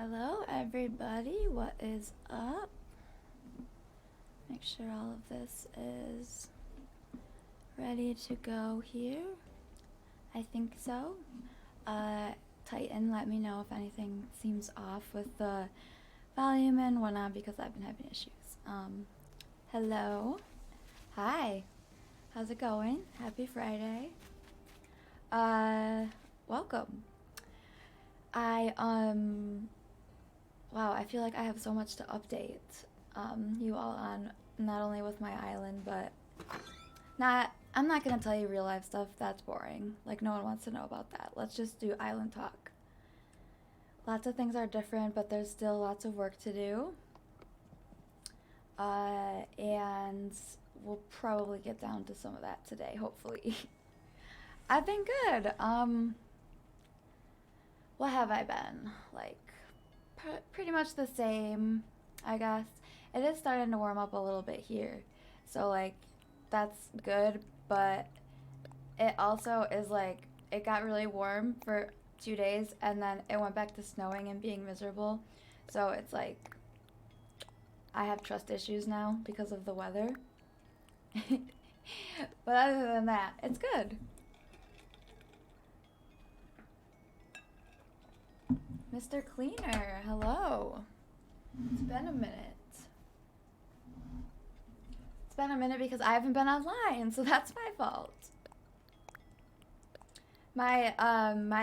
Hello, everybody. What is up? Make sure all of this is ready to go here. I think so. Titan, let me know if anything seems off with the volume and whatnot because I've been having issues. Hello. Hi. How's it going? Happy Friday. Welcome. Wow, I feel like I have so much to update you all on, not only with my island, but I'm not gonna tell you real life stuff, that's boring. Like, no one wants to know about that. Let's just do island talk. Lots of things are different, but there's still lots of work to do. And we'll probably get down to some of that today, hopefully. I've been good. What have I been? Like, pretty much the same, I guess. It is starting to warm up a little bit here. So, like, that's good, but it also is like, it got really warm for 2 days and then it went back to snowing and being miserable. So it's like, I have trust issues now because of the weather. But other than that, it's good. Mr. Cleaner, hello. It's been a minute. It's been a minute because I haven't been online, so that's my fault. My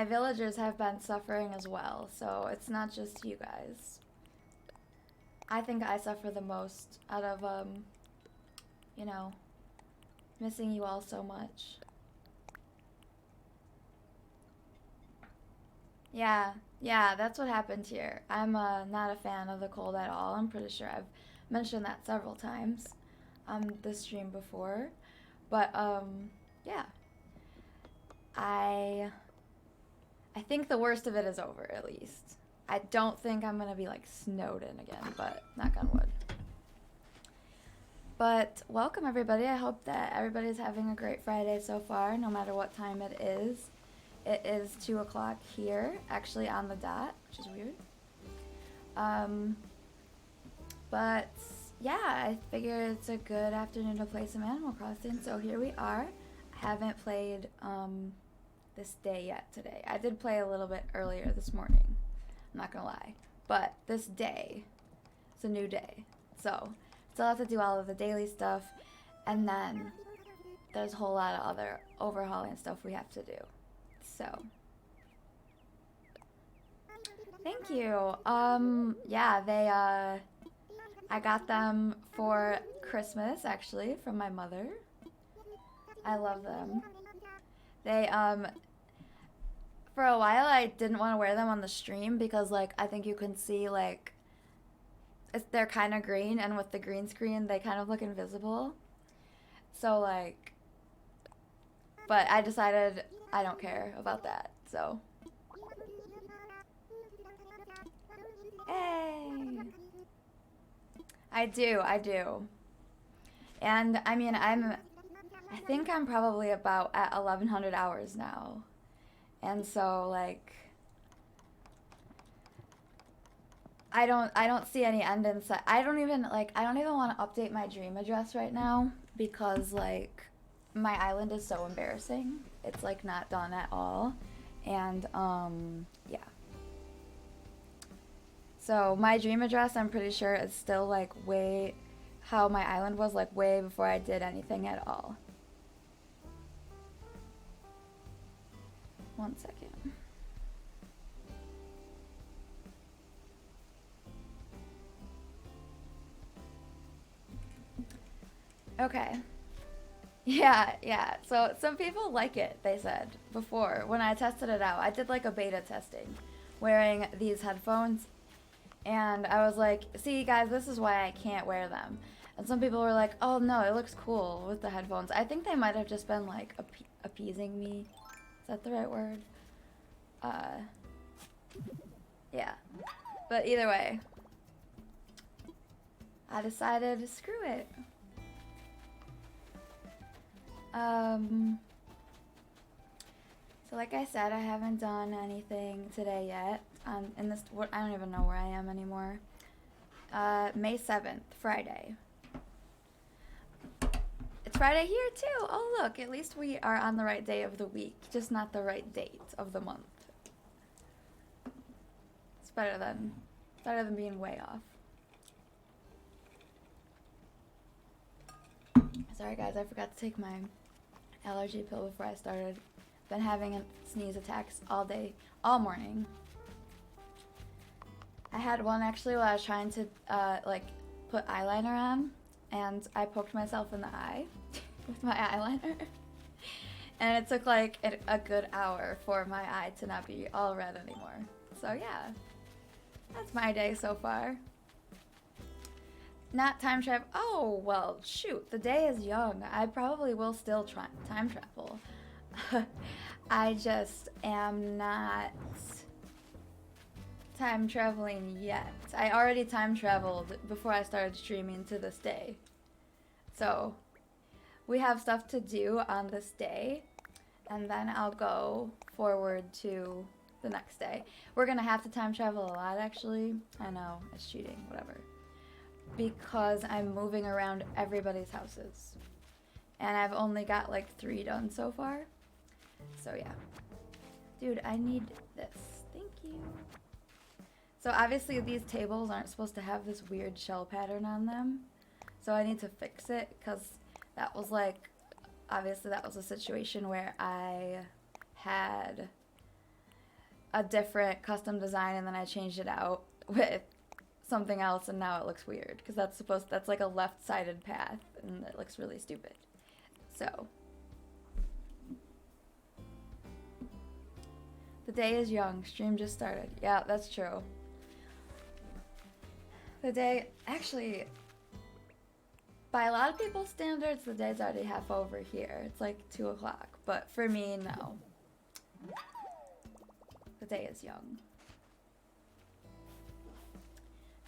villagers have been suffering as well, so it's not just you guys. I think I suffer the most out of you know, missing you all so much. Yeah, that's what happened here. I'm not a fan of the cold at all. I'm pretty sure I've mentioned that several times on this stream before. But yeah. I think the worst of it is over at least. I don't think I'm gonna be like snowed in again, but knock on wood. But welcome everybody. I hope that everybody's having a great Friday so far, no matter what time it is. It is 2 o'clock here, actually on the dot, which is weird. But yeah, I figure it's a good afternoon to play some Animal Crossing, so here we are. I haven't played this day yet today. I did play a little bit earlier this morning, I'm not gonna lie. But this day, it's a new day. So, still have to do all of the daily stuff, and then there's a whole lot of other overhauling stuff we have to do. So, thank you. Yeah, I got them for Christmas, actually, from my mother. I love them. They, for a while I didn't want to wear them on the stream because, like, I think you can see, like, they're kind of green, and with the green screen, they kind of look invisible. So, like, but I decided I don't care about that, so. Hey! I do. And, I mean, I think I'm probably about at 1100 hours now. And so, like, I don't see any end in sight. I don't even want to update my dream address right now because, like, my island is so embarrassing. It's, like, not done at all. And, yeah. So, my dream address, I'm pretty sure, is still, like, way how my island was, like, way before I did anything at all. 1 second. Okay. Yeah. So some people like it, they said, before. When I tested it out, I did like a beta testing wearing these headphones. And I was like, see guys, this is why I can't wear them. And some people were like, oh no, it looks cool with the headphones. I think they might have just been like appeasing me. Is that the right word? Yeah. But either way, I decided, screw it. So like I said, I haven't done anything today yet. in this, what, I don't even know where I am anymore. May 7th, Friday. It's Friday here too. Oh look, at least we are on the right day of the week, just not the right date of the month. It's better than being way off. Sorry guys, I forgot to take my allergy pill before I started. Been having sneeze attacks all day, all morning. I had one actually while I was trying to like put eyeliner on, and I poked myself in the eye with my eyeliner. And it took like a good hour for my eye to not be all red anymore. So yeah, that's my day so far. Not time travel. Oh, well, shoot. The day is young. I probably will still try time travel. I just am not time traveling yet. I already time traveled before I started streaming to this day. So, we have stuff to do on this day, and then I'll go forward to the next day. We're gonna have to time travel a lot, actually. I know, it's cheating, whatever. Because I'm moving around everybody's houses. And I've only got like 3 done so far. So yeah. Dude, I need this. Thank you. So obviously these tables aren't supposed to have this weird shell pattern on them. So I need to fix it because that was like, obviously that was a situation where I had a different custom design and then I changed it out with something else and now it looks weird because that's like a left-sided path and it looks really stupid. So the day is young. Stream just started. Yeah, that's true. The day, actually, by a lot of people's standards, the day's already half over here. It's like 2 o'clock, but for me, no. The day is young.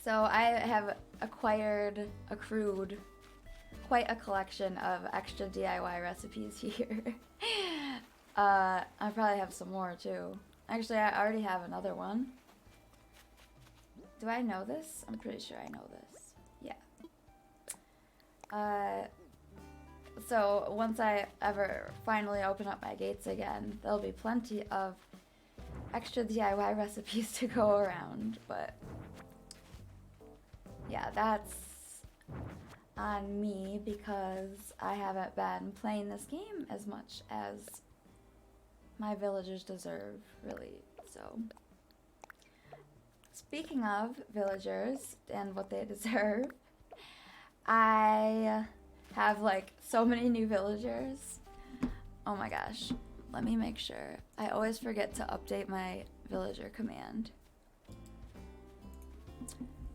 So I have accrued quite a collection of extra DIY recipes here. I probably have some more too. Actually, I already have another one. Do I know this? I'm pretty sure I know this. Yeah. So once I ever finally open up my gates again, there'll be plenty of extra DIY recipes to go around, but yeah, that's on me because I haven't been playing this game as much as my villagers deserve, really. So, speaking of villagers and what they deserve, I have like so many new villagers. Oh my gosh, let me make sure. I always forget to update my villager command.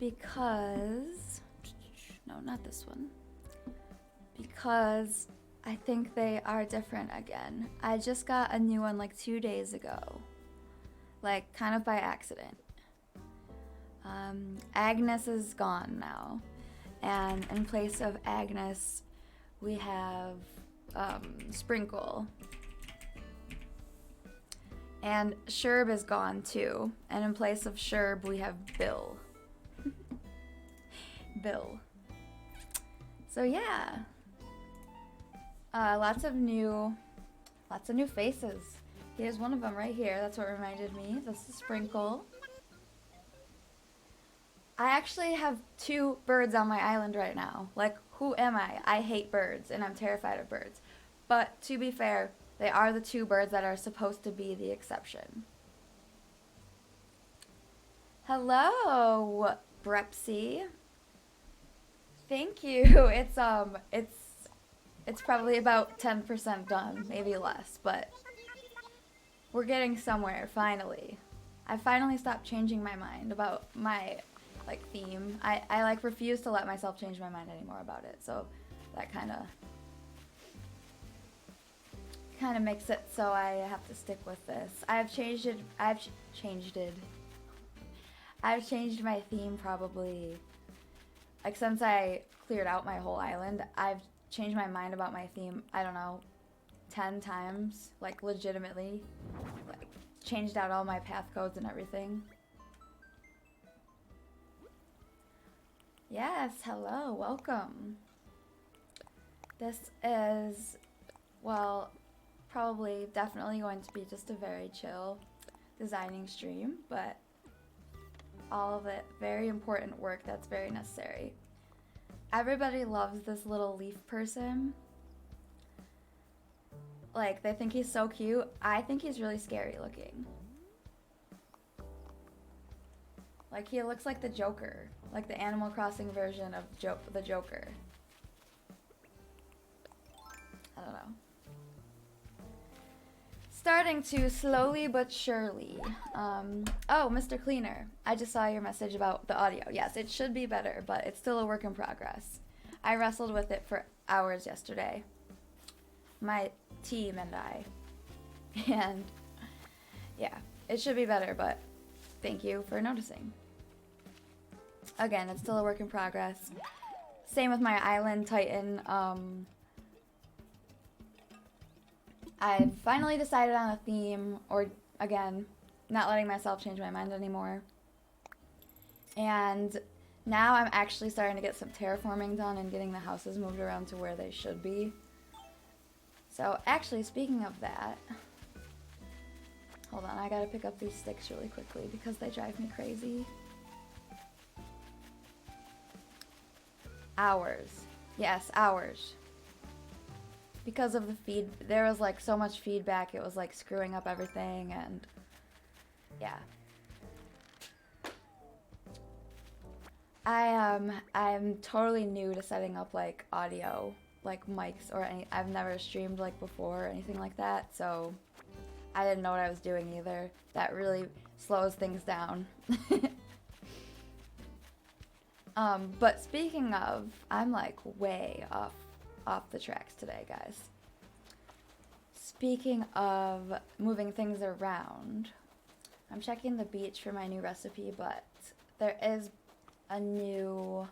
Because, no, not this one. Because I think they are different again. I just got a new one like 2 days ago. Like, kind of by accident. Agnes is gone now. And in place of Agnes, we have Sprinkle. And Sherb is gone too. And in place of Sherb, we have Bill. Bill. So yeah. Lots of new faces. Here's one of them right here. That's what reminded me. This is Sprinkle. I actually have 2 birds on my island right now. Like, who am I? I hate birds and I'm terrified of birds. But to be fair, they are the 2 birds that are supposed to be the exception. Hello, Brepsy. Thank you. It's probably about 10% done, maybe less, but we're getting somewhere finally. I finally stopped changing my mind about my like theme. I like refuse to let myself change my mind anymore about it. So that kind of makes it so I have to stick with this. I've changed my theme probably like since I cleared out my whole island. I've changed my mind about my theme, I don't know, 10 times, like legitimately, like changed out all my path codes and everything. Yes, hello, welcome. This is, well, probably definitely going to be just a very chill designing stream, but all of it very important work that's very necessary. Everybody loves this little leaf person. Like, they think he's so cute. I think he's really scary looking. Like, he looks like the Joker. Like the Animal Crossing version of the Joker. I don't know. Starting to slowly but surely. Oh, Mr. Cleaner. I just saw your message about the audio. Yes, it should be better, but it's still a work in progress. I wrestled with it for hours yesterday. My team and I. And yeah, it should be better, but thank you for noticing. Again, it's still a work in progress. Same with my Island Titan. I finally decided on a theme, or again, not letting myself change my mind anymore. And now I'm actually starting to get some terraforming done and getting the houses moved around to where they should be. So actually, speaking of that, hold on, I gotta pick up these sticks really quickly because they drive me crazy. Hours. Yes, hours. Because of the feed, there was like so much feedback, it was like screwing up everything, and yeah. I'm totally new to setting up like audio, like mics or any. I've never streamed like before or anything like that, so I didn't know what I was doing either. That really slows things down. But speaking of, I'm like way off the tracks today, guys. Speaking of moving things around, I'm checking the beach for my new recipe, but there is a new,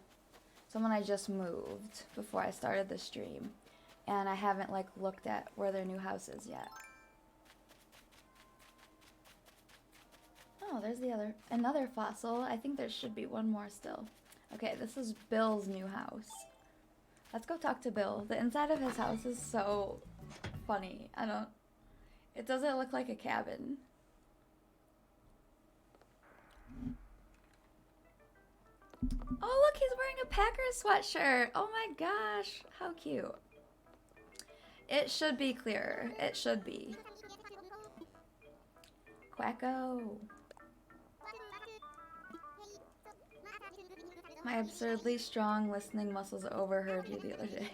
someone I just moved before I started the stream, and I haven't like looked at where their new house is yet. Oh, there's another fossil. I think there should be one more still. Okay, this is Bill's new house. Let's go talk to Bill. The inside of his house is so funny. It doesn't look like a cabin. Oh, look, he's wearing a Packers sweatshirt. Oh my gosh, how cute. It should be clearer. It should be. Quacko. My absurdly strong listening muscles overheard you the other day.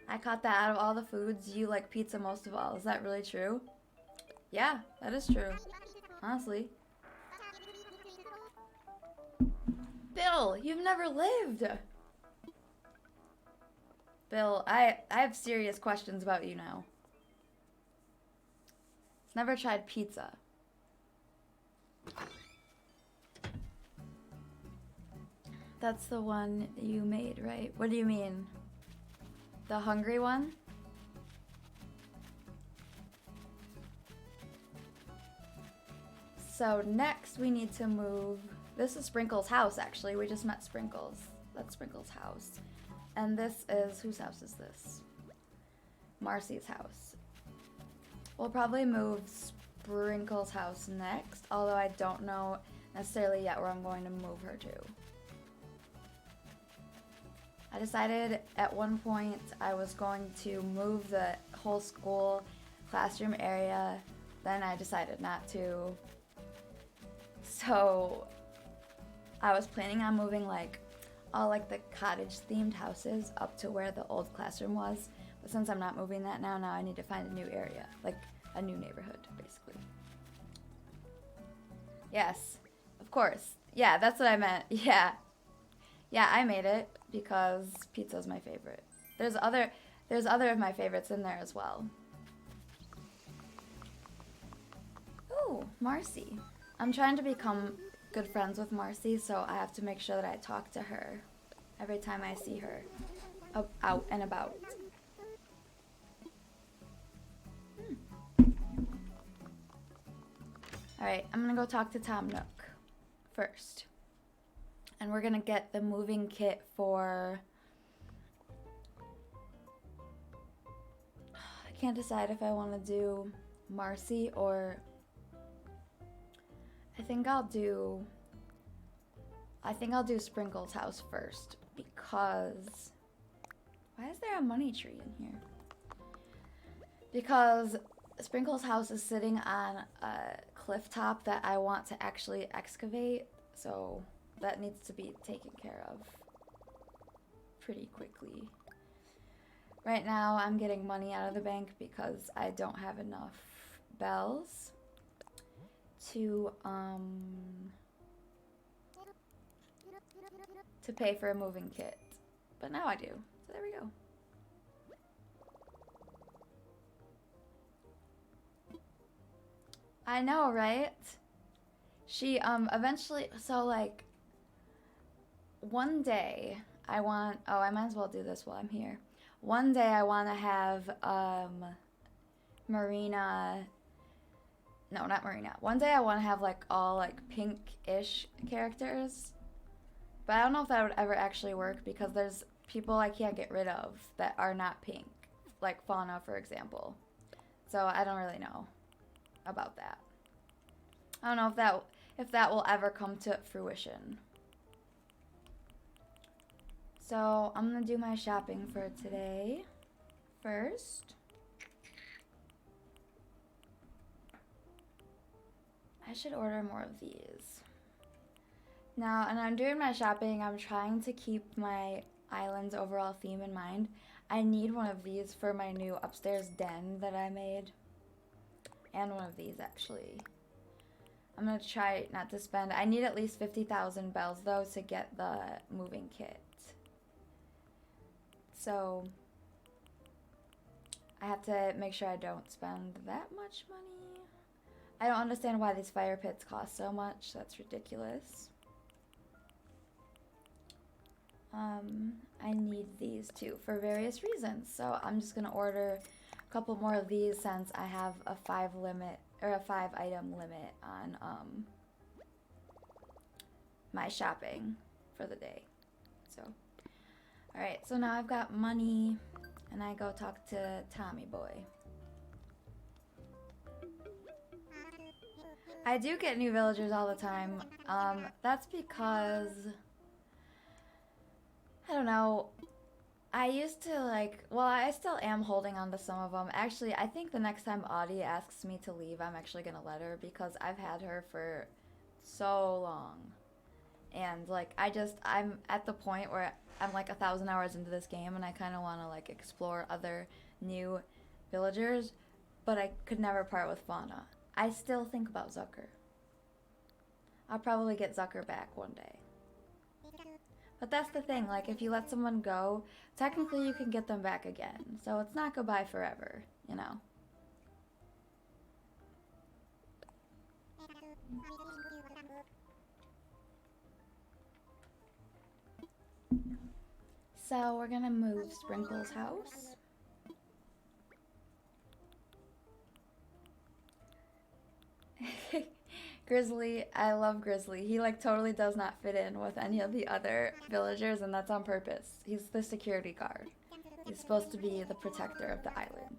I caught that out of all the foods, you like pizza most of all. Is that really true? Yeah, that is true. Honestly. Bill, you've never lived. Bill, I have serious questions about you now. Never tried pizza. That's the one you made, right? What do you mean? The hungry one? So next we need to move. This is Sprinkle's house, actually. We just met Sprinkles. That's Sprinkle's house. And this is, whose house is this? Marcy's house. We'll probably move Sprinkle's house next, although I don't know necessarily yet where I'm going to move her to. I decided at one point I was going to move the whole school classroom area, then I decided not to. So I was planning on moving like all like the cottage themed houses up to where the old classroom was. But since I'm not moving that now I need to find a new area, like a new neighborhood, basically. Yes, of course. Yeah, that's what I meant. Yeah. Yeah, I made it because pizza's my favorite. There's other of my favorites in there as well. Ooh, Marcy. I'm trying to become good friends with Marcy, so I have to make sure that I talk to her every time I see her out and about. Alright, I'm gonna go talk to Tom Nook first. And we're gonna get the moving kit for... I can't decide if I want to do Marcy or... I think I'll do Sprinkle's house first because... Why is there a money tree in here? Because Sprinkle's house is sitting on a cliff top that I want to actually excavate, so that needs to be taken care of pretty quickly. Right now, I'm getting money out of the bank because I don't have enough bells to pay for a moving kit. But now I do. So there we go. I know, right? She eventually, so like one day I want, oh, I might as well do this while I'm here. One day I want to have Marina, no, not Marina. One day I want to have like all like pink-ish characters. But I don't know if that would ever actually work because there's people I can't get rid of that are not pink. Like Fauna, for example. So I don't really know about that. I don't know if that will ever come to fruition. So I'm gonna do my shopping for today first. I should order more of these. Now, and I'm doing my shopping, I'm trying to keep my island's overall theme in mind. I need one of these for my new upstairs den that I made. And one of these, actually. I'm gonna try not to spend... I need at least 50,000 bells, though, to get the moving kit. So, I have to make sure I don't spend that much money. I don't understand why these fire pits cost so much. That's ridiculous. I need these too for various reasons. So I'm just gonna order a couple more of these since I have a 5 item limit on my shopping for the day. So, alright, so now I've got money and I go talk to Tommy Boy. I do get new villagers all the time. That's because, I don't know, I used to like, well, I still am holding on to some of them. Actually, I think the next time Audie asks me to leave, I'm actually going to let her because I've had her for so long. And like, I'm at the point where I'm like 1,000 hours into this game and I kind of want to like explore other new villagers, but I could never part with Fauna. I still think about Zucker. I'll probably get Zucker back one day. But that's the thing, like if you let someone go, technically you can get them back again. So it's not goodbye forever, you know. So we're gonna move Sprinkle's house. Grizzly, I love Grizzly. He like totally does not fit in with any of the other villagers, and that's on purpose. He's the security guard. He's supposed to be the protector of the island.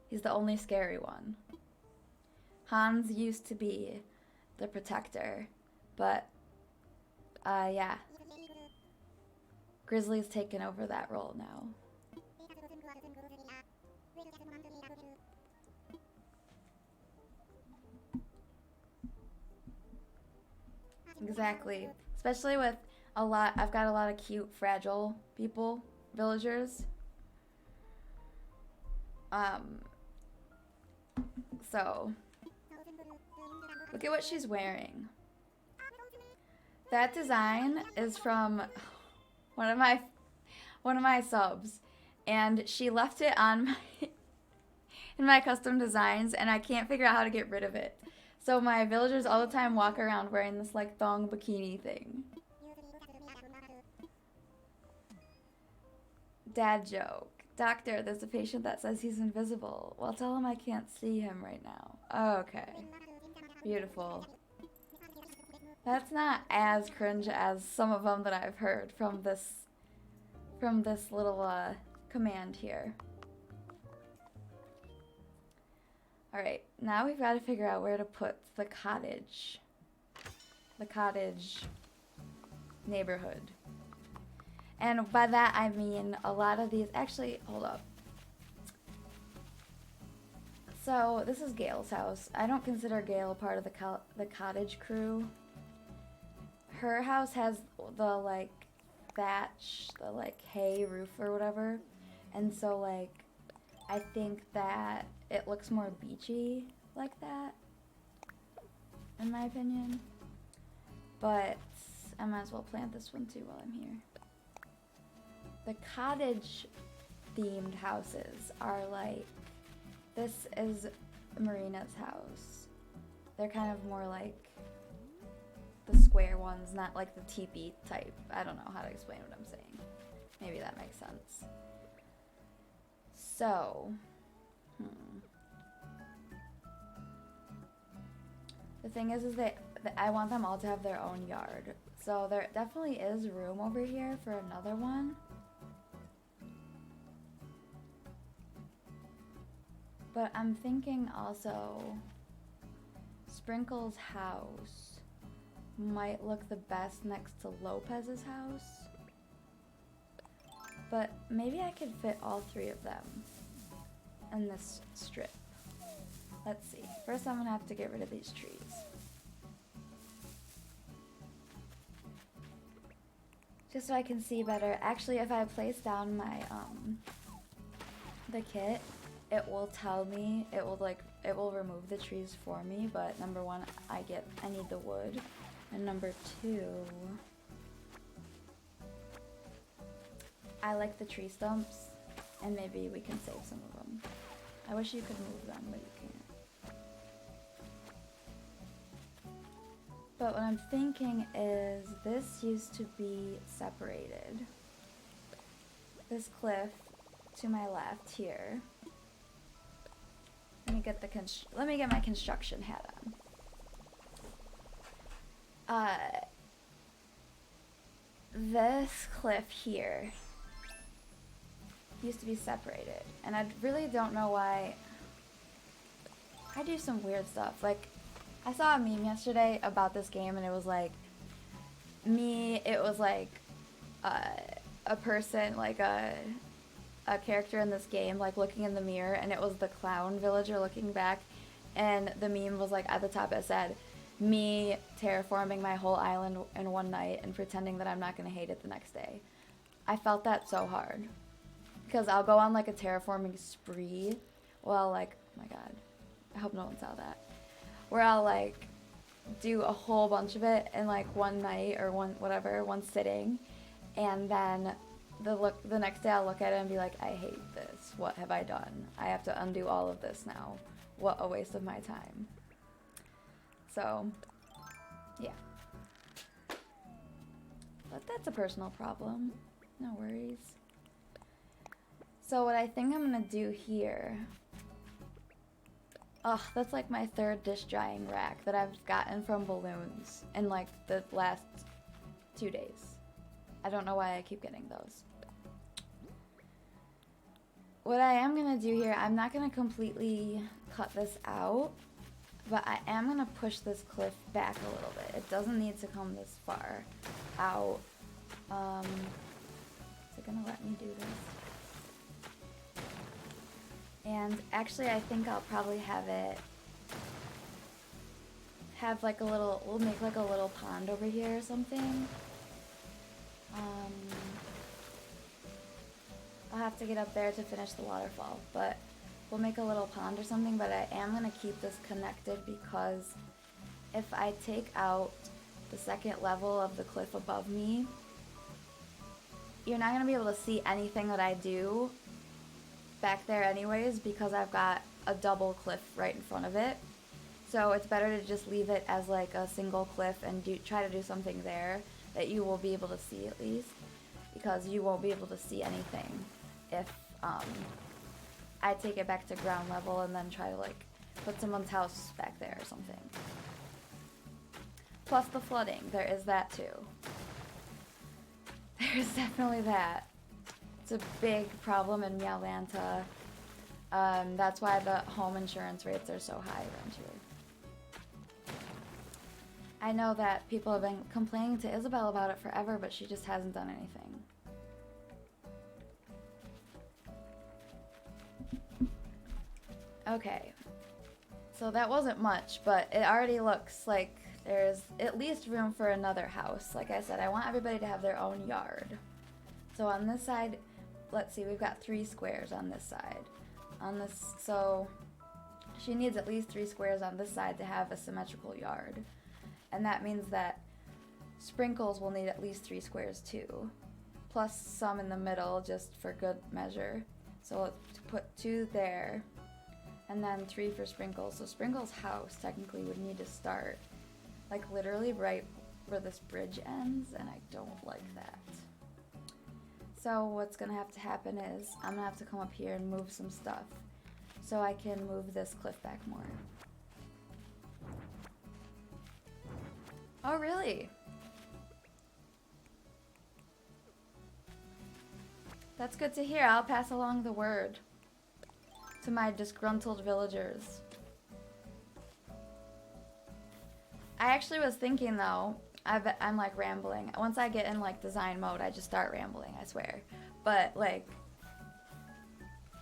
He's the only scary one. Hans used to be the protector, but yeah. Grizzly's taken over that role now. Exactly. Especially with I've got a lot of cute, fragile people, villagers. So, look at what she's wearing. That design is from one of my subs, and she left it on my in my custom designs, and I can't figure out how to get rid of it. So my villagers all the time walk around wearing this like thong bikini thing. Dad joke. Doctor, there's a patient that says he's invisible. Well, tell him I can't see him right now. Oh, okay. Beautiful. That's not as cringe as some of them that I've heard from this little command here. Alright, now we've got to figure out where to put the cottage. The cottage neighborhood. And by that I mean a lot of these, actually, hold up. So this is Gail's house. I don't consider Gail a part of the cottage crew. Her house has the like thatch, the like hay roof or whatever. And so like I think that it looks more beachy like that, in my opinion. But I might as well plant this one too while I'm here. The cottage themed houses are like, this is Marina's house. They're kind of more like the square ones, not like the teepee type. I don't know how to explain what I'm saying. Maybe that makes sense. So, the thing is that I want them all to have their own yard. So there definitely is room over here for another one. But I'm thinking also Sprinkle's house might look the best next to Lopez's house. But maybe I could fit all three of them in this strip. Let's see. First I'm gonna have to get rid of these trees. Just so I can see better. Actually, if I place down my, the kit, it will tell me, it will remove the trees for me, but number one, I need the wood. And number two, I like the tree stumps, and maybe we can save some of them. I wish you could move them, but you can't. But what I'm thinking is, this used to be separated. This cliff to my left here. Let me get my construction hat on. This cliff here used to be separated, and I really don't know why. I do some weird stuff. Like, I saw a meme yesterday about this game, and it was like a person, like a character in this game, like looking in the mirror, and it was the clown villager looking back, and the meme was like, at the top it said, me terraforming my whole island in one night and pretending that I'm not gonna hate it the next day. I felt that so hard, because I'll go on like a terraforming spree, well, like, oh my god, I hope no one saw that, where I'll like do a whole bunch of it in like one night or one sitting, and then the next day I'll look at it and be like, I hate this. What have I done? I have to undo all of this now. What a waste of my time. So, yeah. But that's a personal problem. No worries. So what I think I'm gonna do here... Ugh, that's like my third dish drying rack that I've gotten from Balloons in like the last 2 days. I don't know why I keep getting those. What I am gonna do here, I'm not gonna completely cut this out, but I am gonna push this cliff back a little bit. It doesn't need to come this far out. Is it gonna let me do this? And actually, I think I'll probably have like a little, we'll make like a little pond over here or something. I'll have to get up there to finish the waterfall, but we'll make a little pond or something, but I am going to keep this connected because if I take out the second level of the cliff above me, you're not going to be able to see anything that I do back there anyways, because I've got a double cliff right in front of it. So it's better to just leave it as like a single cliff and try to do something there that you will be able to see at least, because you won't be able to see anything if I take it back to ground level and then try to like put someone's house back there or something. Plus the flooding, there is that too. There's definitely that. It's a big problem in Meowlanta. That's why the home insurance rates are so high around here. I know that people have been complaining to Isabelle about it forever, but she just hasn't done anything. Okay. So that wasn't much, but it already looks like there's at least room for another house. Like I said, I want everybody to have their own yard. So on this side, let's see, we've got 3 squares on this side. On this, so she needs at least 3 squares on this side to have a symmetrical yard. And that means that Sprinkles will need at least 3 squares too. Plus some in the middle, just for good measure. So let's put 2 there. And then 3 for Sprinkles. So Sprinkles' house technically would need to start like literally right where this bridge ends, and I don't like that. So what's gonna have to happen is I'm gonna have to come up here and move some stuff so I can move this cliff back more. Oh really? That's good to hear. I'll pass along the word to my disgruntled villagers. I actually was thinking though, I'm like rambling. Once I get in like design mode, I just start rambling, I swear. But like,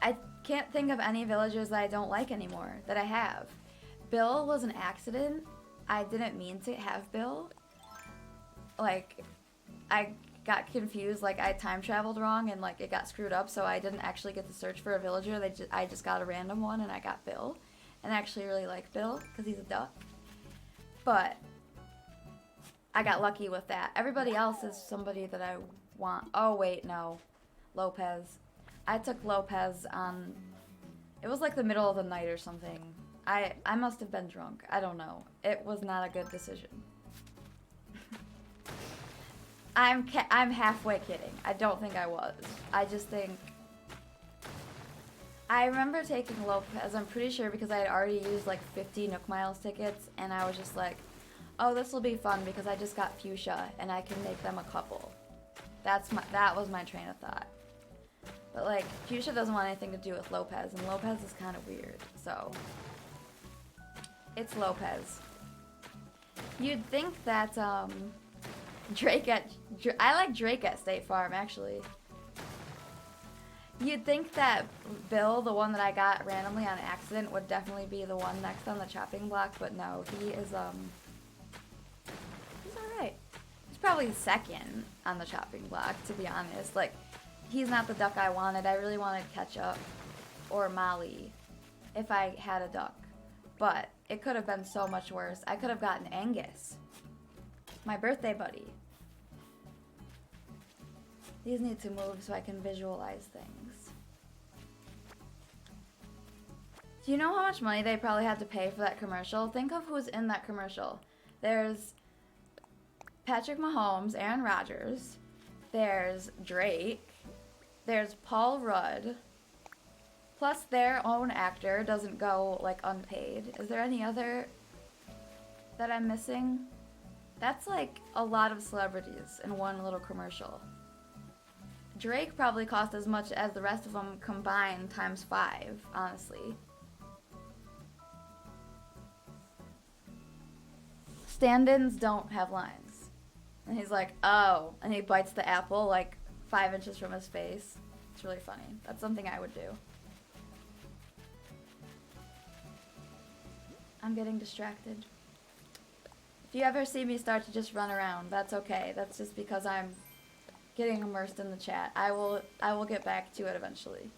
I can't think of any villagers that I don't like anymore, that I have. Bill was an accident. I didn't mean to have Bill. Like, I got confused, like I time traveled wrong and like it got screwed up, so I didn't actually get to search for a villager. I just got a random one and I got Bill. And I actually really like Bill because he's a duck. But I got lucky with that. Everybody else is somebody that I want. Oh wait, no. Lopez. I took Lopez on, it was like the middle of the night or something. I must have been drunk. I don't know. It was not a good decision. I'm halfway kidding. I don't think I was. I just think, I remember taking Lopez, I'm pretty sure, because I had already used like 50 Nook Miles tickets, and I was just like, oh, this will be fun because I just got Fuchsia and I can make them a couple. That was my train of thought. But like, Fuchsia doesn't want anything to do with Lopez, and Lopez is kind of weird, so it's Lopez. You'd think that Drake I like Drake at State Farm actually. You'd think that Bill, the one that I got randomly on accident, would definitely be the one next on the chopping block, but no, he is, he's alright. He's probably second on the chopping block, to be honest. Like, he's not the duck I wanted. I really wanted Ketchup or Molly if I had a duck. But it could have been so much worse. I could have gotten Angus, my birthday buddy. These need to move so I can visualize things. Do you know how much money they probably had to pay for that commercial? Think of who's in that commercial. There's Patrick Mahomes, Aaron Rodgers, there's Drake, there's Paul Rudd, plus their own actor doesn't go like unpaid. Is there any other that I'm missing? That's like a lot of celebrities in one little commercial. Drake probably cost as much as the rest of them combined times 5, honestly. Stand-ins don't have lines. And he's like, oh, and he bites the apple like 5 inches from his face. It's really funny. That's something I would do. I'm getting distracted. If you ever see me start to just run around, that's okay. That's just because I'm getting immersed in the chat. I will get back to it eventually.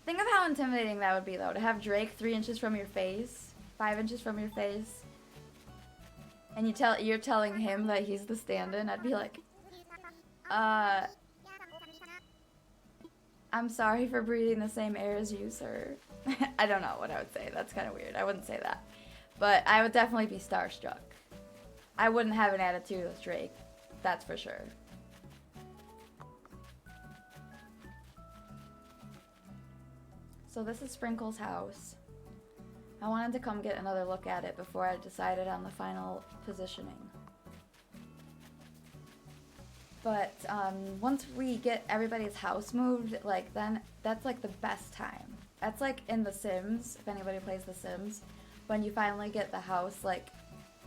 Think of how intimidating that would be though, to have Drake 3 inches from your face, 5 inches from your face, and you're telling him that he's the stand-in. I'd be like, I'm sorry for breathing the same air as you, sir. I don't know what I would say. That's kind of weird. I wouldn't say that. But I would definitely be starstruck. I wouldn't have an attitude with Drake. That's for sure. So this is Sprinkle's house. I wanted to come get another look at it before I decided on the final positioning. But once we get everybody's house moved, like then that's like the best time. That's like in The Sims, if anybody plays The Sims, when you finally get the house like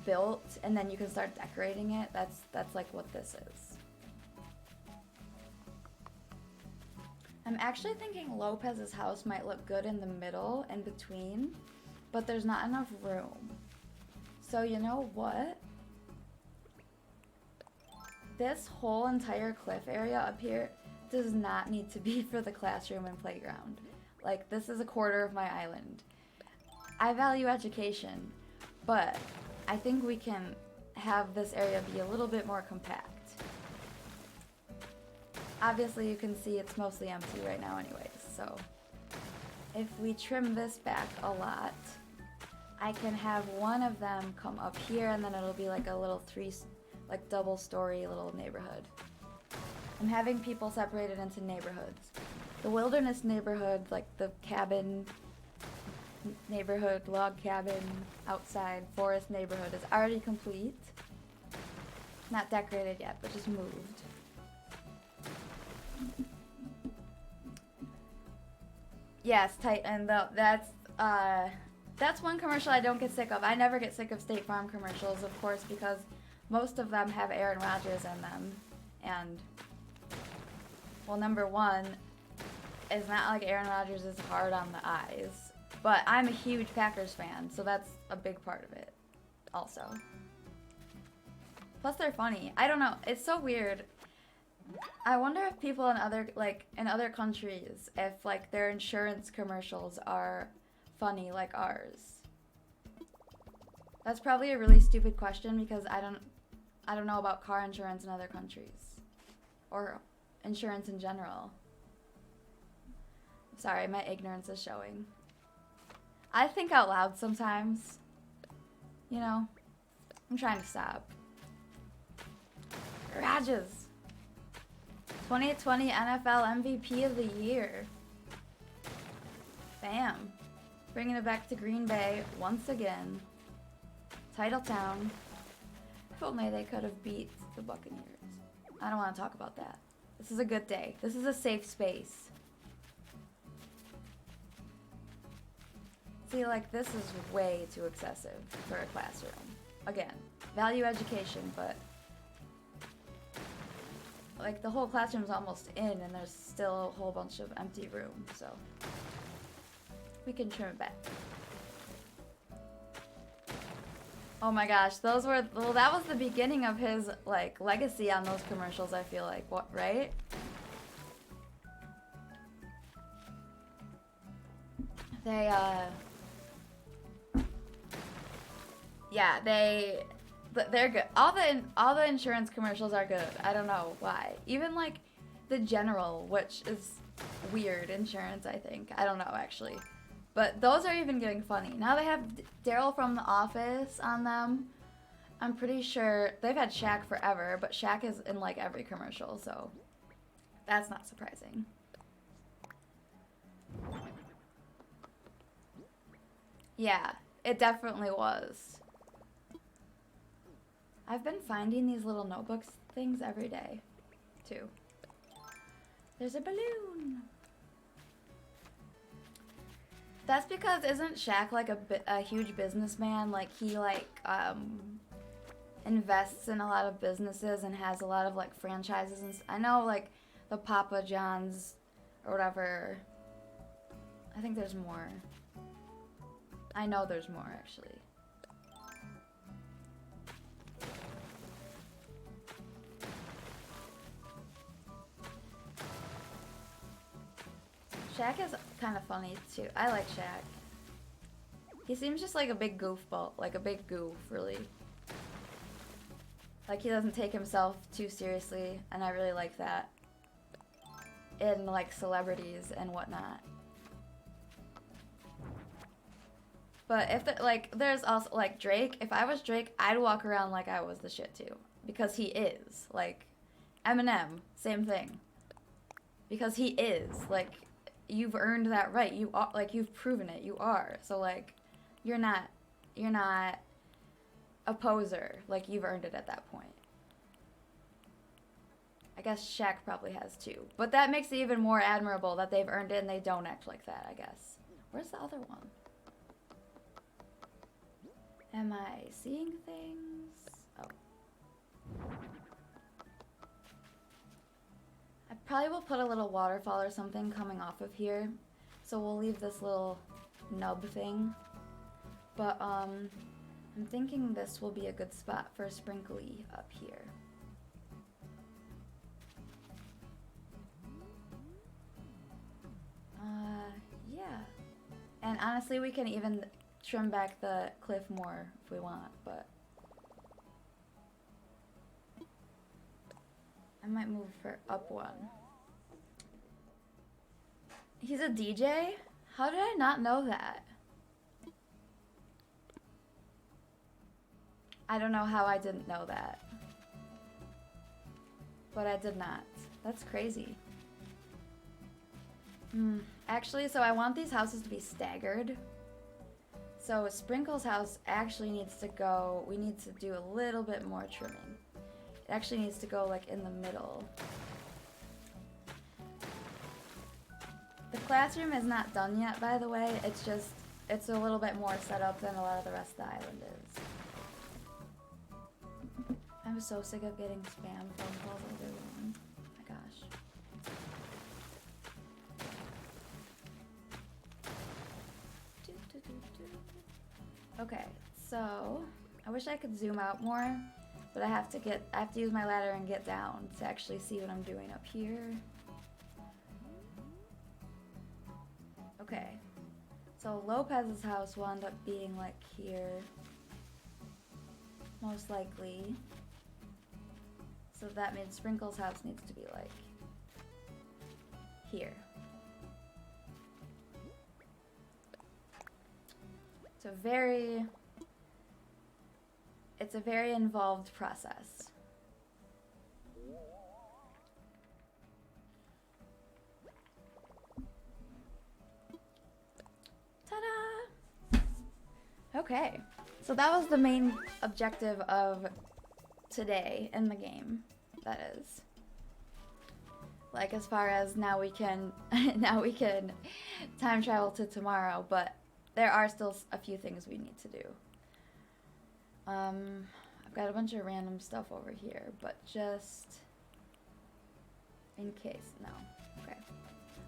built and then you can start decorating it. That's like what this is. I'm actually thinking Lopez's house might look good in the middle and between, but there's not enough room. So you know what? This whole entire cliff area up here does not need to be for the classroom and playground. Like, this is a quarter of my island. I value education, but I think we can have this area be a little bit more compact. Obviously, you can see it's mostly empty right now anyways, so if we trim this back a lot, I can have one of them come up here and then it'll be like a little double-story little neighborhood. I'm having people separated into neighborhoods. The wilderness neighborhood, like the cabin neighborhood, log cabin, outside, forest neighborhood is already complete. Not decorated yet, but just moved. Yes, Titan, though, that's one commercial I don't get sick of. I never get sick of State Farm commercials, of course, because most of them have Aaron Rodgers in them. And, well, number one, it's not like Aaron Rodgers is hard on the eyes. But I'm a huge Packers fan, so that's a big part of it, also. Plus, they're funny. I don't know. It's so weird. I wonder if people in other countries, if like their insurance commercials are funny like ours. That's probably a really stupid question because I don't know about car insurance in other countries or insurance in general. Sorry, my ignorance is showing. I think out loud sometimes. You know, I'm trying to stop. Rodgers. 2020 NFL MVP of the year. Bam. Bringing it back to Green Bay once again. Titletown. If only they could have beat the Buccaneers. I don't want to talk about that. This is a good day. This is a safe space. See, like, this is way too excessive for a classroom. Again, value education, but like the whole classroom's almost in and there's still a whole bunch of empty room, so we can trim it back. Oh my gosh, those were, well, that was the beginning of his like legacy on those commercials, I feel like, what, right? They're good. All the insurance commercials are good. I don't know why. Even like the General, which is weird insurance, I think. I don't know actually. But those are even getting funny. Now they have Daryl from The Office on them. I'm pretty sure they've had Shaq forever, but Shaq is in like every commercial, so that's not surprising. Yeah, it definitely was. I've been finding these little notebooks things every day, too. There's a balloon. That's because isn't Shaq like a huge businessman? Like he invests in a lot of businesses and has a lot of like franchises and I know like the Papa John's or whatever. I think there's more. I know there's more actually. Shaq is kind of funny too. I like Shaq. He seems just like a big goofball, like a big goof, really. Like he doesn't take himself too seriously, and I really like that. In like celebrities and whatnot. But if there's also like Drake. If I was Drake, I'd walk around like I was the shit too, because he is. Like Eminem, same thing. Because he is like. You've earned that right. You are like you've proven it. You are. So like You're not a poser. Like, you've earned it at that point. I guess Shaq probably has too. But that makes it even more admirable that they've earned it and they don't act like that, I guess. Where's the other one? Am I seeing things? Oh. I probably will put a little waterfall or something coming off of here. So we'll leave this little nub thing. But, I'm thinking this will be a good spot for a sprinkly up here. Yeah. And honestly, we can even trim back the cliff more if we want, but I might move her up one. He's a DJ? How did I not know that? I don't know how I didn't know that. But I did not. That's crazy. Actually, so I want these houses to be staggered. So Sprinkle's house actually needs to go, we need to do a little bit more trimming. It actually needs to go like in the middle. The classroom is not done yet, by the way. It's just, it's a little bit more set up than a lot of the rest of the island is. I'm so sick of getting spam phone calls all day long. Oh my gosh. Okay, so I wish I could zoom out more, but I have to use my ladder and get down to actually see what I'm doing up here. Okay, so Lopez's house will end up being like here, most likely. So that means Sprinkle's house needs to be like here. It's a very involved process. Ta-da! Okay, so that was the main objective of today in the game, that is. Like, as far as now we can time travel to tomorrow, but there are still a few things we need to do. I've got a bunch of random stuff over here, but just in case, no. Okay.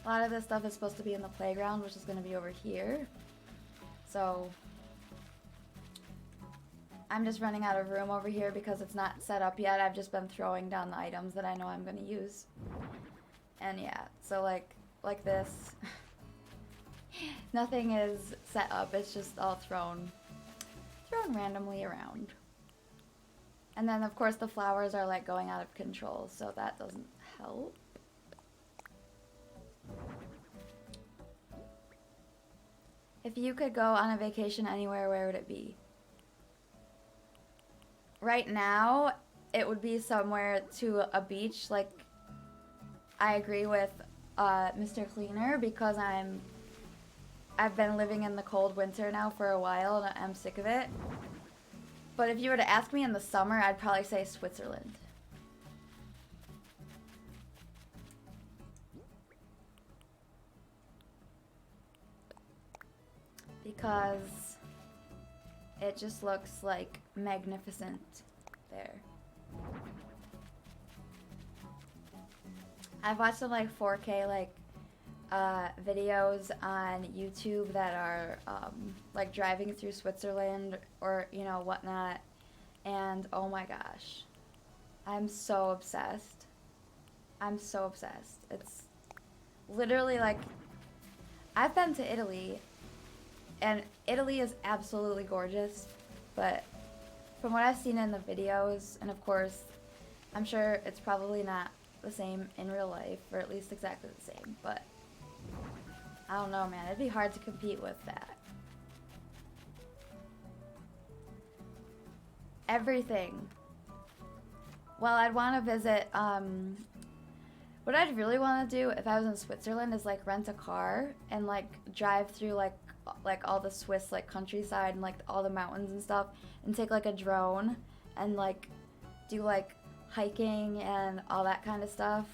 A lot of this stuff is supposed to be in the playground, which is going to be over here. So I'm just running out of room over here because it's not set up yet. I've just been throwing down the items that I know I'm going to use. And yeah, so like this. Nothing is set up, it's just all thrown randomly around. And then of course the flowers are like going out of control, so that doesn't help. If you could go on a vacation anywhere, where would it be? Right now, it would be somewhere to a beach. Like, I agree with Mr. Cleaner because I've been living in the cold winter now for a while and I'm sick of it. But if you were to ask me in the summer, I'd probably say Switzerland. Because it just looks like magnificent there. I've watched some like 4K like videos on YouTube that are like driving through Switzerland or you know whatnot, and oh my gosh, I'm so obsessed. I'm so obsessed. It's literally like, I've been to Italy and Italy is absolutely gorgeous, but from what I've seen in the videos, and of course I'm sure it's probably not the same in real life, or at least exactly the same, but I don't know, man. It'd be hard to compete with that. Everything. Well, I'd want to visit, what I'd really want to do if I was in Switzerland is like rent a car and like drive through like like all the Swiss like countryside and like all the mountains and stuff, and take like a drone and like do like hiking and all that kind of stuff.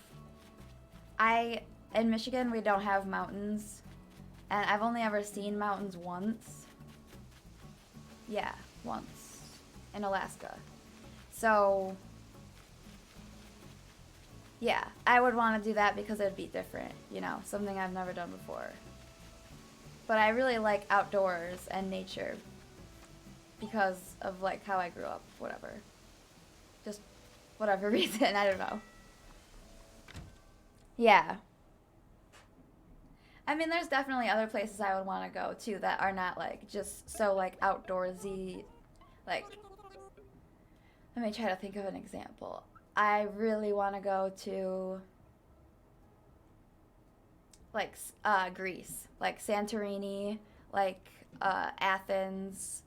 In Michigan we don't have mountains, and I've only ever seen mountains once. Yeah, once in Alaska. So yeah, I would want to do that because it'd be different, you know, something I've never done before. But I really like outdoors and nature because of like how I grew up, whatever. Just whatever reason, I don't know. Yeah. I mean, there's definitely other places I would want to go too that are not like just so like outdoorsy. Like, let me try to think of an example. I really want to go to like Greece, like Santorini, like Athens,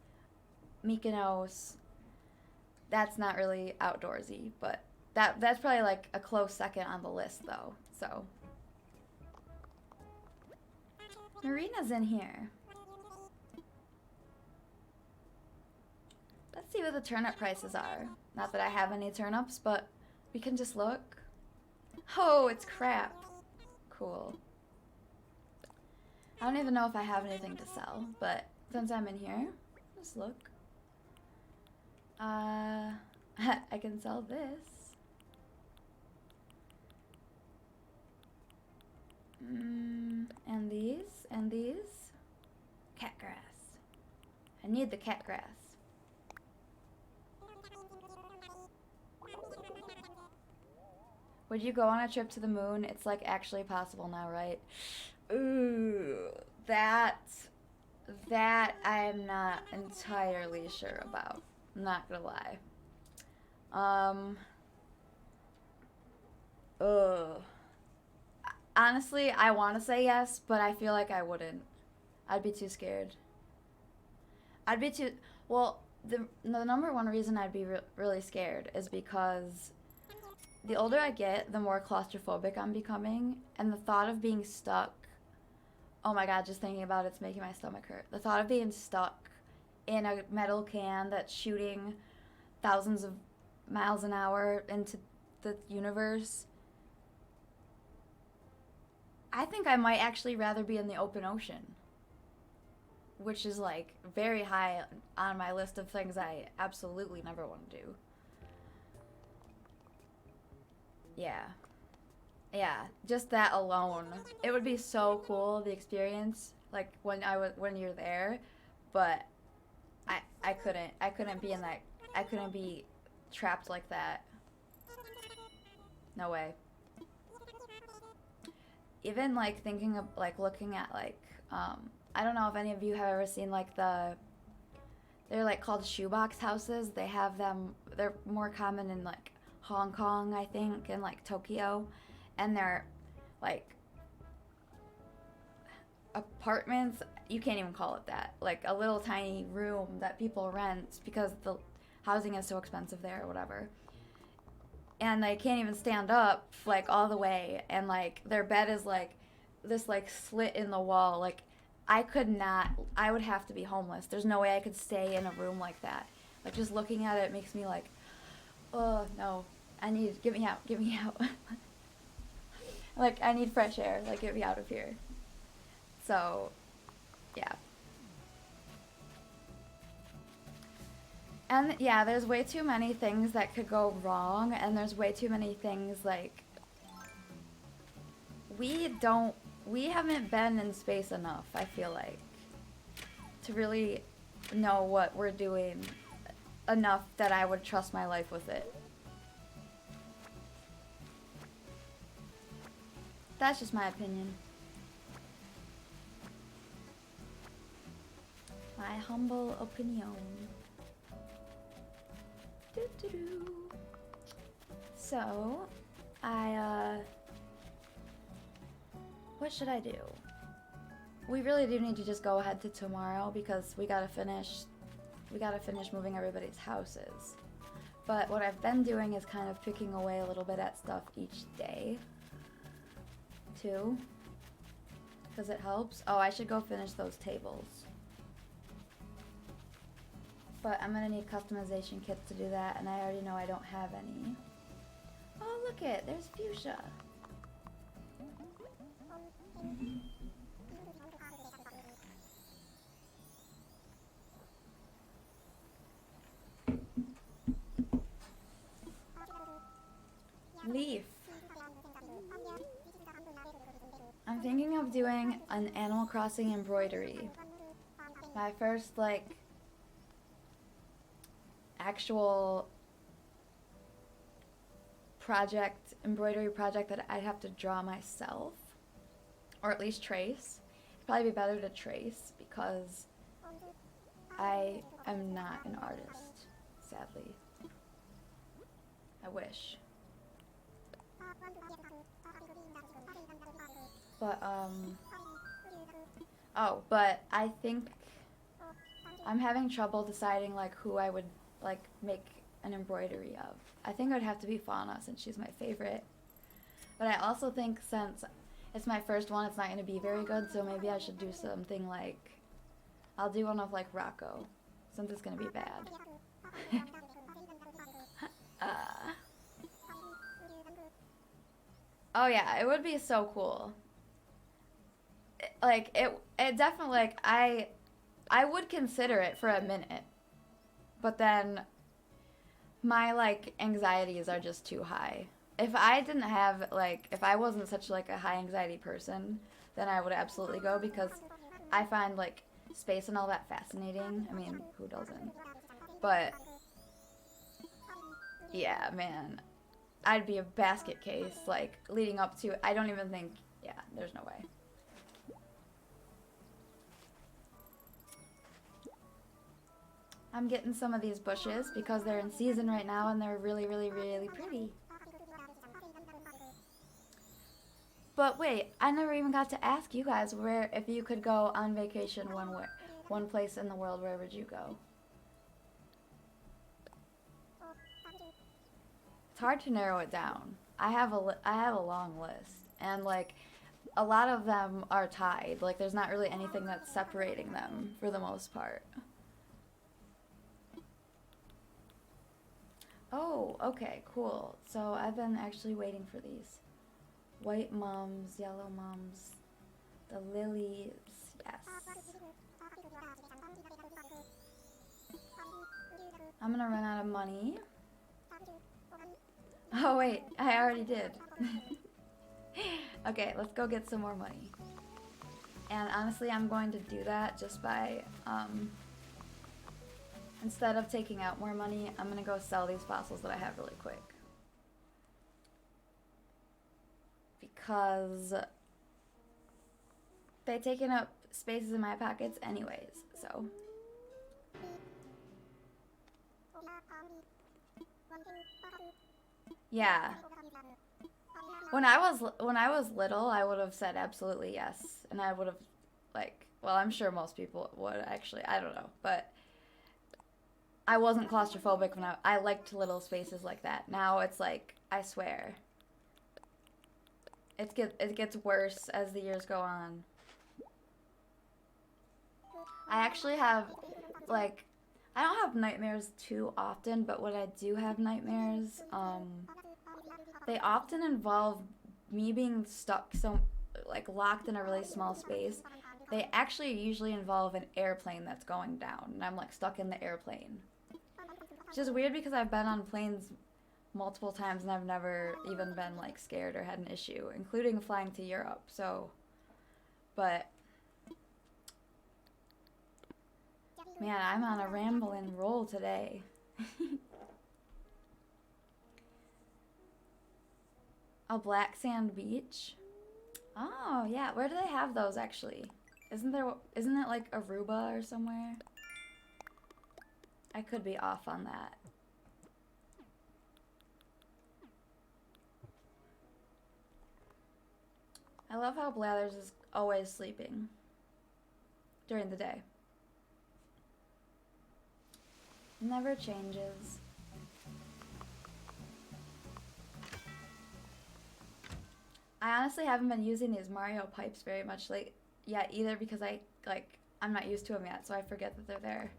Mykonos. That's not really outdoorsy, but that's probably like a close second on the list though. So Marina's in here. Let's see what the turnip prices are. Not that I have any turnips, but we can just look. Oh, it's crap. Cool. I don't even know if I have anything to sell, but since I'm in here, just look. I can sell this. And these, and these. Cat grass. I need the cat grass. Would you go on a trip to the moon? It's like actually possible now, right? Ooh, that I'm not entirely sure about. I'm not gonna lie. Ugh. Honestly, I want to say yes, but I feel like I wouldn't. I'd be too scared. I'd be too. Well, the number one reason I'd be really scared is because the older I get, the more claustrophobic I'm becoming, and the thought of being stuck. Oh my god, just thinking about it's making my stomach hurt. The thought of being stuck in a metal can that's shooting thousands of miles an hour into the universe. I think I might actually rather be in the open ocean, which is like very high on my list of things I absolutely never want to do. Yeah. Yeah, just that alone. It would be so cool, the experience, like when you're there, but I couldn't be in that. I couldn't be trapped like that. No way. Even like thinking of like looking at like I don't know if any of you have ever seen like they're like called shoebox houses. They have them. They're more common in like Hong Kong, I think, and like Tokyo, and they're like apartments. You can't even call it that. Like a little tiny room that people rent because the housing is so expensive there or whatever. And they can't even stand up like all the way, and like their bed is like this like slit in the wall. Like I could not. I would have to be homeless. There's no way I could stay in a room like that. Like just looking at it makes me like, oh no, I need get me out, get me out. Like I need fresh air. Like get me out of here. So, yeah. And yeah, there's way too many things that could go wrong, and there's way too many things like we haven't been in space enough, I feel like, to really know what we're doing enough that I would trust my life with it. That's just my opinion. My humble opinion. Doo-doo-doo. So, what should I do? We really do need to just go ahead to tomorrow because we gotta finish moving everybody's houses. But what I've been doing is kind of picking away a little bit at stuff each day, too. because it helps. Oh, I should go finish those tables. But I'm gonna need customization kits to do that, and I already know I don't have any. Oh, look it, there's fuchsia. Leaf. I'm thinking of doing an Animal Crossing embroidery. My first, like, actual project, embroidery project that I'd have to draw myself. Or at least trace. It'd probably be better to trace because I am not an artist, sadly. I wish. But, oh, but I think I'm having trouble deciding, like, who I would, like, make an embroidery of. I think it would have to be Fauna since she's my favorite. But I also think since it's my first one, it's not going to be very good, so maybe I should do something like... I'll do one of, like, Rocco, since it's going to be bad. Oh yeah, it would be so cool. It definitely, like, I would consider it for a minute. But then my, like, anxieties are just too high. If I didn't have, like, if I wasn't such, like, a high anxiety person, then I would absolutely go because I find, like, space and all that fascinating. I mean, who doesn't? But, yeah, man. I'd be a basket case, like, leading up to it. I don't even think, yeah, there's no way. I'm getting some of these bushes because they're in season right now and they're really, really, really pretty. But wait, I never even got to ask you guys where, if you could go on vacation one place in the world, where would you go? It's hard to narrow it down. I have a long list, and like a lot of them are tied. Like there's not really anything that's separating them for the most part. Oh, okay, cool. So I've been actually waiting for these. White mums, yellow mums, the lilies, yes. I'm gonna run out of money. Oh wait, I already did. Okay, let's go get some more money. And honestly, I'm going to do that just by, instead of taking out more money, I'm gonna go sell these fossils that I have really quick. Because they've taken up spaces in my pockets anyways, so. Yeah. When I was little, I would have said absolutely yes, and I would have, like, well, I'm sure most people would actually. I don't know, but I wasn't claustrophobic when I liked little spaces like that. Now it's like, I swear, it gets worse as the years go on. I actually have, like, I don't have nightmares too often, but when I do have nightmares, they often involve me being stuck, like, locked in a really small space. They actually usually involve an airplane that's going down, and I'm, like, stuck in the airplane. Which is weird because I've been on planes multiple times and I've never even been, like, scared or had an issue, including flying to Europe, so, but, man, I'm on a rambling roll today. A black sand beach? Oh, yeah. Where do they have those, actually? Isn't it like Aruba or somewhere? I could be off on that. I love how Blathers is always sleeping during the day. Never changes. I honestly haven't been using these Mario pipes very much yet either because I'm not used to them yet, so I forget that they're there.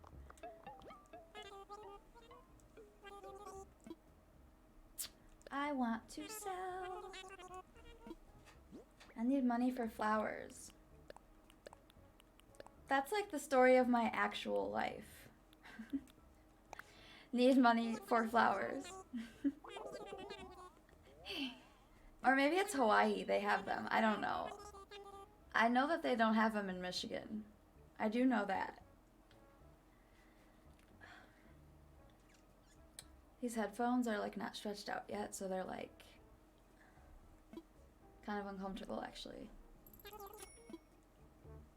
I want to sell. I need money for flowers. That's like the story of my actual life. Need money for flowers. Or maybe it's Hawaii, they have them. I don't know. I know that they don't have them in Michigan. I do know that. These headphones are like not stretched out yet, so they're like kind of uncomfortable actually.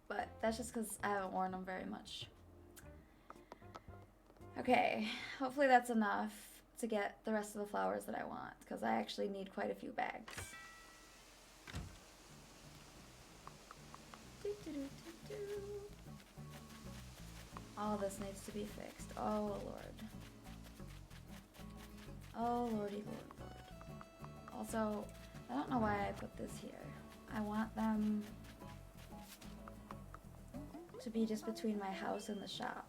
But that's just because I haven't worn them very much. Okay, hopefully that's enough to get the rest of the flowers that I want, because I actually need quite a few bags. All this needs to be fixed. Oh Lord. Oh lordy lord lord. Also, I don't know why I put this here. I want them to be just between my house and the shop.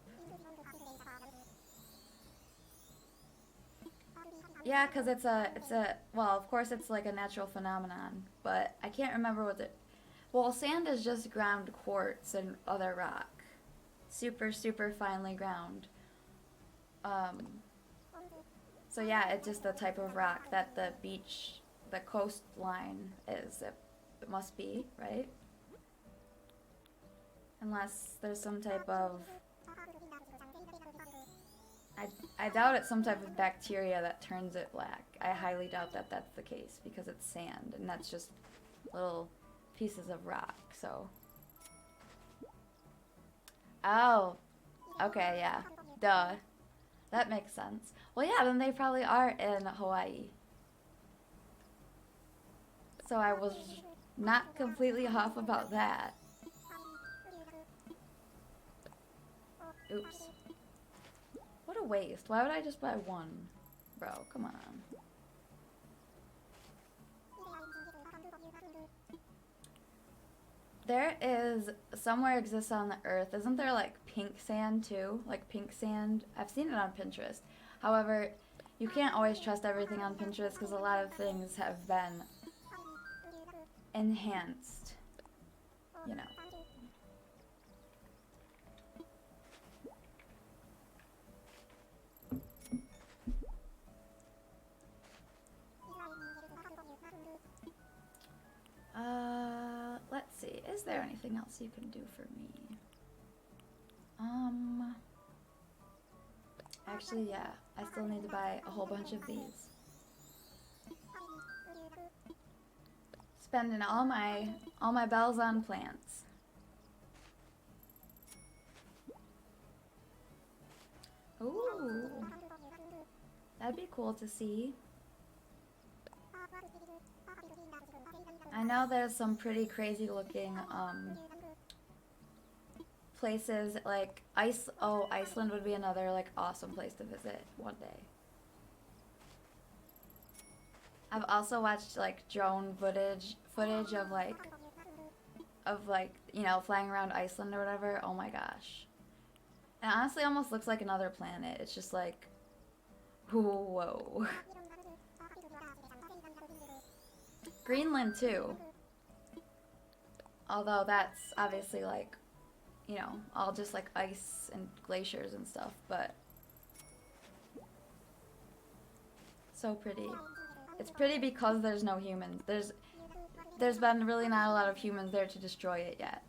Yeah, because it's a, well, of course it's like a natural phenomenon, but I can't remember what it, well, sand is just ground quartz and other rock. Super, super finely ground. So yeah, it's just the type of rock that the beach, the coastline is. It must be, right? Unless there's some type of, I doubt it's some type of bacteria that turns it black. I highly doubt that that's the case because it's sand and that's just little pieces of rock, so. Oh, okay, yeah, duh. That makes sense. Well, yeah, then they probably are in Hawaii. So I was not completely off about that. Oops. What a waste. Why would I just buy one? Bro, come on. There is, somewhere exists on the earth, isn't there like pink sand too? Like pink sand? I've seen it on Pinterest. However, you can't always trust everything on Pinterest because a lot of things have been enhanced, you know. Let's see. Is there anything else you can do for me? Actually, yeah. I still need to buy a whole bunch of these. Spending all my bells on plants. Ooh. That'd be cool to see. I know there's some pretty crazy looking places like Iceland would be another like awesome place to visit one day. I've also watched like drone footage of like, you know, flying around Iceland or whatever. Oh my gosh. It honestly almost looks like another planet. It's just like, whoa. Greenland too. Although that's obviously like, you know, all just like ice and glaciers and stuff, but so pretty. It's pretty because there's no humans. There's been really not a lot of humans there to destroy it yet.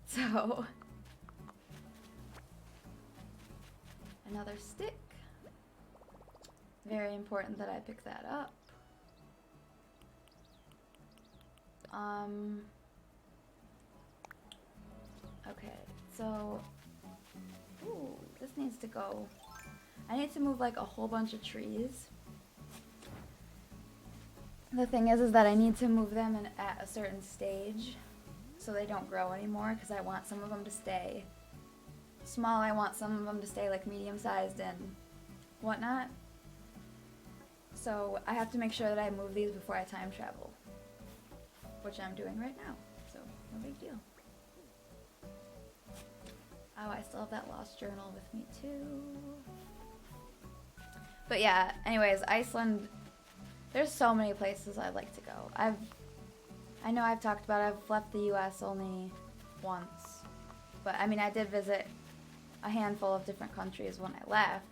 So another stick. Very important that I pick that up. Okay, so, ooh, this needs to go. I need to move like a whole bunch of trees. The thing is that I need to move them at a certain stage so they don't grow anymore because I want some of them to stay small. I want some of them to stay like medium-sized and whatnot. So I have to make sure that I move these before I time travel, which I'm doing right now. So No big deal. Oh, I still have that lost journal with me too. But yeah, anyways, Iceland, there's so many places I'd like to go. I know I've talked about I've left the US only once. But I mean, I did visit a handful of different countries when I left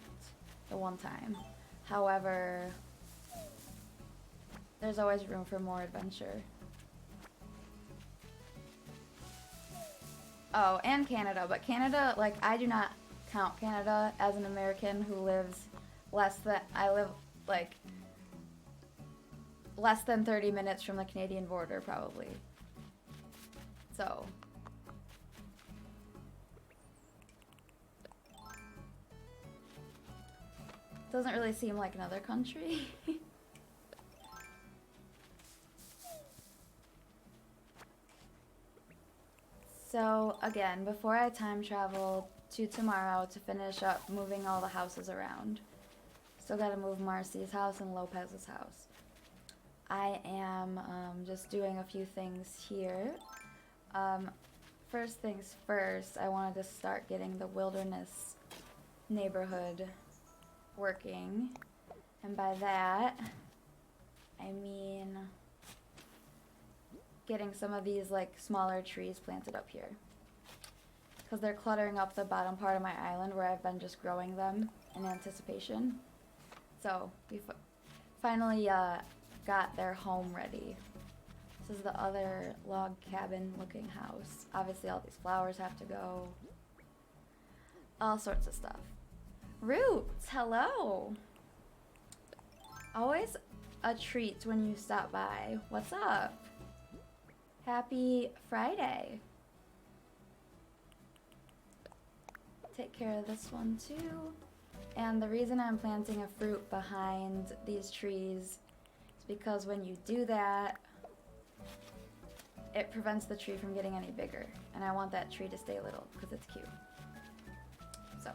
the one time. However, there's always room for more adventure. Oh, and Canada, but Canada, like, I do not count Canada as an American who lives I live, like, less than 30 minutes from the Canadian border, probably. So. Doesn't really seem like another country. So, again, before I time travel to tomorrow to finish up moving all the houses around, still gotta move Marcy's house and Lopez's house. I am just doing a few things here. First things first, I wanted to start getting the wilderness neighborhood working. And by that, I mean getting some of these like smaller trees planted up here, because they're cluttering up the bottom part of my island where I've been just growing them in anticipation. So we finally got their home ready. This is the other log cabin looking house. Obviously all these flowers have to go. All sorts of stuff. Roots, hello. Always a treat when you stop by. What's up? Happy Friday. Take care of this one too. And the reason I'm planting a fruit behind these trees is because when you do that, it prevents the tree from getting any bigger. And I want that tree to stay little because it's cute. So.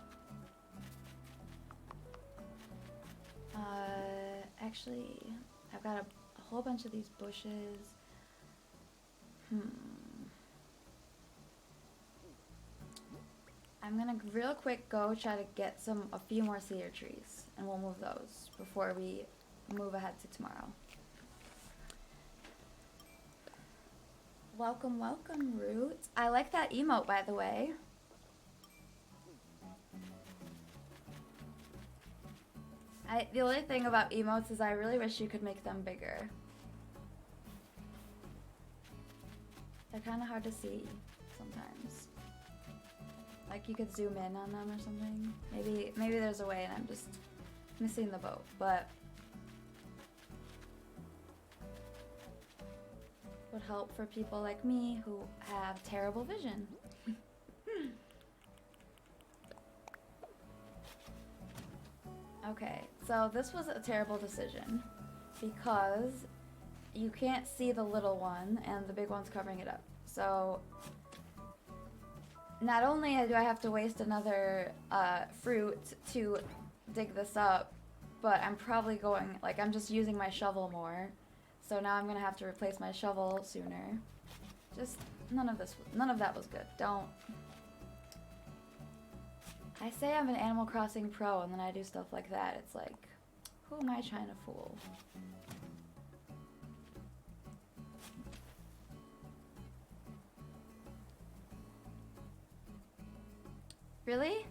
Actually, I've got a whole bunch of these bushes. I'm gonna real quick go try to get a few more cedar trees, and we'll move those before we move ahead to tomorrow. Welcome, welcome, Roots. I like that emote, by the way. The only thing about emotes is I really wish you could make them bigger. They're kind of hard to see sometimes. Like you could zoom in on them or something. Maybe there's a way and I'm just missing the boat, but would help for people like me who have terrible vision. Okay, so this was a terrible decision because you can't see the little one and the big one's covering it up. So not only do I have to waste another fruit to dig this up, but I'm probably I'm just using my shovel more. So now I'm gonna have to replace my shovel sooner. Just none of that was good. Don't. I say I'm an Animal Crossing pro and then I do stuff like that. It's like, who am I trying to fool? Really?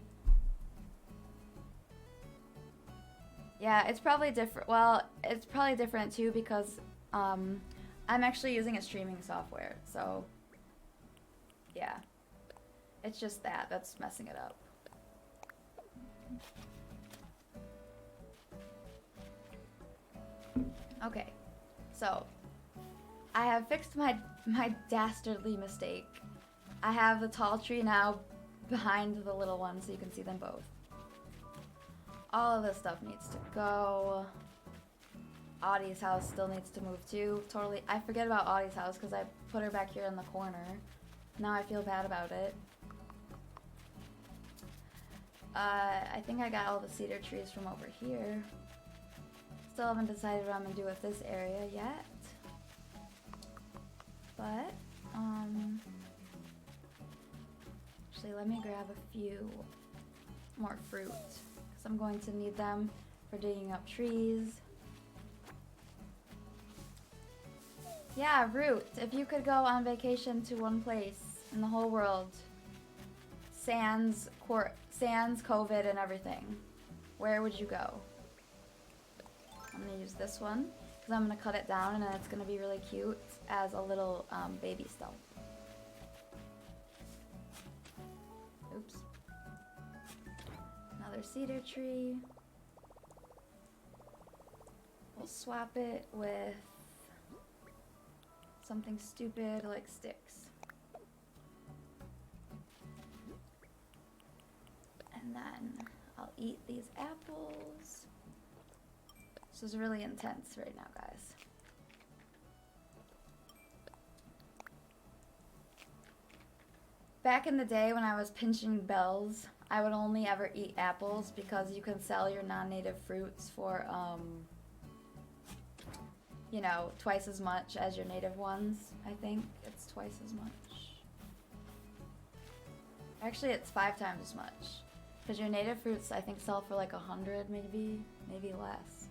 Yeah, it's probably different. Well, it's probably different too because I'm actually using a streaming software. So, yeah. It's just that's messing it up. Okay, so I have fixed my dastardly mistake. I have the tall tree now behind the little one so you can see them both. All of this stuff needs to go. Audie's house still needs to move too. Totally, I forget about Audie's house because I put her back here in the corner. Now I feel bad about it. I think I got all the cedar trees from over here. Still haven't decided what I'm gonna do with this area yet. But, Actually, let me grab a few more fruit, because I'm going to need them for digging up trees. Yeah, Root, if you could go on vacation to one place in the whole world, sans COVID and everything, where would you go? I'm gonna use this one because I'm gonna cut it down and then it's gonna be really cute as a little baby stump. Oops. Another cedar tree. We'll swap it with something stupid like sticks. And then I'll eat these apples. This is really intense right now, guys. Back in the day when I was pinching bells, I would only ever eat apples because you can sell your non-native fruits for, you know, twice as much as your native ones. I think it's twice as much. Actually, it's 5 times as much. Because your native fruits, I think, sell for like 100, maybe less.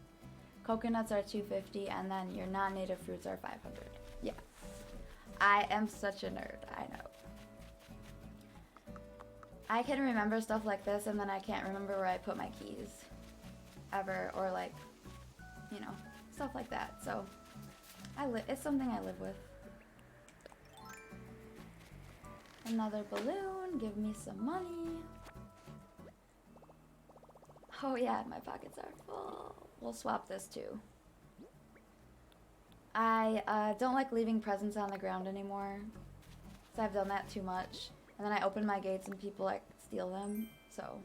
Coconuts are 250, and then your non-native fruits are 500. Yeah. I am such a nerd, I know. I can remember stuff like this, and then I can't remember where I put my keys. Ever, or like, you know, stuff like that. So, it's something I live with. Another balloon, give me some money. Oh yeah, my pockets are full. We'll swap this too. I don't like leaving presents on the ground anymore, so I've done that too much. And then I open my gates and people like steal them, so.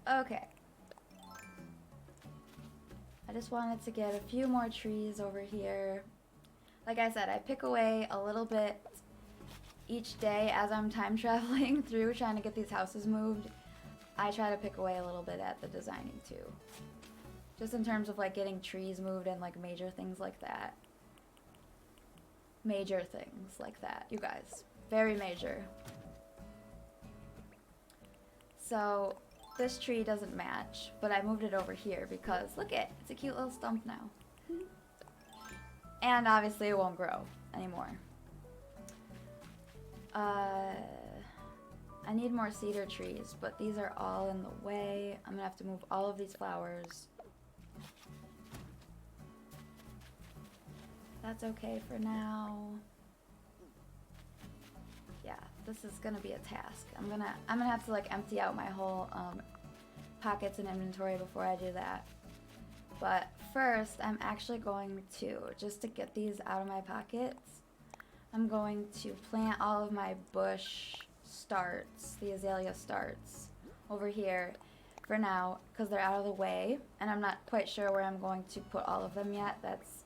Okay. I just wanted to get a few more trees over here. Like I said, I pick away a little bit each day as I'm time traveling through trying to get these houses moved. I try to pick away a little bit at the designing too. Just in terms of like getting trees moved and like major things like that. Major things like that, you guys. Very major. So this tree doesn't match, but I moved it over here because look it's a cute little stump now. And obviously it won't grow anymore. I need more cedar trees, but these are all in the way. I'm gonna have to move all of these flowers. That's okay for now. Yeah, this is gonna be a task. I'm gonna have to like empty out my whole pockets and inventory before I do that. But first, I'm actually going to, just to get these out of my pockets, I'm going to plant all of my bush starts, the azalea starts, over here for now, because they're out of the way, and I'm not quite sure where I'm going to put all of them yet. That's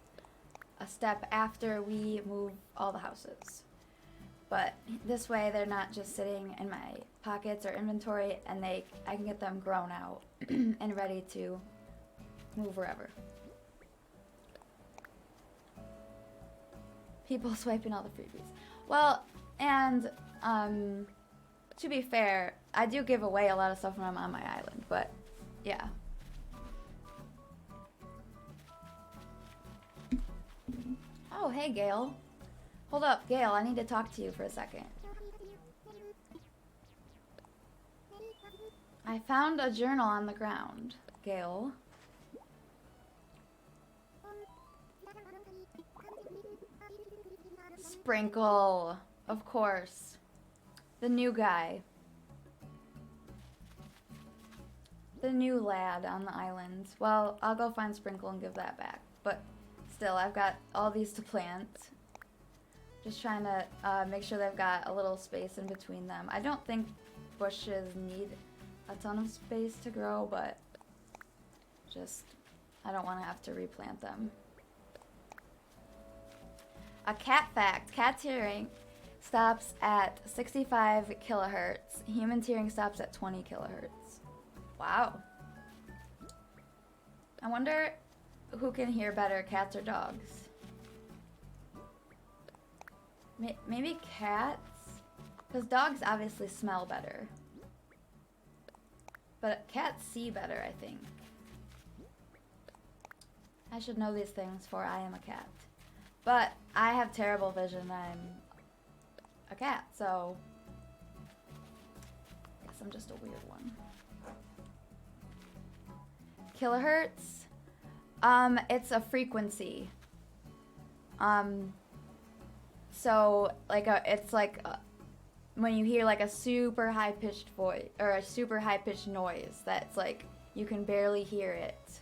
a step after we move all the houses. But this way, they're not just sitting in my pockets or inventory, and I can get them grown out and ready to move wherever. People swiping all the freebies. Well, and to be fair, I do give away a lot of stuff when I'm on my island, but yeah. Oh, hey, Gail. Hold up, Gail, I need to talk to you for a second. I found a journal on the ground, Gail. Sprinkle, of course. The new guy. The new lad on the island. Well, I'll go find Sprinkle and give that back. But still, I've got all these to plant. Just trying to make sure they've got a little space in between them. I don't think bushes need a ton of space to grow, but just, I don't want to have to replant them. A cat fact, cat tearing stops at 65 kilohertz. Human tearing stops at 20 kilohertz. Wow. I wonder who can hear better, cats or dogs? Maybe cats? Because dogs obviously smell better. But cats see better, I think. I should know these things, for I am a cat. But I have terrible vision. I'm a cat, so I guess I'm just a weird one. Kilohertz? It's a frequency. So it's like when you hear like a super high pitched voice or a super high pitched noise that's like you can barely hear it.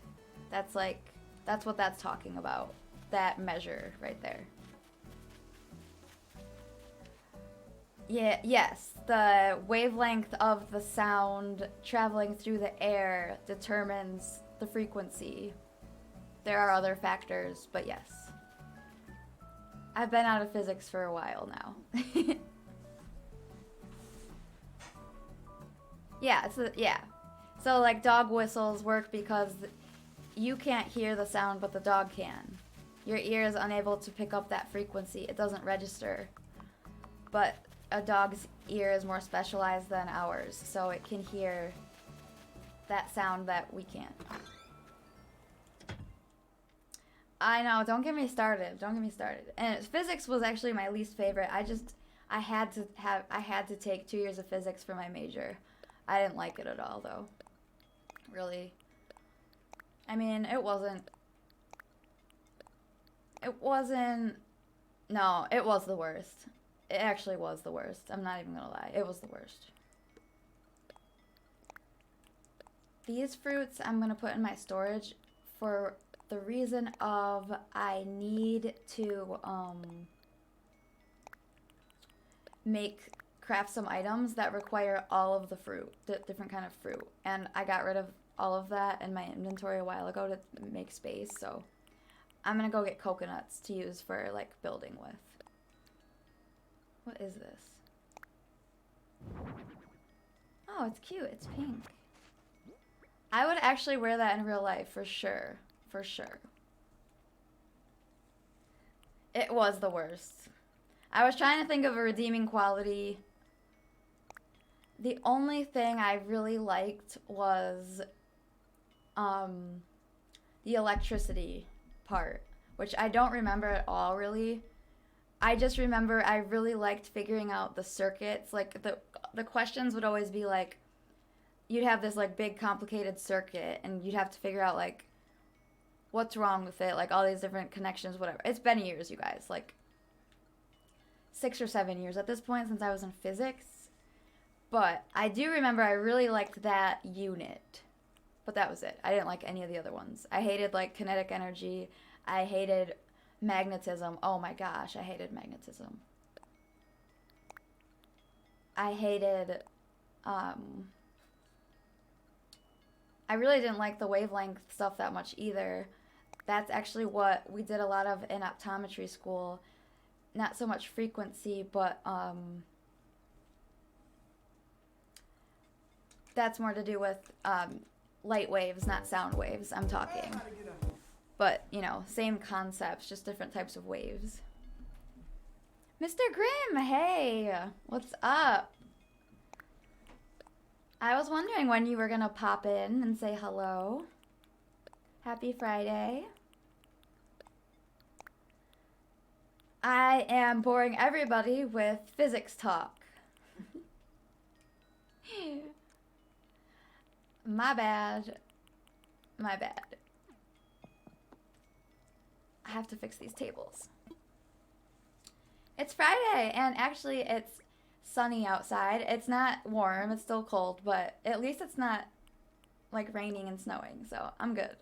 That's what that's talking about. That measure right there. Yeah, yes, the wavelength of the sound traveling through the air determines the frequency. There are other factors, but yes. I've been out of physics for a while now. Yeah, so like dog whistles work because you can't hear the sound, but the dog can. Your ear is unable to pick up that frequency. It doesn't register. But a dog's ear is more specialized than ours, so it can hear that sound that we can't. I know, don't get me started. Don't get me started. And physics was actually my least favorite. I had to take 2 years of physics for my major. I didn't like it at all, though. Really. I mean, it wasn't, no, it was the worst. It actually was the worst. I'm not even gonna lie. It was the worst. These fruits I'm gonna put in my storage for the reason of I need to craft some items that require all of the fruit, different kind of fruit. And I got rid of all of that in my inventory a while ago to make space, so I'm gonna go get coconuts to use for like building with. What is this? Oh, it's cute. It's pink. I would actually wear that in real life for sure. For sure. It was the worst. I was trying to think of a redeeming quality. The only thing I really liked was the electricity part, which I don't remember at all really. I just remember I really liked figuring out the circuits. Like the questions would always be like, you'd have this like big complicated circuit and you'd have to figure out like what's wrong with it, like all these different connections, whatever. It's been years, you guys, like 6 or 7 years at this point since I was in physics. But I do remember I really liked that unit. But that was it. I didn't like any of the other ones. I hated like kinetic energy. I hated magnetism. Oh my gosh, I hated magnetism. I hated, I really didn't like the wavelength stuff that much either. That's actually what we did a lot of in optometry school. Not so much frequency, but that's more to do with light waves, not sound waves, I'm talking. But, you know, same concepts, just different types of waves. Mr. Grimm, hey, what's up? I was wondering when you were gonna pop in and say hello. Happy Friday. I am boring everybody with physics talk. My bad. My bad. I have to fix these tables. It's Friday, and actually it's sunny outside. It's not warm, it's still cold, but at least it's not like raining and snowing, so I'm good.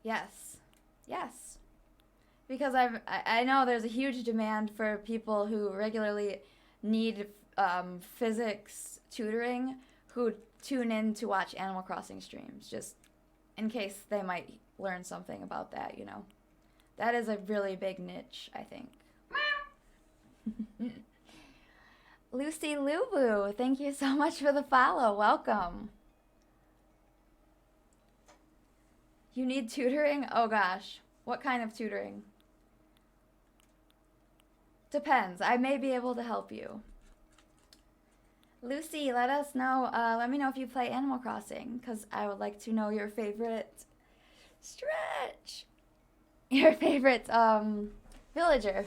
Yes. Yes. Because I know there's a huge demand for people who regularly need physics tutoring who tune in to watch Animal Crossing streams, just in case they might learn something about that, you know. That is a really big niche, I think. Lucy Lubu, thank you so much for the follow. Welcome. You need tutoring? Oh gosh. What kind of tutoring? Depends. I may be able to help you. Lucy, let us know. Let me know if you play Animal Crossing, because I would like to know your favorite stretch. Your favorite villager.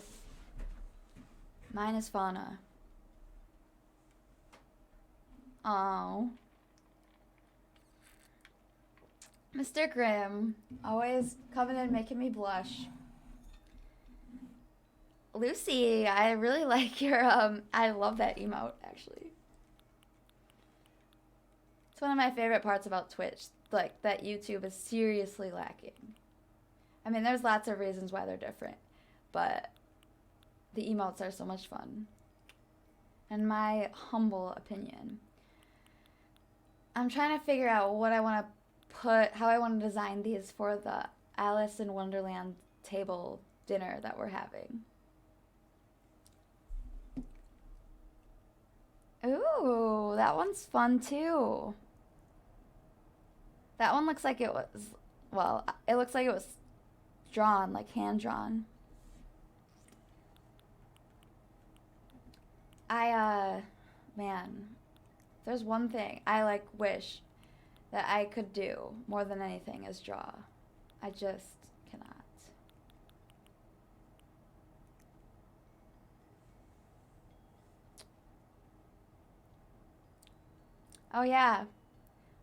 Mine is Fauna. Oh. Mr. Grimm, always coming in making me blush. Lucy, I really like your I love that emote actually. It's one of my favorite parts about Twitch, like that YouTube is seriously lacking. I mean, there's lots of reasons why they're different, but the emotes are so much fun. In my humble opinion. I'm trying to figure out what I want to put, how I want to design these for the Alice in Wonderland table dinner that we're having. Ooh, that one's fun too. That one looks like it was, well, it looks like it was drawn, like hand drawn. Man, there's one thing I like wish that I could do more than anything is draw. I just cannot. Oh yeah,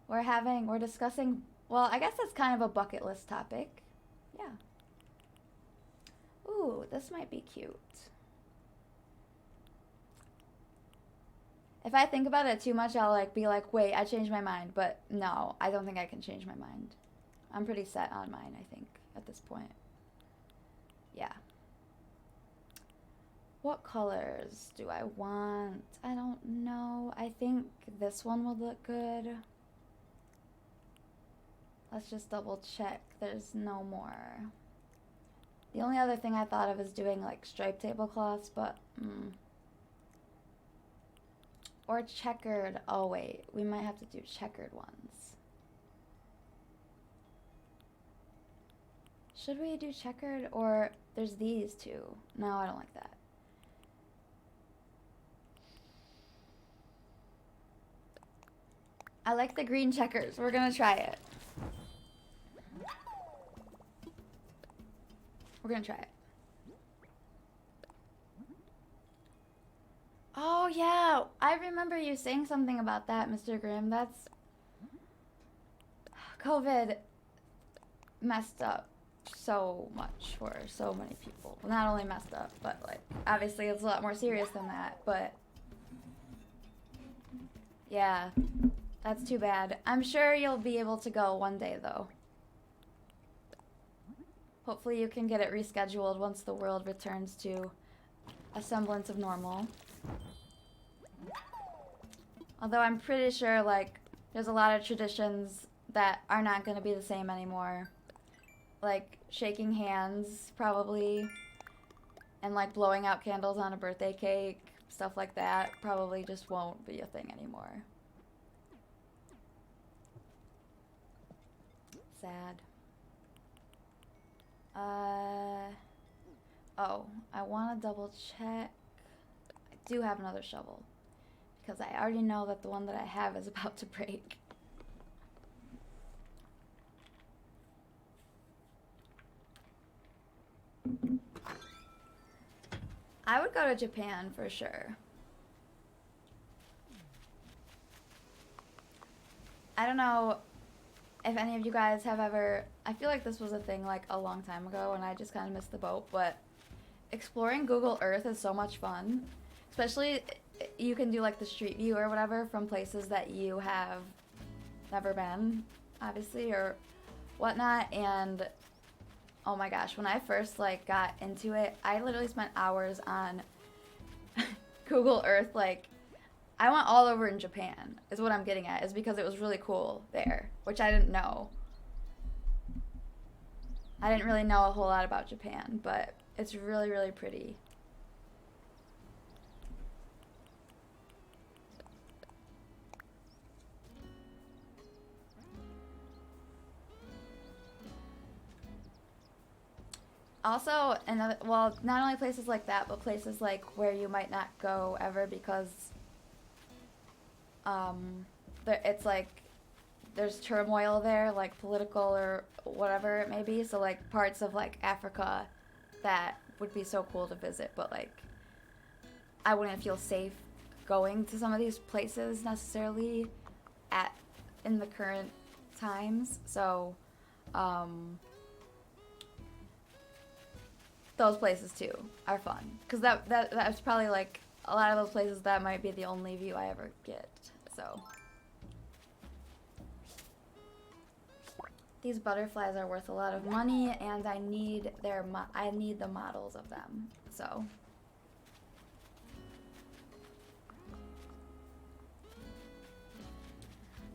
we're discussing, well, I guess that's kind of a bucket list topic. Yeah. Ooh, this might be cute. If I think about it too much, I'll like be like, wait, I changed my mind. But no, I don't think I can change my mind. I'm pretty set on mine, I think, at this point. Yeah. What colors do I want? I don't know. I think this one would look good. Let's just double check. There's no more. The only other thing I thought of is doing like striped tablecloths, but or checkered. Oh wait, we might have to do checkered ones. Should we do checkered, or there's these two? No, I don't like that. I like the green checkers. We're gonna try it. We're gonna try it. Oh yeah, I remember you saying something about that, Mr. Grimm. That's COVID messed up so much for so many people. Well, not only messed up, but like obviously it's a lot more serious than that, but yeah, that's too bad. I'm sure you'll be able to go one day though. Hopefully you can get it rescheduled once the world returns to a semblance of normal. Although I'm pretty sure like there's a lot of traditions that are not going to be the same anymore. Like shaking hands probably, and like blowing out candles on a birthday cake, stuff like that probably just won't be a thing anymore. Sad. Oh, I want to double check. I do have another shovel because I already know that the one that I have is about to break. I would go to Japan for sure. I don't know if any of you guys have ever, I feel like this was a thing like a long time ago and I just kind of missed the boat, but exploring Google Earth is so much fun. Especially you can do like the street view or whatever from places that you have never been, obviously, or whatnot. And oh my gosh, when I first like got into it, I literally spent hours on Google Earth. Like I went all over in Japan is what I'm getting at, is because it was really cool there, which I didn't know. I didn't really know a whole lot about Japan, but it's really, really pretty. Also, another, well, not only places like that, but places like where you might not go ever because it's like there's turmoil there, like political or whatever it may be. So like parts of like Africa that would be so cool to visit, but like I wouldn't feel safe going to some of these places necessarily at in the current times. So those places too are fun because that's probably like a lot of those places that might be the only view I ever get. So these butterflies are worth a lot of money, and I need the models of them. So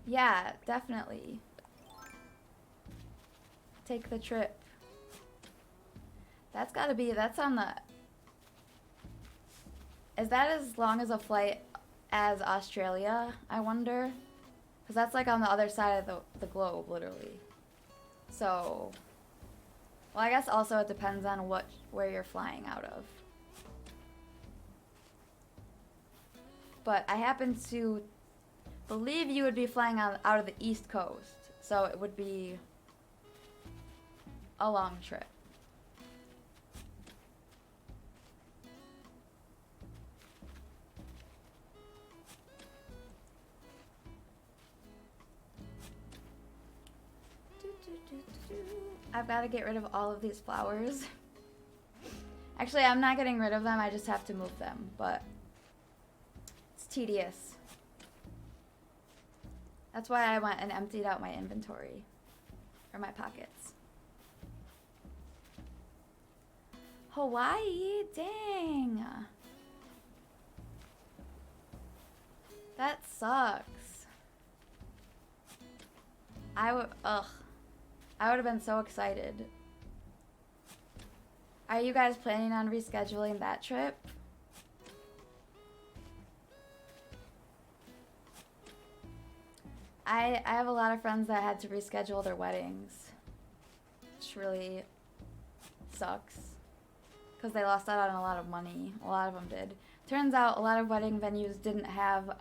yeah, definitely take the trip. That's gotta be, that's on the, is that as long as a flight as Australia, I wonder? Because that's like on the other side of the globe, literally. So, well, I guess also it depends on where you're flying out of. But I happen to believe you would be flying out of the East Coast, so it would be a long trip. I've got to get rid of all of these flowers. Actually, I'm not getting rid of them, I just have to move them, but it's tedious. That's why I went and emptied out my inventory, or my pockets. Hawaii? Dang. That sucks. I would have been so excited. Are you guys planning on rescheduling that trip? I have a lot of friends that had to reschedule their weddings, which really sucks because they lost out on a lot of money. A lot of them did. Turns out a lot of wedding venues didn't have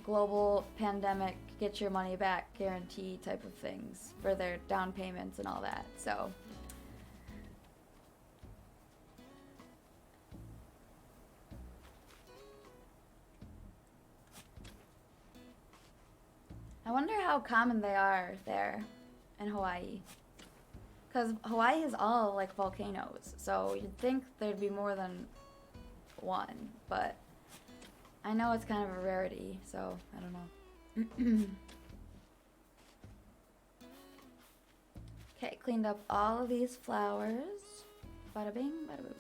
global pandemic get your money back guarantee type of things for their down payments and all that. So I wonder how common they are there in Hawaii. Because Hawaii is all like volcanoes, so you'd think there'd be more than one, but I know it's kind of a rarity, so I don't know. Okay, cleaned up all of these flowers. Bada bing, bada boom.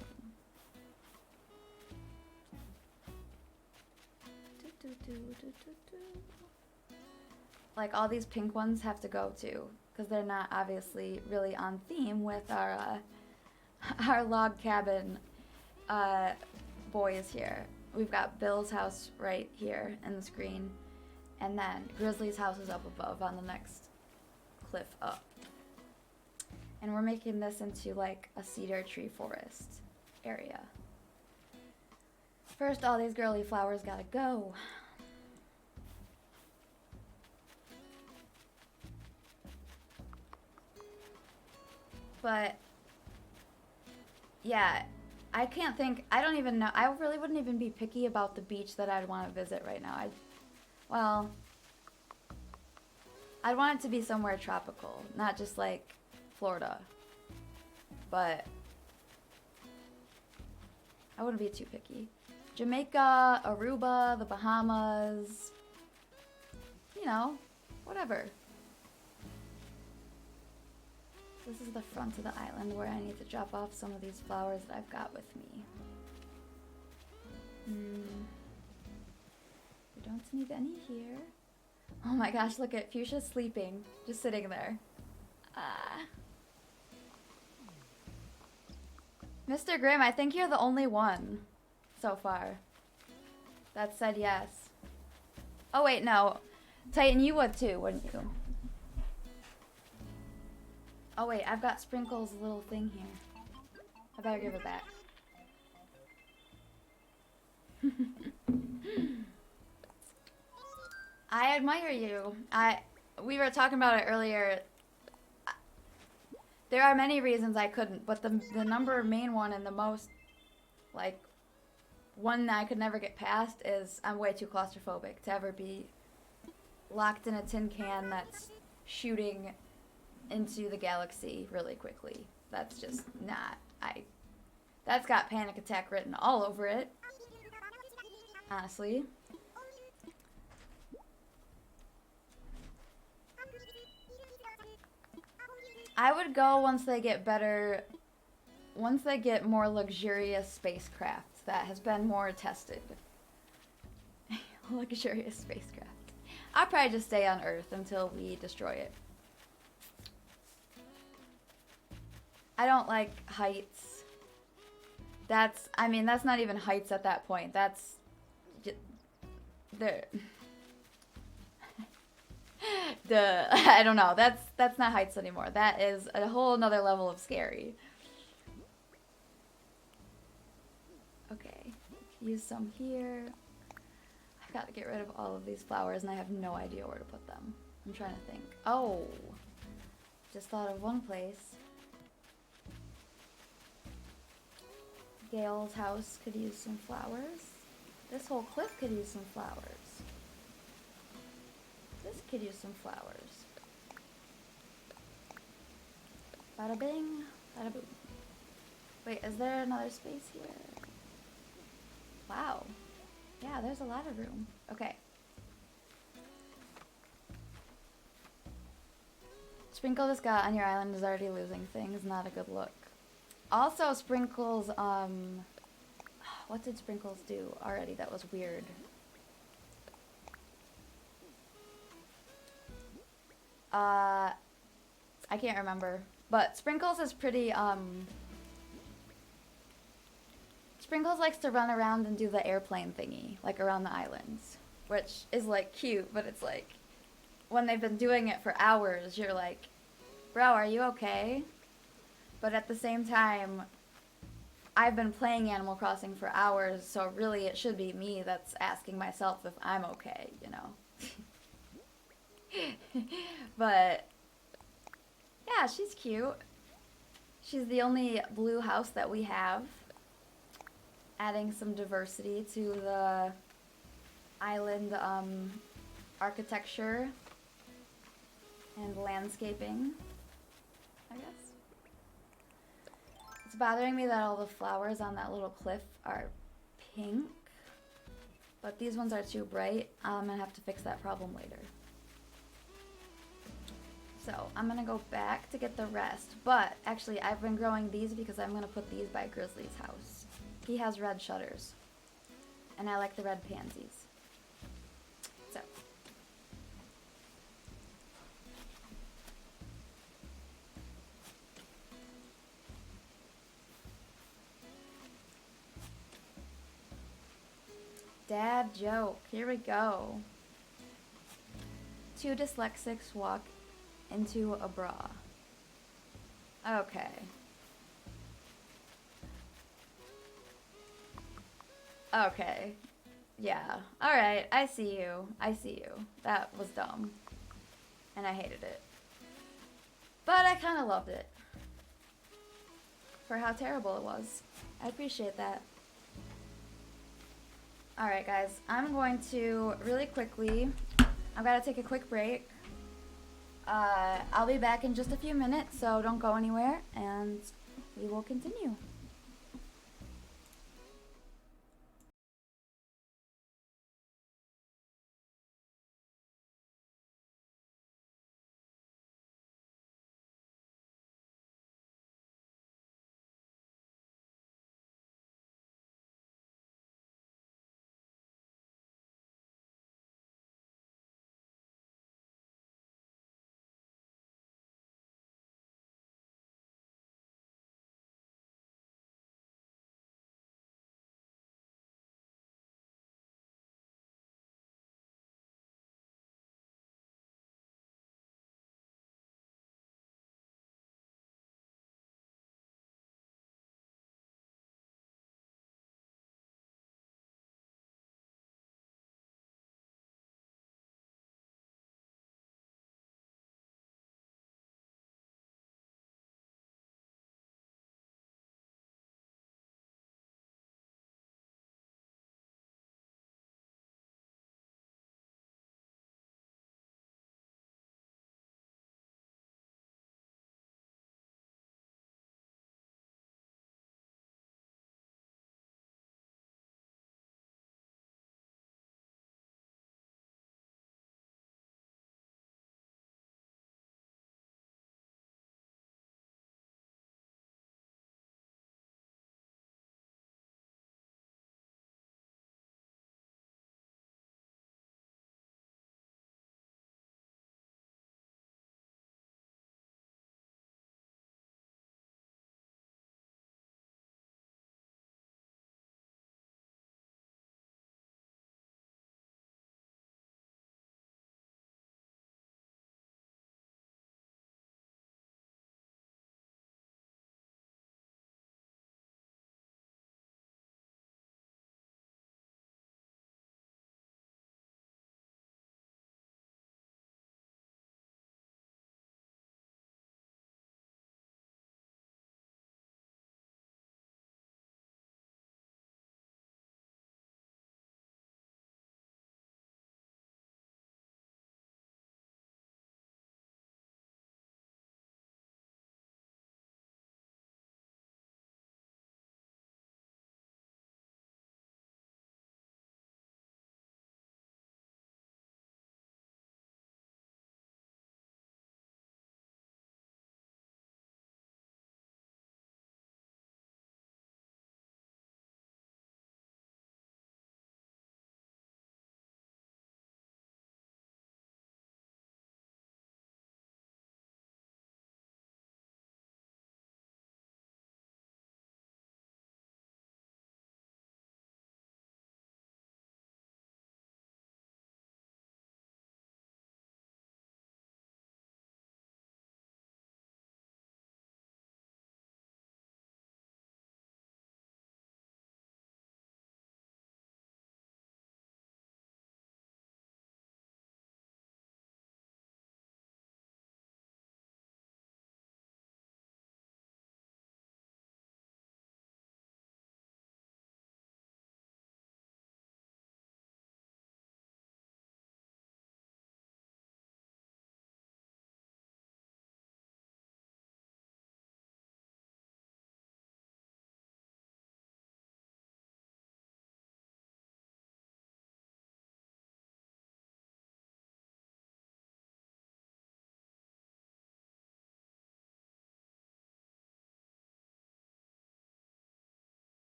Like all these pink ones have to go too, because they're not obviously really on theme with our our log cabin boys here. We've got Bill's house right here in the screen, and then Grizzly's house is up above on the next cliff up. And we're making this into like a cedar tree forest area. First, all these girly flowers gotta go. But yeah, I can't think, I don't even know, I really wouldn't even be picky about the beach that I'd want to visit right now. Well, I'd want it to be somewhere tropical, not just like Florida. But I wouldn't be too picky. Jamaica, Aruba, the Bahamas, you know, whatever. This is the front of the island where I need to drop off some of these flowers that I've got with me. We don't need any here. Oh my gosh, look at Fuchsia sleeping, just sitting there. Mr. Grimm, I think you're the only one so far that said yes. Oh wait, no. Titan, you would too, wouldn't you? Oh wait, I've got Sprinkle's little thing here. I better give it back. I admire you. We were talking about it earlier. There are many reasons I couldn't, but the number main one and the most like one that I could never get past is I'm way too claustrophobic to ever be locked in a tin can that's shooting into the galaxy really quickly. That's just not that's got panic attack written all over it. Honestly. I would go once they get better, once they get more luxurious spacecraft that has been more tested. Luxurious spacecraft. I'll probably just stay on Earth until we destroy it. I don't like heights. I mean, that's not even heights at that point. That's the I don't know. That's not heights anymore. That is a whole nother level of scary. Okay, use some here. I've got to get rid of all of these flowers, and I have no idea where to put them. I'm trying to think. Oh, just thought of one place. Gail's house could use some flowers. This whole cliff could use some flowers. This could use some flowers. Bada bing, bada boom. Wait, is there another space here? Wow. Yeah, there's a lot of room. Okay. Sprinkle this guy on your island is already losing things. Not a good look. Also, Sprinkles, what did Sprinkles do already that was weird? I can't remember. But Sprinkles is pretty, Sprinkles likes to run around and do the airplane thingy, like around the islands. Which is, like, cute, but it's like, when they've been doing it for hours, you're like, bro, are you okay? But at the same time, I've been playing Animal Crossing for hours, so really it should be me that's asking myself if I'm okay, you know? But, yeah, she's cute. She's the only blue house that we have. Adding some diversity to the island architecture and landscaping, I guess. It's bothering me that all the flowers on that little cliff are pink, but these ones are too bright. I'm gonna have to fix that problem later. So I'm gonna go back to get the rest, but actually I've been growing these because I'm gonna put these by Grizzly's house. He has red shutters, and I like the red pansies. So. Dad joke. Here we go. Two dyslexics walk into a bra. Okay. Okay. Yeah. Alright, I see you. I see you. That was dumb. And I hated it. But I kind of loved it. For how terrible it was. I appreciate that. Alright guys, I'm going to really quickly, I've got to take a quick break. I'll be back in just a few minutes, so don't go anywhere, and we will continue.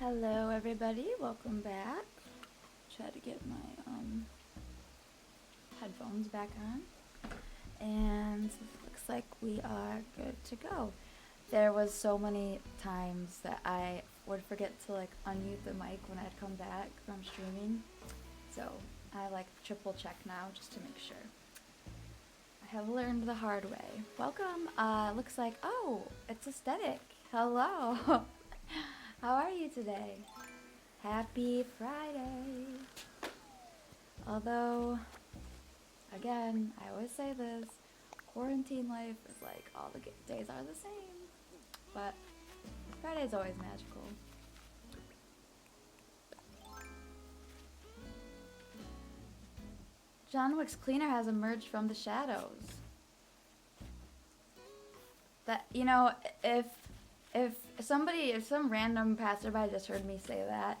Hello everybody, welcome back. Try to get my headphones back on. And looks like we are good to go. There was so many times that I would forget to like unmute the mic when I'd come back from streaming. So I like triple check now just to make sure. I have learned the hard way. Welcome. Looks like, oh, it's Aesthetic. Hello. How are you today? Happy Friday. Although, again, I always say this, quarantine life is like all the days are the same. But Friday's always magical. John Wick's cleaner has emerged from the shadows. That, you know, if some random passerby just heard me say that,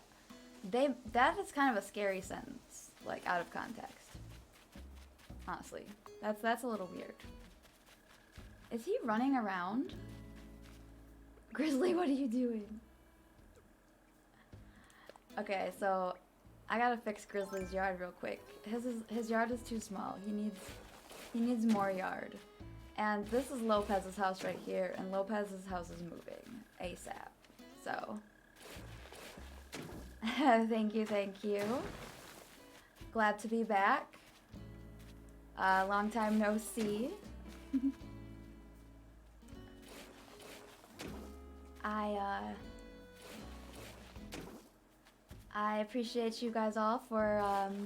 that is kind of a scary sentence, like out of context. Honestly, that's a little weird. Is he running around? Grizzly, what are you doing? Okay, so I gotta fix Grizzly's yard real quick. His yard is too small. He needs more yard. And this is Lopez's house right here, and Lopez's house is moving ASAP. So thank you. Glad to be back. Long time no see. I appreciate you guys all for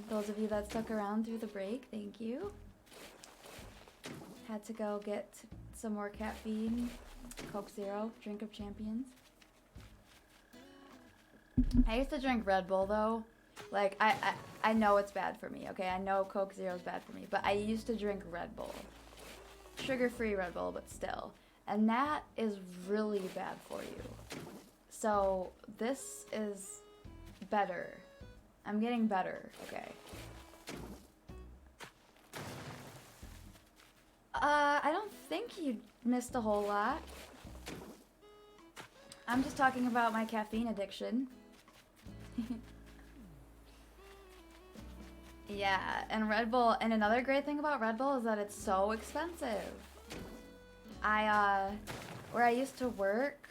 those of you that stuck around through the break. Thank you. Had to go get some more caffeine. Coke Zero, drink of champions. I used to drink Red Bull though. Like I know it's bad for me, okay? I know Coke Zero is bad for me, but I used to drink Red Bull. Sugar-free Red Bull, but still. And that is really bad for you. So this is better. I'm getting better, okay? I don't think you missed a whole lot. I'm just talking about my caffeine addiction. Yeah, and Red Bull, and another great thing about Red Bull is that it's so expensive. Where I used to work,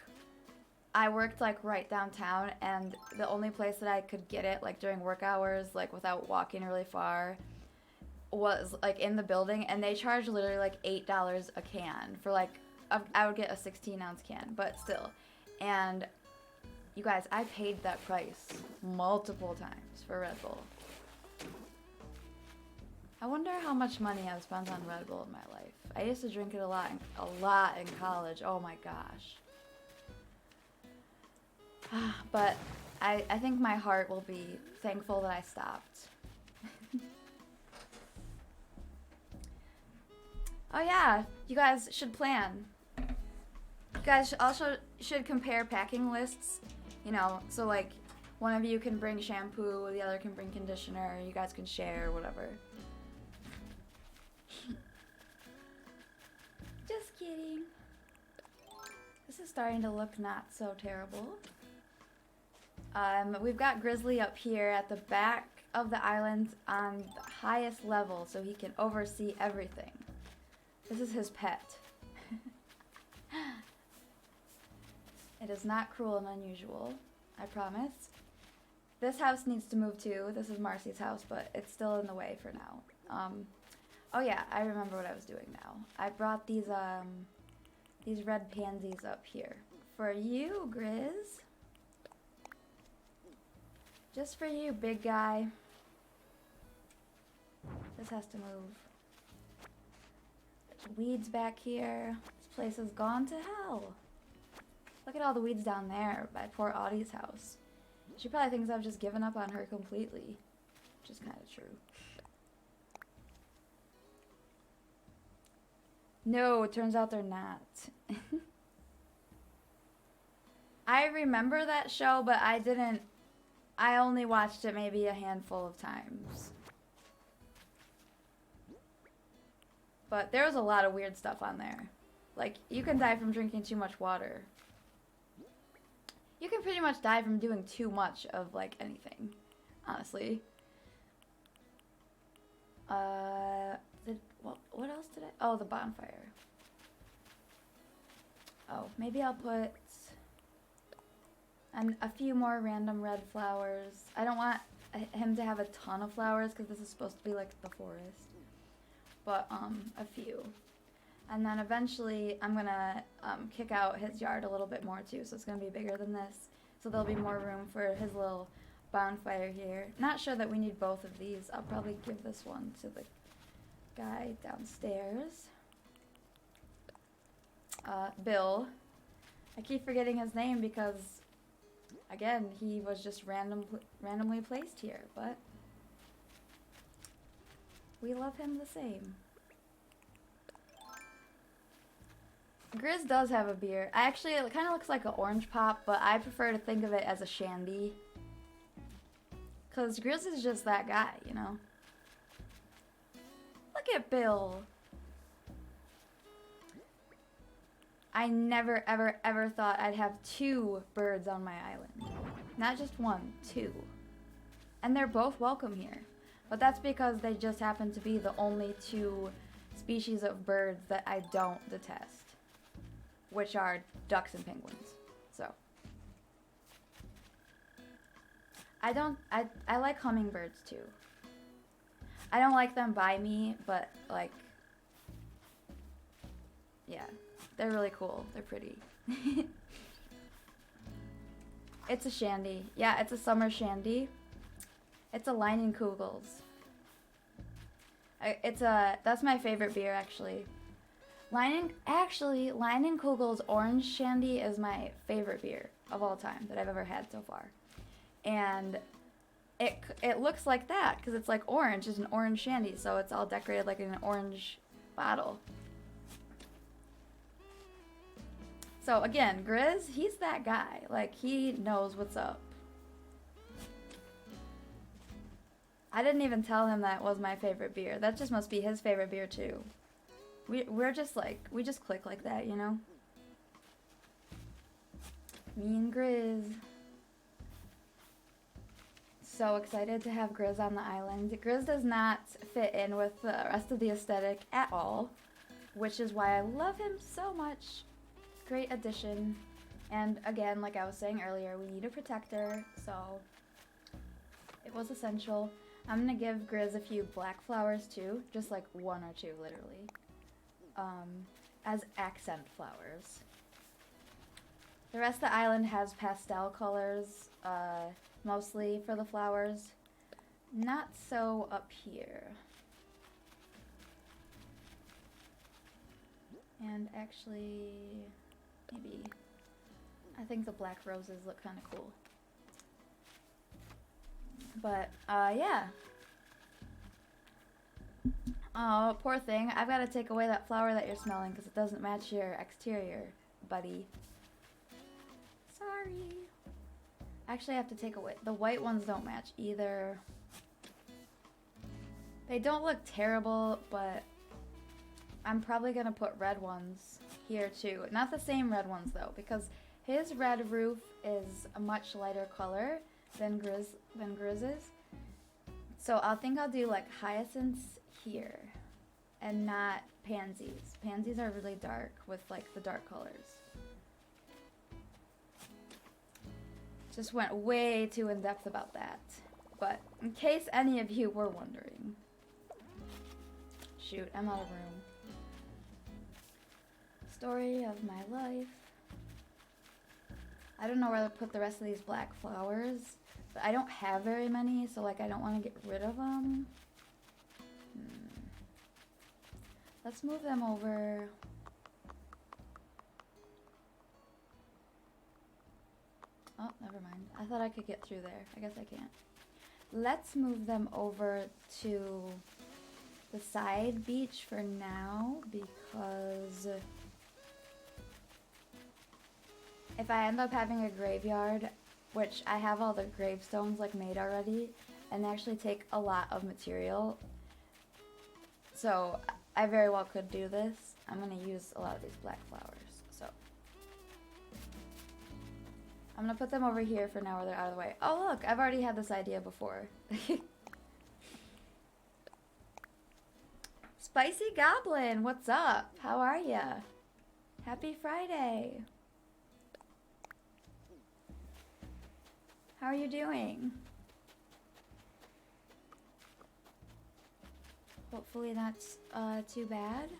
I worked like right downtown, and the only place that I could get it like during work hours, like without walking really far, was like in the building, and they charged literally like $8 a can for like, I would get a 16-ounce can, but still. And you guys, I paid that price multiple times for Red Bull. I wonder how much money I've spent on Red Bull in my life. I used to drink it a lot in college. Oh my gosh. But I think my heart will be thankful that I stopped. Oh yeah, you guys should plan. You guys also should compare packing lists, you know, so like one of you can bring shampoo, the other can bring conditioner, you guys can share, whatever. Just kidding. This is starting to look not so terrible. We've got Grizzly up here at the back of the island on the highest level so he can oversee everything. This is his pet. It is not cruel and unusual, I promise. This house needs to move too. This is Marcy's house, but it's still in the way for now. Oh yeah, I remember what I was doing now. I brought these red pansies up here. For you, Grizz. Just for you, big guy. This has to move. There's weeds back here. This place has gone to hell. Look at all the weeds down there by poor Audie's house. She probably thinks I've just given up on her completely, which is kind of true. No, it turns out they're not. I remember that show, but I only watched it maybe a handful of times. But there was a lot of weird stuff on there. Like, you can die from drinking too much water. You can pretty much die from doing too much of, like, anything, honestly. What else did I... Oh, the bonfire. Oh, maybe I'll put... and a few more random red flowers. I don't want him to have a ton of flowers because this is supposed to be like the forest. But a few. And then eventually I'm gonna kick out his yard a little bit more too, so it's gonna be bigger than this. So there'll be more room for his little bonfire here. Not sure that we need both of these. I'll probably give this one to the guy downstairs. Bill. I keep forgetting his name because, again, he was just randomly placed here, but we love him the same. Grizz does have a beard. Actually, it kind of looks like an orange pop, but I prefer to think of it as a shandy. Because Grizz is just that guy, you know? Look at Bill. I never, ever, ever thought I'd have 2 birds on my island. Not just 1, 2. And they're both welcome here. But that's because they just happen to be the only 2 species of birds that I don't detest. Which are ducks and penguins. So. I like hummingbirds too. I don't like them by me, but like, yeah, they're really cool. They're pretty. It's a shandy. Yeah, it's a summer shandy. It's a Leinenkugels. That's my favorite beer actually. Leinenkugels Orange Shandy is my favorite beer of all time that I've ever had so far. And it looks like that because it's like orange. It's an orange shandy, so it's all decorated like in an orange bottle. So again, Grizz, he's that guy. Like, he knows what's up. I didn't even tell him that was my favorite beer. That just must be his favorite beer too. We're just like, we just click like that, you know? Me and Grizz. So excited to have Grizz on the island. Grizz does not fit in with the rest of the aesthetic at all, which is why I love him so much. Great addition. And again, like I was saying earlier, we need a protector, so it was essential. I'm gonna give Grizz a few black flowers too, just like 1 or 2 literally, as accent flowers. The rest of the island has pastel colors, mostly for the flowers. Not so up here. And actually, maybe, I think the black roses look kind of cool. But, yeah. Oh, poor thing. I've got to take away that flower that you're smelling because it doesn't match your exterior, buddy. Sorry. Actually, I have to take away... the white ones don't match either. They don't look terrible, but I'm probably going to put red ones here too. Not the same red ones though, because his red roof is a much lighter color than Grizz's. So I think I'll do like hyacinths here and not pansies. Pansies are really dark with like the dark colors. Just went way too in depth about that. But in case any of you were wondering. Shoot, I'm out of room. Story of my life. I don't know where to put the rest of these black flowers, but I don't have very many, so like I don't want to get rid of them. Let's move them over. Oh, never mind. I thought I could get through there. I guess I can't. Let's move them over to the side beach for now, because if I end up having a graveyard, which I have all the gravestones like made already, and they actually take a lot of material, so I very well could do this. I'm going to use a lot of these black flowers, so I'm gonna put them over here for now where they're out of the way. Oh look, I've already had this idea before. Spicy Goblin, what's up? How are ya? Happy Friday. How are you doing? Hopefully that's too bad.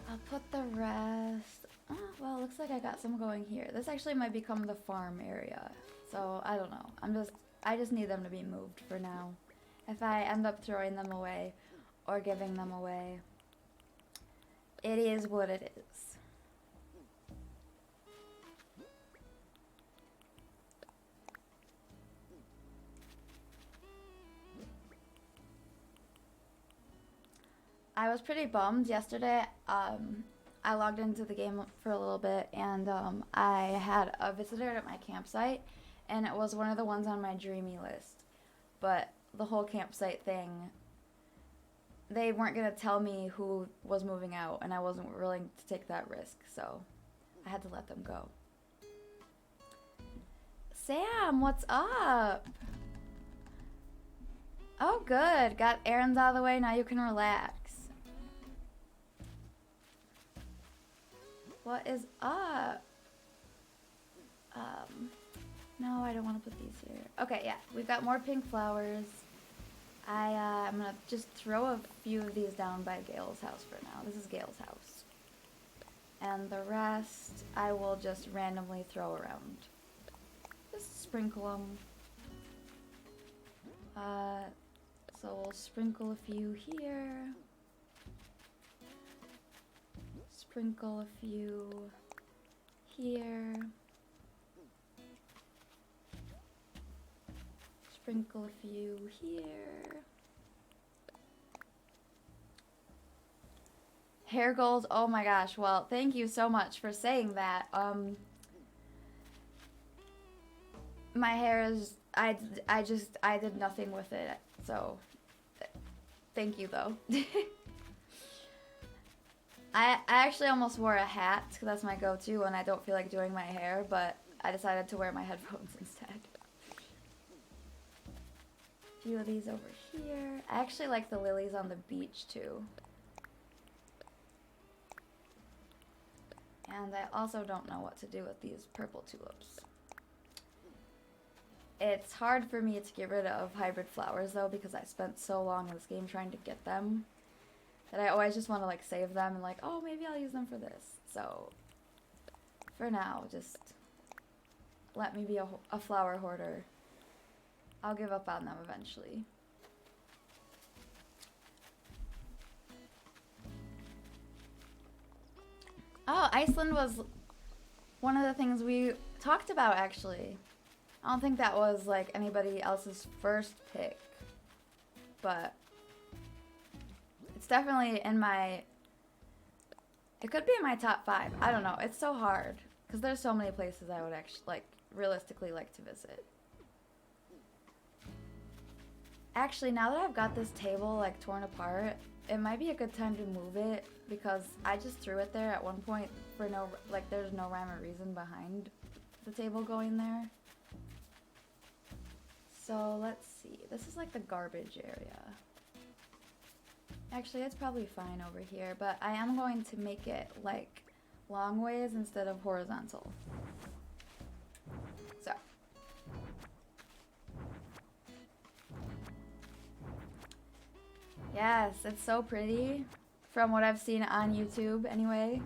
I'll put the rest. Oh, well, it looks like I got some going here. This actually might become the farm area. So, I don't know. I just need them to be moved for now. If I end up throwing them away or giving them away, it is what it is. I was pretty bummed yesterday. I logged into the game for a little bit, and I had a visitor at my campsite, and it was one of the ones on my dreamy list. But the whole campsite thing, they weren't going to tell me who was moving out, and I wasn't willing to take that risk, so I had to let them go. Sam, what's up? Oh, good. Got errands out of the way. Now you can relax. What is up? No, I don't want to put these here. Okay, yeah, we've got more pink flowers. I'm gonna just throw a few of these down by Gail's house for now. This is Gail's house. And the rest, I will just randomly throw around. Just sprinkle them. So we'll sprinkle a few here. Sprinkle a few here. Sprinkle a few here. Hair goals, oh my gosh, well, thank you so much for saying that. My hair is, I did nothing with it, so thank you though. I actually almost wore a hat because that's my go-to when I don't feel like doing my hair, but I decided to wear my headphones instead. A few of these over here. I actually like the lilies on the beach too. And I also don't know what to do with these purple tulips. It's hard for me to get rid of hybrid flowers though because I spent so long in this game trying to get them. That I always just want to like save them and like, oh, maybe I'll use them for this. So, for now, just let me be a flower hoarder. I'll give up on them eventually. Oh, Iceland was one of the things we talked about actually. I don't think that was like anybody else's first pick, but it's definitely in my, it could be in my top 5. I don't know. It's so hard because there's so many places I would actually like realistically like to visit. Actually, now that I've got this table like torn apart, it might be a good time to move it because I just threw it there at one point for no, like there's no rhyme or reason behind the table going there. So let's see. This is like the garbage area. Actually, it's probably fine over here, but I am going to make it like long ways instead of horizontal. So. Yes, it's so pretty from what I've seen on YouTube anyway.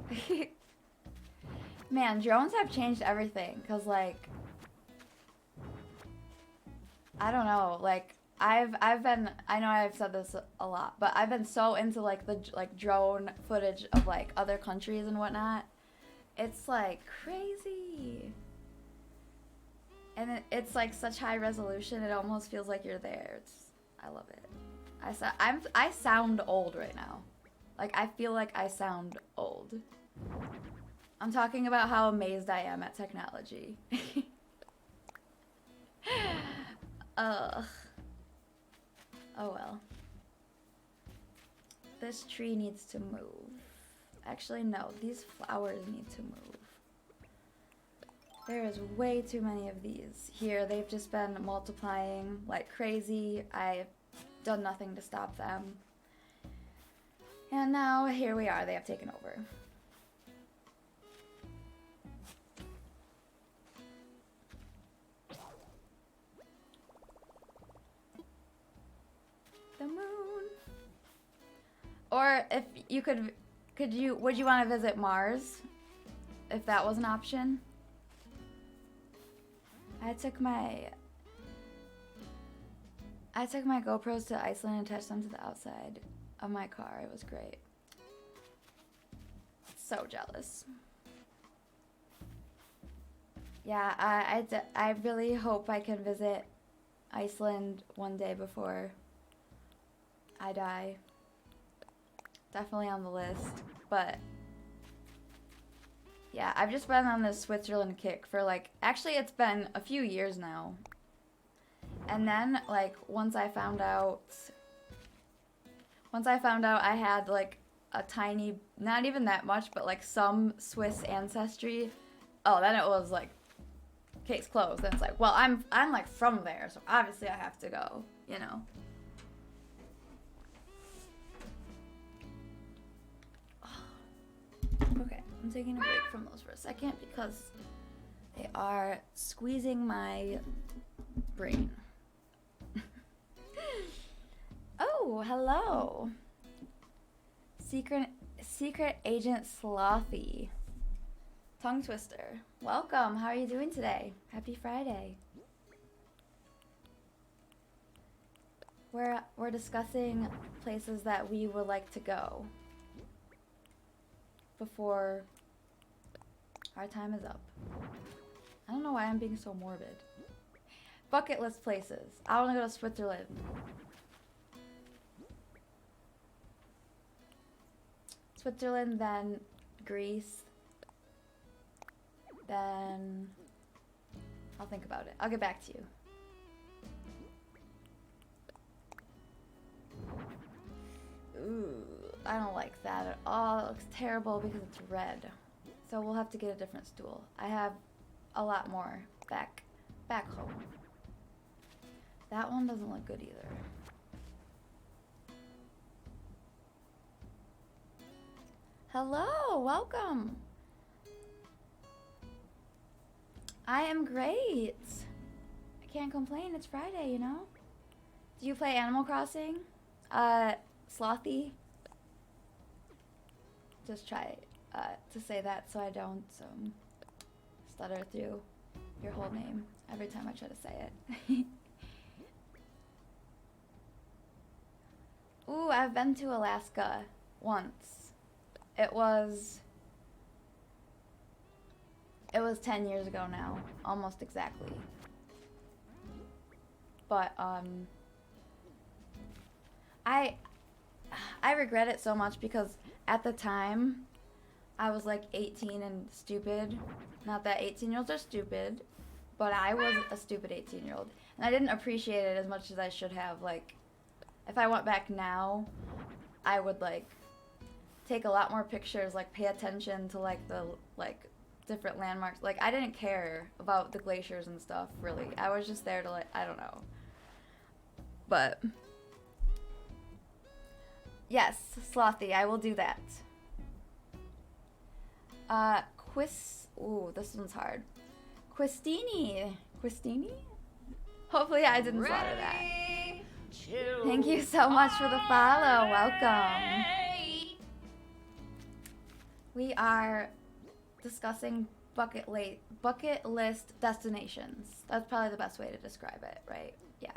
Man, drones have changed everything because like, I don't know, like I've been, I know I've said this a lot, but I've been so into like the like drone footage of like other countries and whatnot. It's like crazy. And it's like such high resolution, it almost feels like you're there. I love it. I sound old right now. Like I feel like I sound old. I'm talking about how amazed I am at technology. Ugh. Oh well. This tree needs to move. Actually, no. These flowers need to move. There is way too many of these. Here, they've just been multiplying like crazy. I've done nothing to stop them. And now, here we are. They have taken over. The moon. Or if you would you want to visit Mars? If that was an option? I took my GoPros to Iceland and attached them to the outside of my car. It was great. So jealous. Yeah, I really hope I can visit Iceland one day before I die. Definitely on the list, but yeah, I've just been on this Switzerland kick for like, actually it's been a few years now. And then like once I found out I had like a tiny, not even that much, but like some Swiss ancestry, oh, then it was like case closed. Then it's like, well, I'm like from there, so obviously I have to go, you know. Okay, I'm taking a break from those for a second because they are squeezing my brain. Oh, hello. Secret Agent Slothy. Tongue twister. Welcome. How are you doing today? Happy Friday. We're discussing places that we would like to go before our time is up. I don't know why I'm being so morbid. Bucket list places. I want to go to Switzerland. Switzerland, then Greece, then I'll think about it. I'll get back to you. Ooh, I don't like that at all. It looks terrible because it's red. So we'll have to get a different stool. I have a lot more back home. That one doesn't look good either. Hello, welcome. I am great. I can't complain, it's Friday, you know? Do you play Animal Crossing? Slothy? Just try to say that so I don't stutter through your whole name every time I try to say it. Ooh, I've been to Alaska once. It was 10 years ago now, almost exactly. But I regret it so much because at the time I was like 18 and stupid. Not that 18-year-olds are stupid, but I was a stupid 18-year-old. And I didn't appreciate it as much as I should have. Like, if I went back now, I would like take a lot more pictures, like pay attention to like the different landmarks. Like, I didn't care about the glaciers and stuff, really. I was just there to like, I don't know. But yes, Slothy, I will do that. Ooh, this one's hard. Quistini. Hopefully I didn't slaughter that. Thank you so much for the follow. Welcome. We are discussing bucket list destinations. That's probably the best way to describe it, right? Yeah.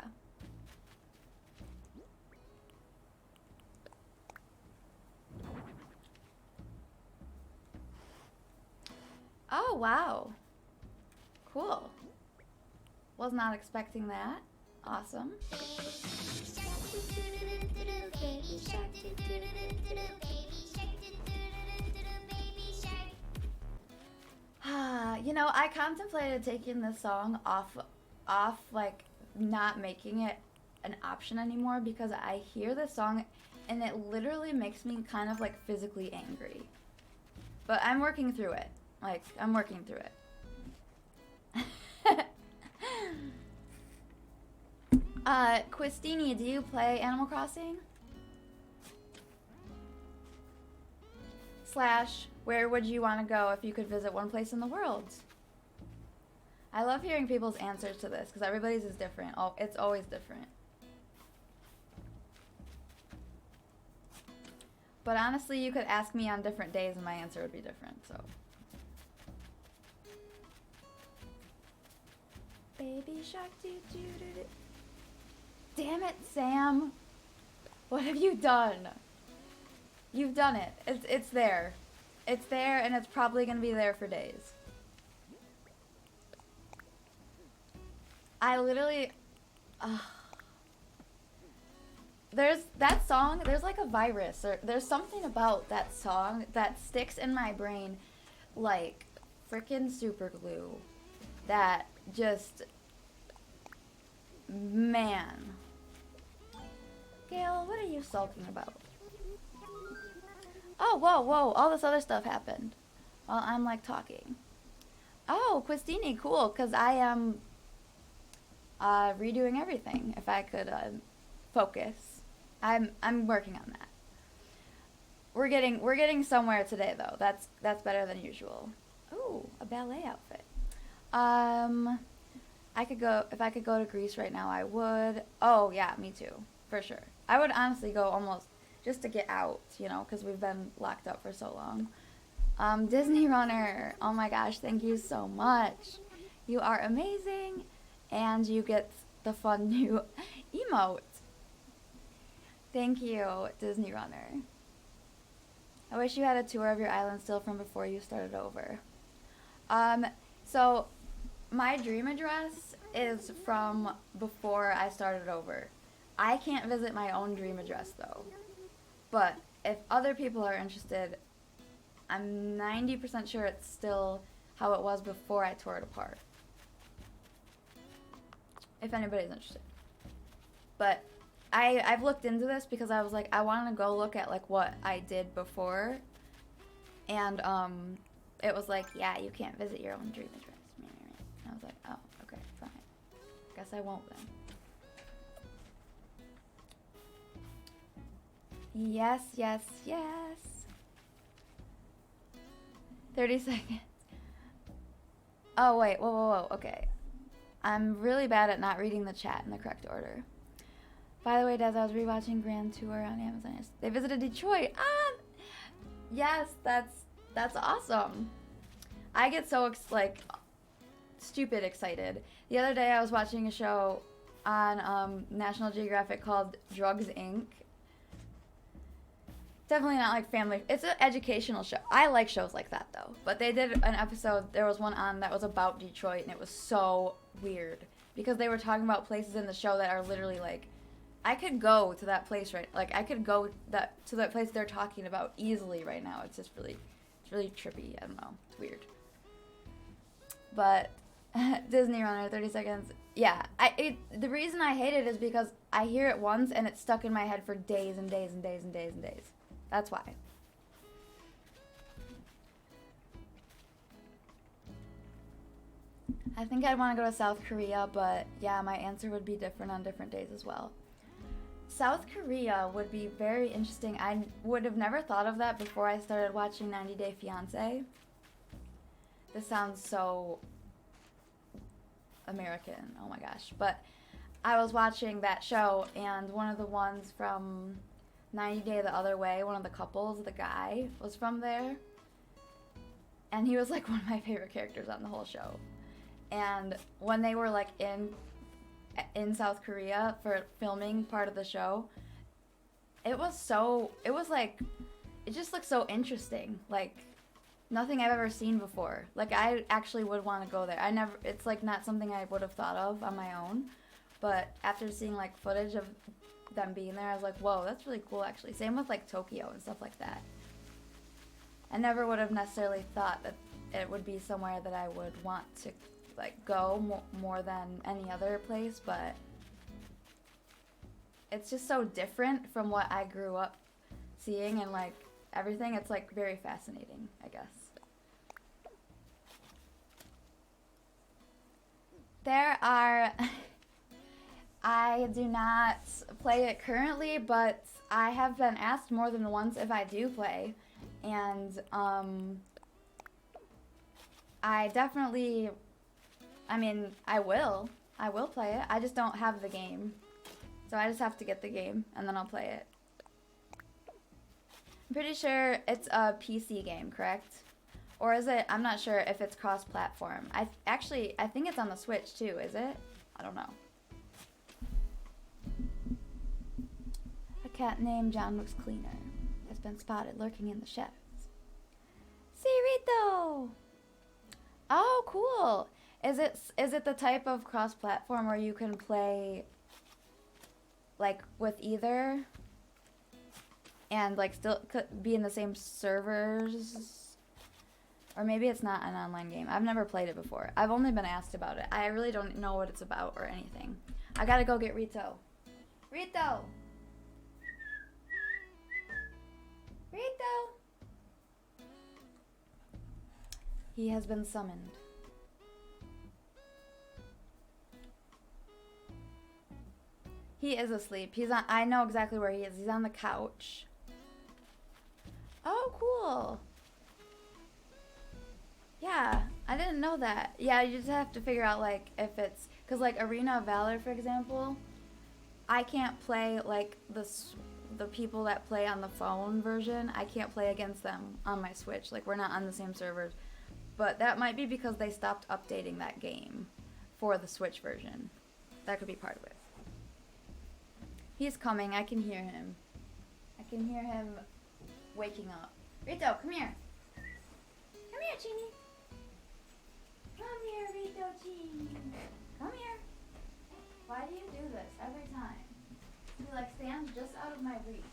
Oh, wow. Cool. Was not expecting that. Awesome. You know, I contemplated taking this song off, like, not making it an option anymore because I hear this song and it literally makes me kind of, like, physically angry. But I'm working through it. Like, I'm working through it. Quistini, do you play Animal Crossing? Slash, where would you want to go if you could visit one place in the world? I love hearing people's answers to this because everybody's is different. Oh, it's always different. But honestly, you could ask me on different days and my answer would be different, so. Baby shark doo doo doo doo. Damn it, Sam. What have you done? You've done it. It's there. It's there and it's probably going to be there for days. I literally... there's that song, there's like a virus, or there's something about that song that sticks in my brain like freaking super glue. That just... Man. Gail, what are you sulking about? Oh, whoa, whoa, all this other stuff happened while I'm like talking. Oh, Quistini, cool, because I am redoing everything. If I could focus. I'm working on that. We're getting somewhere today though. That's better than usual. Ooh, a ballet outfit. I could go, if I could go to Greece right now, I would. Oh yeah, me too, for sure. I would honestly go almost just to get out, you know, because we've been locked up for so long. Disney Runner, oh my gosh, thank you so much. You are amazing, and you get the fun new emote. Thank you, Disney Runner. I wish you had a tour of your island still from before you started over. So my dream address is from before I started over. I can't visit my own dream address though. But if other people are interested, I'm 90% sure it's still how it was before I tore it apart. If anybody's interested. But I've looked into this because I was like, I want to go look at like what I did before. And it was like, yeah, you can't visit your own dream address. And I was like, oh, okay, fine. Guess I won't then. Yes, yes, yes. 30 seconds. Oh, wait, whoa, whoa, whoa, okay. I'm really bad at not reading the chat in the correct order. By the way, Des, I was rewatching Grand Tour on Amazon. They visited Detroit. Ah! Yes, that's awesome. I get so, like, stupid excited. The other day I was watching a show on National Geographic called Drugs, Inc. Definitely not like family. It's an educational show. I like shows like that though. But they did an episode, there was one on that was about Detroit, and it was so weird. Because they were talking about places in the show that are literally like, I could go to that place I could go to that place they're talking about easily right now. It's just really, it's really trippy. I don't know. It's weird. But Disney Runner, 30 seconds. Yeah, the reason I hate it is because I hear it once and it's stuck in my head for days and days and days and days and days. That's why. I think I'd want to go to South Korea, but yeah, my answer would be different on different days as well. South Korea would be very interesting. I would have never thought of that before I started watching 90 Day Fiancé. This sounds so American, oh my gosh. But I was watching that show, and one of the ones from 90 Day the Other Way, one of the couples, the guy, was from there. And he was like one of my favorite characters on the whole show. And when they were like in South Korea for filming part of the show, it just looked so interesting. Like nothing I've ever seen before. Like I actually would want to go there. It's like not something I would have thought of on my own. But after seeing like footage of them being there, I was like, whoa, that's really cool actually. Same with like Tokyo and stuff like that. I never would have necessarily thought that it would be somewhere that I would want to like go more than any other place, but it's just so different from what I grew up seeing, and like everything, it's like very fascinating, I guess. There are I do not play it currently, but I have been asked more than once if I do play, and I definitely, I mean, I will play it. I just don't have the game, so I just have to get the game and then I'll play it. I'm pretty sure it's a PC game, correct? Or is it? I'm not sure if it's cross-platform. I think it's on the Switch too. Is it? I don't know. A cat named John Looks Cleaner has been spotted lurking in the shadows. Cirito! Oh, cool. Is it the type of cross-platform where you can play like with either and like still could be in the same servers? Or maybe it's not an online game. I've never played it before. I've only been asked about it. I really don't know what it's about or anything. I gotta go get Rito. Rito! Rito! He has been summoned. He is asleep. He's on. I know exactly where he is. He's on the couch. Oh, cool. Yeah, I didn't know that. Yeah, you just have to figure out like if it's because like Arena of Valor, for example, I can't play like the people that play on the phone version. I can't play against them on my Switch. Like we're not on the same servers. But that might be because they stopped updating that game for the Switch version. That could be part of it. He's coming. I can hear him. I can hear him waking up. Rito, come here. Come here, Chini. Come here, Rito Chini. Come here. Why do you do this every time? He like stands just out of my reach.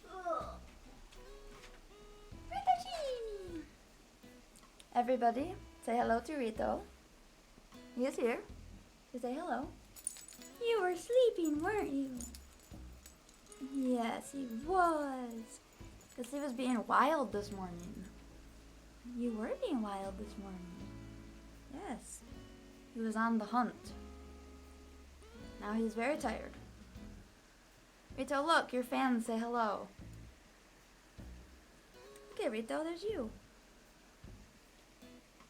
Ugh. Rito Chini. Everybody, say hello to Rito. He is here to say hello. You were sleeping, weren't you? Yes, he was. Because he was being wild this morning. You were being wild this morning. Yes. He was on the hunt. Now he's very tired. Rito, look, your fans say hello. Okay, Rito, there's you.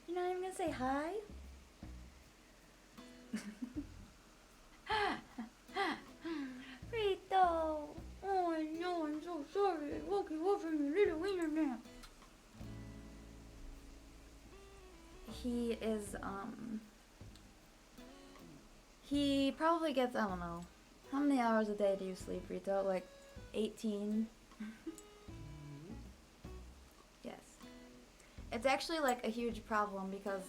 You're not even gonna say hi? Rito! Oh no, I'm so sorry. I woke you up from your little wiener nap. He is, he probably gets, I don't know. How many hours a day do you sleep, Rito? Like 18? Yes. It's actually like a huge problem because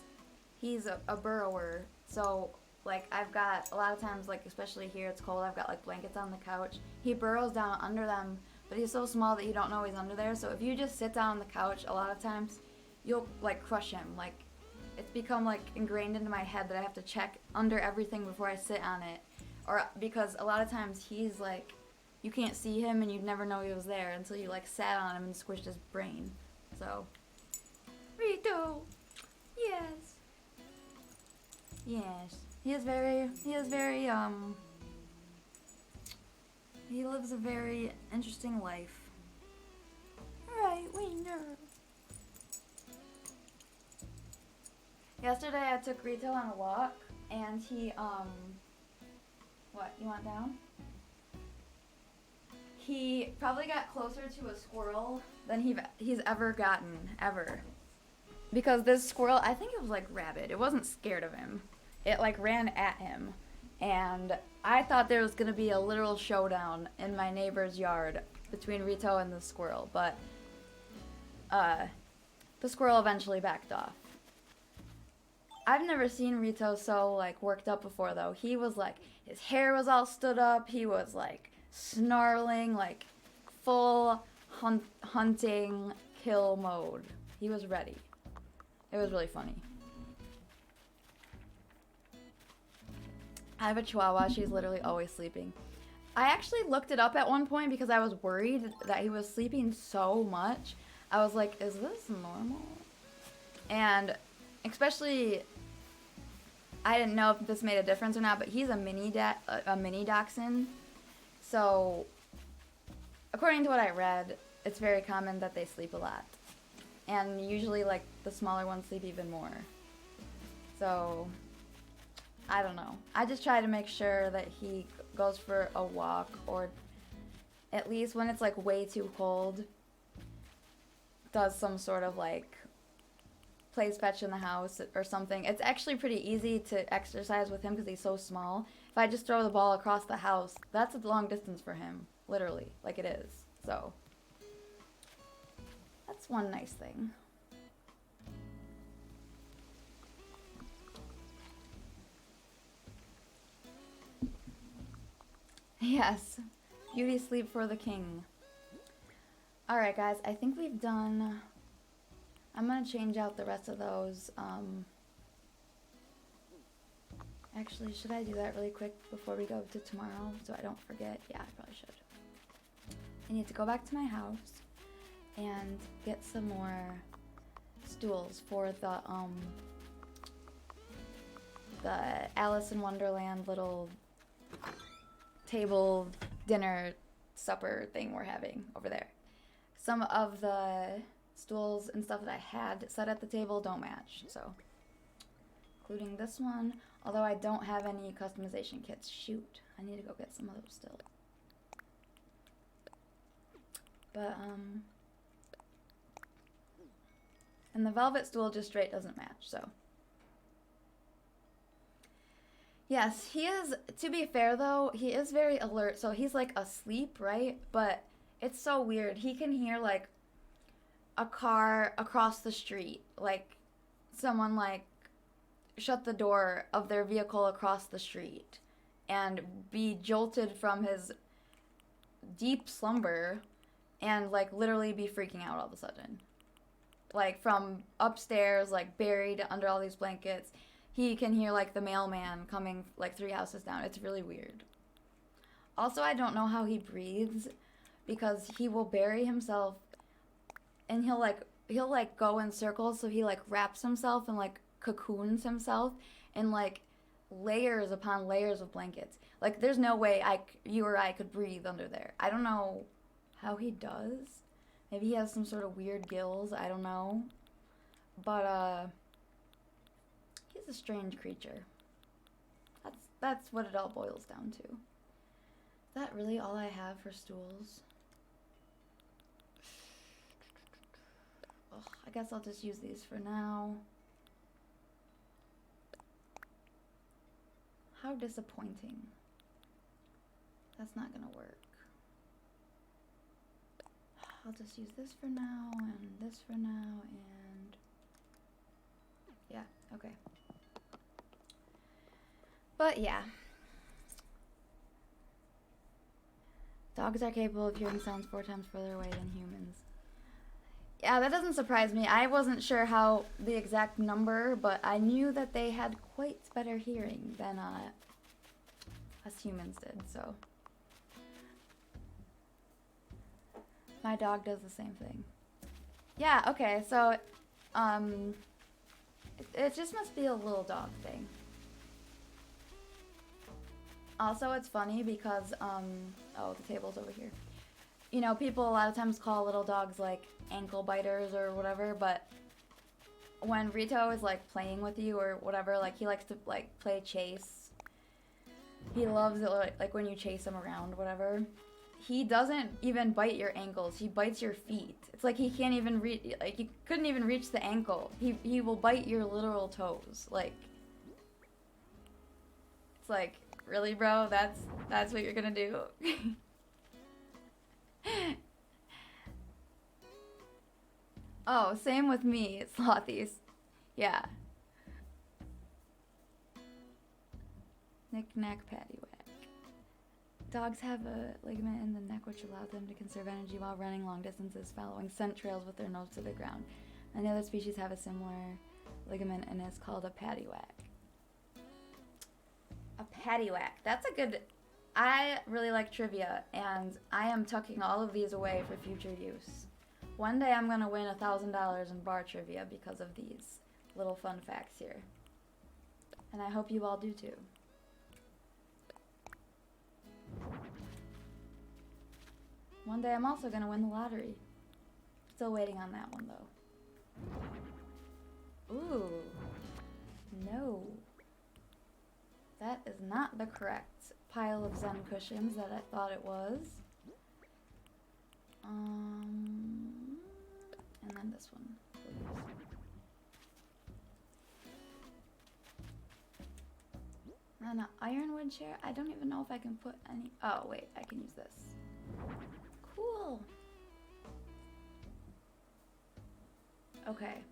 he's a burrower. So like I've got a lot of times, like especially here it's cold, I've got like blankets on the couch. He burrows down under them, but he's so small that you don't know he's under there. So if you just sit down on the couch, a lot of times you'll like crush him. Like it's become like ingrained into my head that I have to check under everything before I sit on it. Or because a lot of times he's like, you can't see him and you'd never know he was there until you like sat on him and squished his brain. So, Rito, yes. Yes. He lives a very interesting life. Right, Wiener. Yesterday I took Rito on a walk and he, what, you want down? He probably got closer to a squirrel than he's ever gotten, ever. Because this squirrel, I think it was like rabid. It wasn't scared of him. It like ran at him. And I thought there was going to be a literal showdown in my neighbor's yard between Rito and the squirrel. But the squirrel eventually backed off. I've never seen Rito so like worked up before though. He was like, his hair was all stood up. He was like snarling, like full hunting kill mode. He was ready. It was really funny. I have a Chihuahua. She's literally always sleeping. I actually looked it up at one point because I was worried that he was sleeping so much. I was like, is this normal? And especially, I didn't know if this made a difference or not, but he's a mini dachshund. So, according to what I read, it's very common that they sleep a lot. And usually, like, the smaller ones sleep even more. So, I don't know. I just try to make sure that he goes for a walk, or at least when it's, like, way too cold, does some sort of, like, plays fetch in the house or something. It's actually pretty easy to exercise with him because he's so small. If I just throw the ball across the house, that's a long distance for him. Literally. Like it is. So, that's one nice thing. Yes. Beauty sleep for the king. Alright guys, I think we've done... I'm gonna change out the rest of those. Actually, should I do that really quick before we go to tomorrow so I don't forget? Yeah, I probably should. I need to go back to my house and get some more stools for the Alice in Wonderland little table dinner supper thing we're having over there. Some of the stools and stuff that I had set at the table don't match, so including this one, although I don't have any customization kits. Shoot, I need to go get some of those still. But and the velvet stool just straight doesn't match, so yes, he is, to be fair though, he is very alert, so he's like asleep, right? But it's so weird. He can hear like a car across the street, like someone like shut the door of their vehicle across the street and be jolted from his deep slumber and like literally be freaking out all of a sudden. Like from upstairs, like buried under all these blankets, he can hear like the mailman coming like 3 houses down. It's really weird. Also, I don't know how he breathes because he will bury himself and he'll like go in circles, so he like wraps himself and like cocoons himself in like layers upon layers of blankets. Like there's no way you or I could breathe under there. I don't know how he does. Maybe he has some sort of weird gills, I don't know. But he's a strange creature. That's what it all boils down to. Is that really all I have for stools? Ugh, I guess I'll just use these for now. How disappointing. That's not gonna work. I'll just use this for now, and this for now, and... yeah, okay. But yeah. Dogs are capable of hearing sounds 4 times further away than humans. Yeah, that doesn't surprise me. I wasn't sure how the exact number, but I knew that they had quite better hearing than us humans did, so. My dog does the same thing. Yeah, okay, so, it just must be a little dog thing. Also, it's funny because, oh, the table's over here. You know, people a lot of times call little dogs, like, ankle biters or whatever, but when Rito is, like, playing with you or whatever, like, he likes to, like, play chase. He loves it, like, when you chase him around, whatever. He doesn't even bite your ankles. He bites your feet. It's like he can't even reach, like, he couldn't even reach the ankle. He will bite your literal toes. Like, it's like, really, bro? That's what you're gonna do? Oh, same with me, Slothies. Yeah. Knick-knack, paddywhack. Dogs have a ligament in the neck which allows them to conserve energy while running long distances, following scent trails with their nose to the ground. And the other species have a similar ligament and is called a paddywhack. A paddywhack. That's a good... I really like trivia, and I am tucking all of these away for future use. One day I'm gonna win $1,000 in bar trivia because of these little fun facts here. And I hope you all do too. One day I'm also gonna win the lottery. Still waiting on that one though. Ooh. No. That is not the correct pile of Zen cushions that I thought it was. And then this one, please. And an ironwood chair. I don't even know if I can put any. Oh wait, I can use this. Cool. Okay.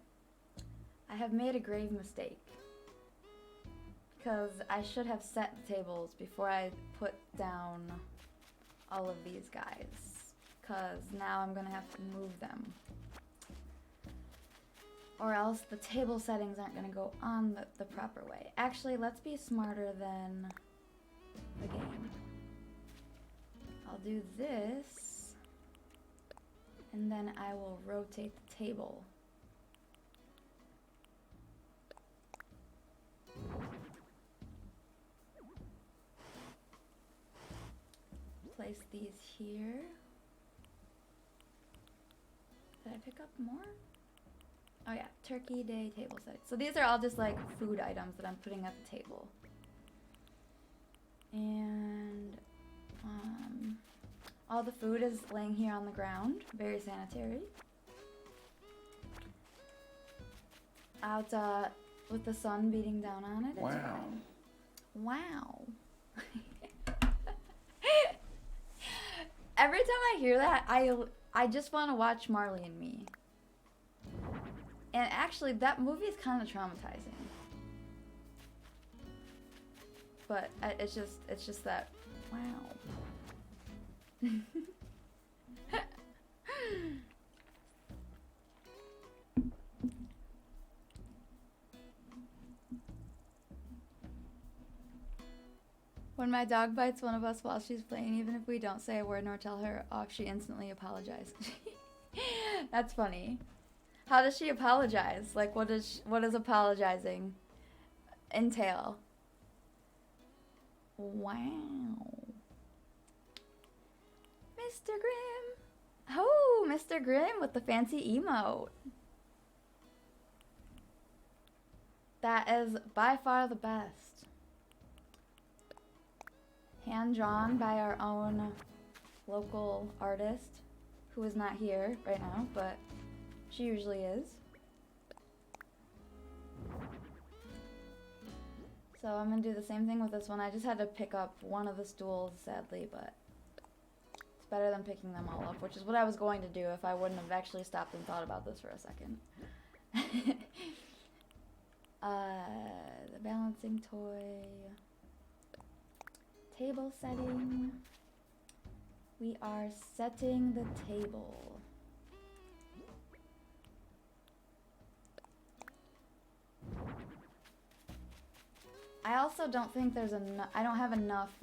I have made a grave mistake. Because I should have set the tables before I put down all of these guys. Because now I'm going to have to move them. Or else the table settings aren't going to go on the proper way. Actually, let's be smarter than the game. I'll do this. And then I will rotate the table. Place these here. Did I pick up more? Oh yeah, Turkey Day table set. So these are all just like food items that I'm putting at the table. And all the food is laying here on the ground. Very sanitary. Out with the sun beating down on it. Wow. Wow. Every time I hear that, I just want to watch Marley and Me. And actually, that movie is kind of traumatizing. But it's just that, wow. When my dog bites one of us while she's playing, even if we don't say a word nor tell her off, she instantly apologizes. That's funny. How does she apologize? Like, what does apologizing entail? Wow. Mr. Grimm. Oh, Mr. Grimm with the fancy emote. That is by far the best. Hand-drawn by our own local artist, who is not here right now, but she usually is. So I'm gonna do the same thing with this one. I just had to pick up one of the stools, sadly, but it's better than picking them all up, which is what I was going to do if I wouldn't have actually stopped and thought about this for a second. The balancing toy. Table setting. We are setting the table. I also don't think there's enough. I don't have enough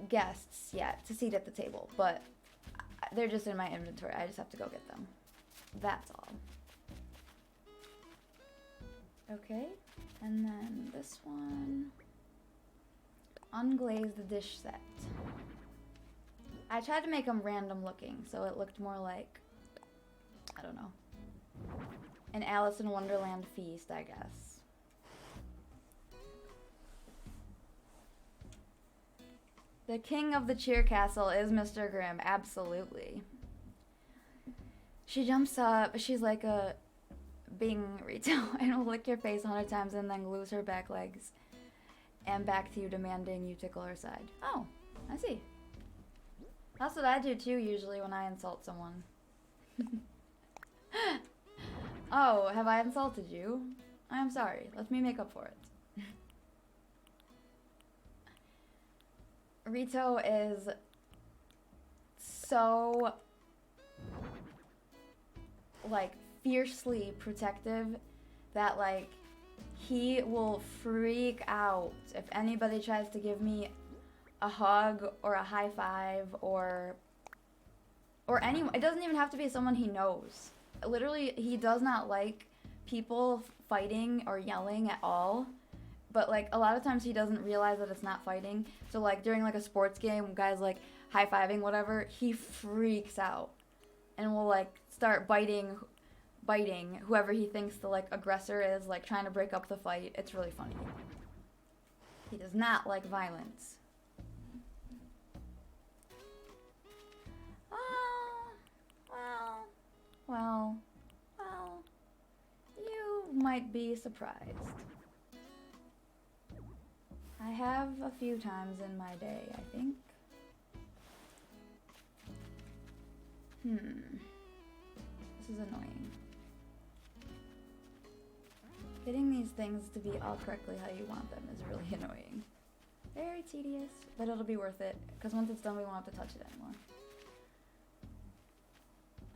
guests yet to seat at the table, but they're just in my inventory. I just have to go get them. That's all. Okay, and then this one. Unglaze the dish set. I tried to make them random looking, so it looked more like, I don't know, an Alice in Wonderland feast, I guess. The king of the cheer castle is Mr. Grimm, absolutely. She jumps up, she's like a Bing Rito, and will lick your face 100 times and then glues her back legs. And back to you, demanding you tickle her side. Oh, I see. That's what I do too, usually, when I insult someone. Oh, have I insulted you? I'm sorry. Let me make up for it. Rito is so, like, fiercely protective that, like, he will freak out if anybody tries to give me a hug or a high five or anyone. It doesn't even have to be someone he knows. Literally, he does not like people fighting or yelling at all. But like a lot of times he doesn't realize that it's not fighting. So like during like a sports game, guys like high-fiving whatever, he freaks out and will like start biting whoever he thinks the like aggressor is, like trying to break up the fight. It's really funny. He does not like violence. Oh, well, you might be surprised. I have a few times in my day, I think. This is annoying. Getting these things to be all correctly how you want them is really annoying. Very tedious, but it'll be worth it, because once it's done we won't have to touch it anymore.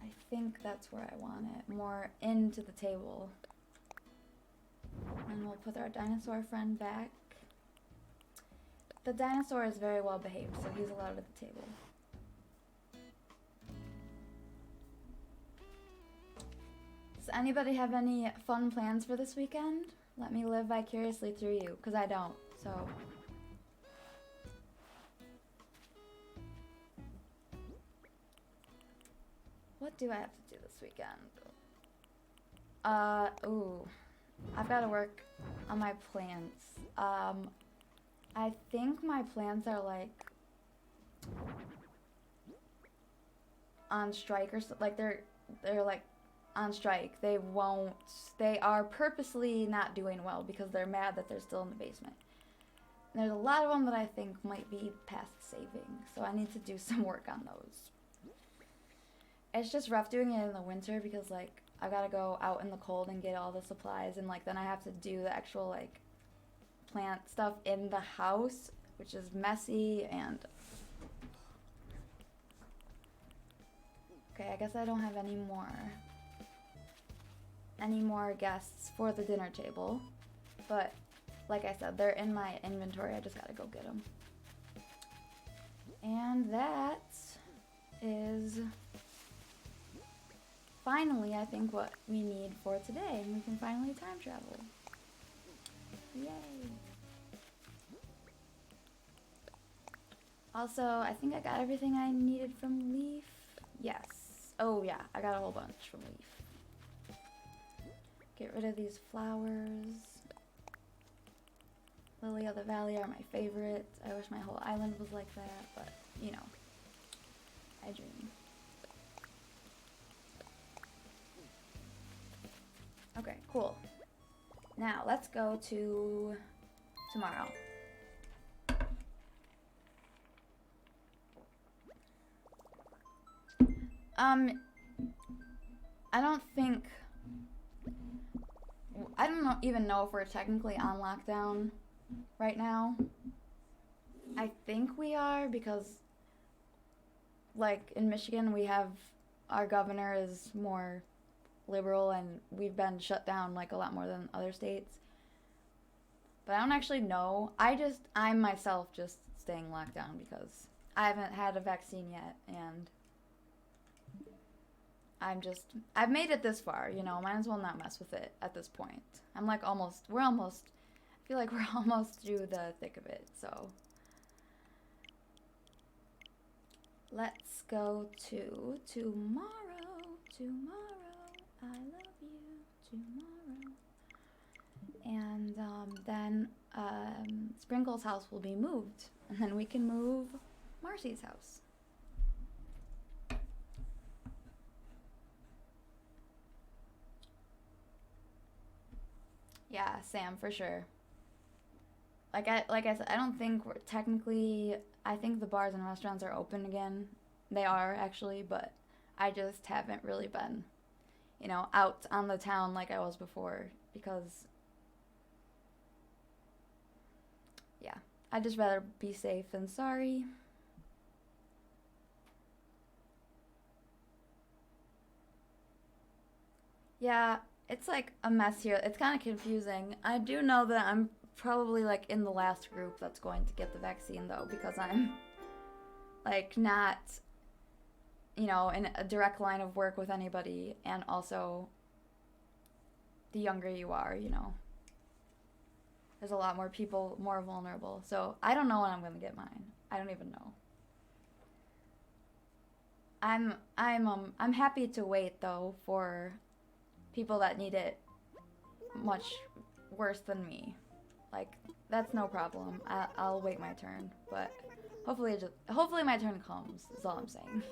I think that's where I want it, more into the table. And we'll put our dinosaur friend back. The dinosaur is very well behaved, so he's allowed at the table. Does anybody have any fun plans for this weekend? Let me live vicariously through you, because I don't, so. What do I have to do this weekend? I've got to work on my plants. I think my plants are like on strike or like they're like on strike. They are purposely not doing well because they're mad that they're still in the basement. And there's a lot of them that I think might be past saving, so I need to do some work on those. It's just rough doing it in the winter because like I gotta go out in the cold and get all the supplies, and like then I have to do the actual like plant stuff in the house, which is messy. And okay, I guess I don't have any more guests for the dinner table, but like I said, they're in my inventory. I just gotta go get them. And that is finally, I think, what we need for today. And we can finally time travel. Yay. Also, I think I got everything I needed from Leaf. Yes. Oh yeah, I got a whole bunch from Leaf. Get rid of these flowers. Lily of the Valley are my favorite. I wish my whole island was like that, but you know, I dream. Okay, cool. Now let's go to tomorrow. I don't even know if we're technically on lockdown right now. I think we are because, like, in Michigan, we have, our governor is more liberal and we've been shut down, like, a lot more than other states. But I don't actually know. I'm myself just staying locked down because I haven't had a vaccine yet, and I've made it this far, you know, might as well not mess with it at this point. I feel like we're almost through the thick of it, so. Let's go to tomorrow, I love you, tomorrow. And then Sprinkle's house will be moved, and then we can move Marcy's house. Yeah, Sam, for sure. Like I said, I don't think we're technically, I think the bars and restaurants are open again. They are, actually, but I just haven't really been, you know, out on the town like I was before because, yeah, I'd just rather be safe than sorry. Yeah, it's like a mess here. It's kind of confusing. I do know that I'm probably like in the last group that's going to get the vaccine though, because I'm like not, you know, in a direct line of work with anybody, and also the younger you are, you know, there's a lot more people more vulnerable. So I don't know when I'm gonna get mine. I don't even know. I'm happy to wait though for people that need it much worse than me. Like, that's no problem. I'll wait my turn, but hopefully my turn comes. Is all I'm saying.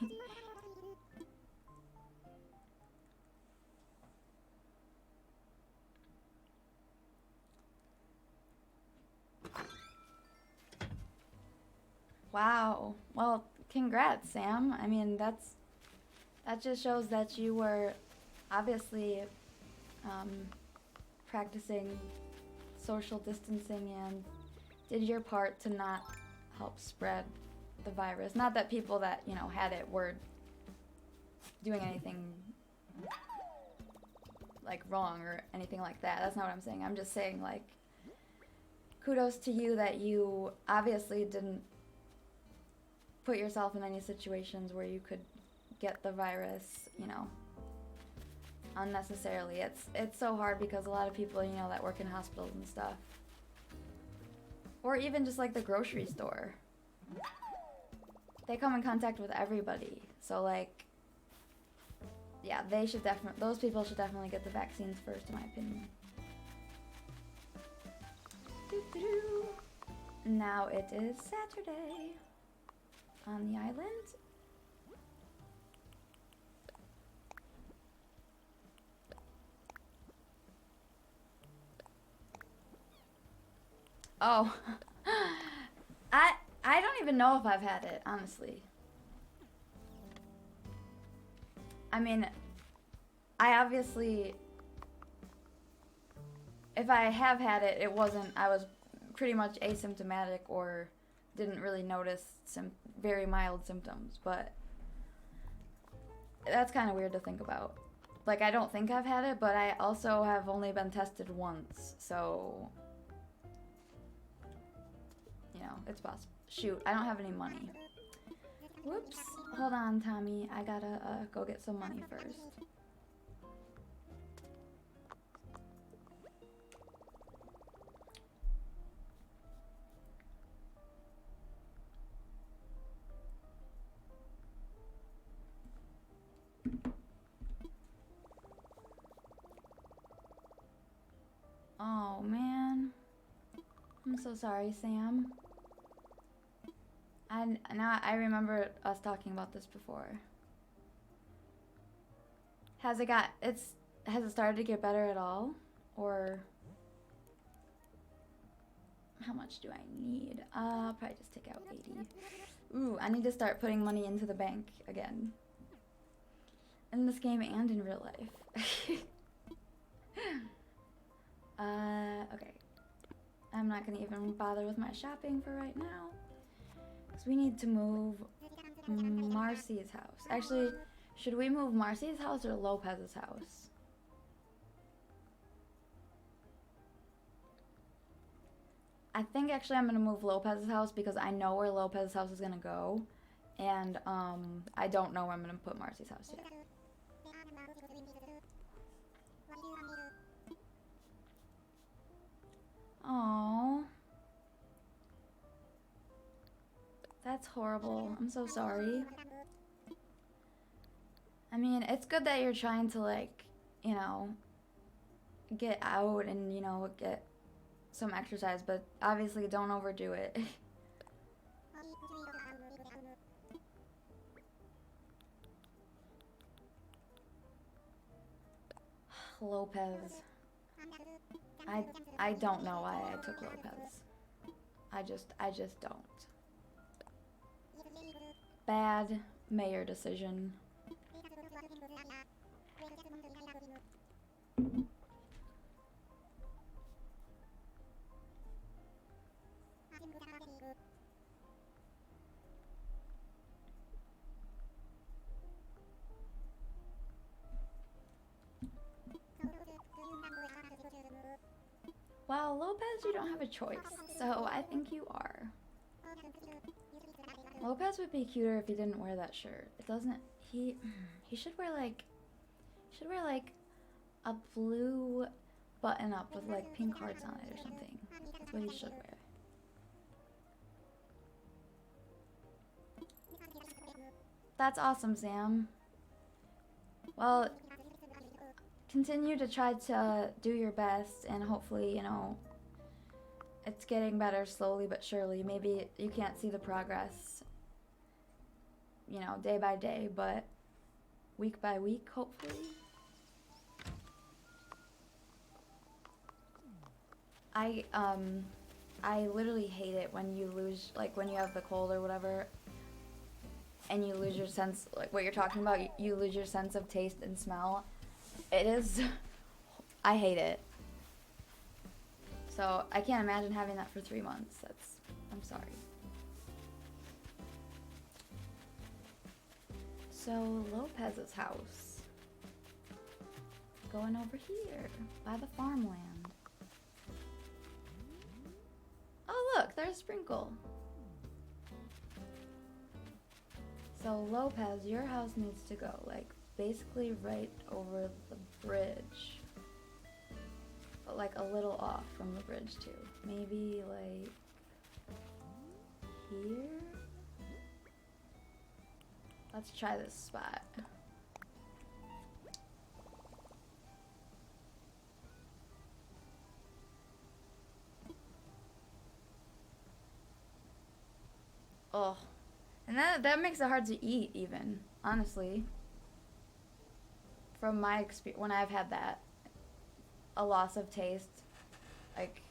Wow. Well, congrats, Sam. I mean, that just shows that you were obviously um, practicing social distancing and did your part to not help spread the virus. Not that people that, you know, had it were doing anything like wrong or anything like that. That's not what I'm saying. I'm just saying, like, kudos to you that you obviously didn't put yourself in any situations where you could get the virus, you know, unnecessarily. It's so hard because a lot of people, you know, that work in hospitals and stuff, or even just like the grocery store, they come in contact with everybody. So like, yeah, those people should definitely get the vaccines first, in my opinion. Doo-doo-doo. Now it is Saturday on the island. Oh, I don't even know if I've had it, honestly. I mean, I obviously, if I have had it, I was pretty much asymptomatic or didn't really notice some very mild symptoms, but that's kind of weird to think about. Like, I don't think I've had it, but I also have only been tested once, so, you know, it's possible. Shoot, I don't have any money. Whoops. Hold on, Tommy. I gotta go get some money first. Oh, man. I'm so sorry, Sam. Now I remember us talking about this before. Has it started to get better at all? Or how much do I need? I'll probably just take out 80. Ooh, I need to start putting money into the bank again. In this game and in real life. Okay. I'm not gonna even bother with my shopping for right now. Because we need to move Marcy's house. Actually, should we move Marcy's house or Lopez's house? I think actually I'm gonna move Lopez's house because I know where Lopez's house is gonna go. And I don't know where I'm gonna put Marcy's house yet. Aww. That's horrible. I'm so sorry. I mean, it's good that you're trying to, like, you know, get out and, you know, get some exercise, but obviously don't overdo it. Lopez. I don't know why I took Lopez. I just don't. Bad mayor decision. Well, Lopez, you don't have a choice, so I think you are. Lopez would be cuter if he didn't wear that shirt. It doesn't. He should wear like. Should wear like a blue button up with like pink hearts on it or something. That's what he should wear. That's awesome, Sam. Well, continue to try to do your best, and hopefully, you know, it's getting better slowly but surely. Maybe you can't see the progress, you know, day by day, but week by week, hopefully. I literally hate it when you lose, like when you have the cold or whatever, and you lose your sense, like what you're talking about, you lose your sense of taste and smell. It is, I hate it. So I can't imagine having that for 3 months. I'm sorry. So Lopez's house. Going over here, by the farmland. Oh look, there's Sprinkle. So Lopez, your house needs to go like basically right over the bridge. But like a little off from the bridge too. Maybe like here? Let's try this spot. Oh, and that makes it hard to eat even, honestly. From my experience, when I've had that, a loss of taste, like.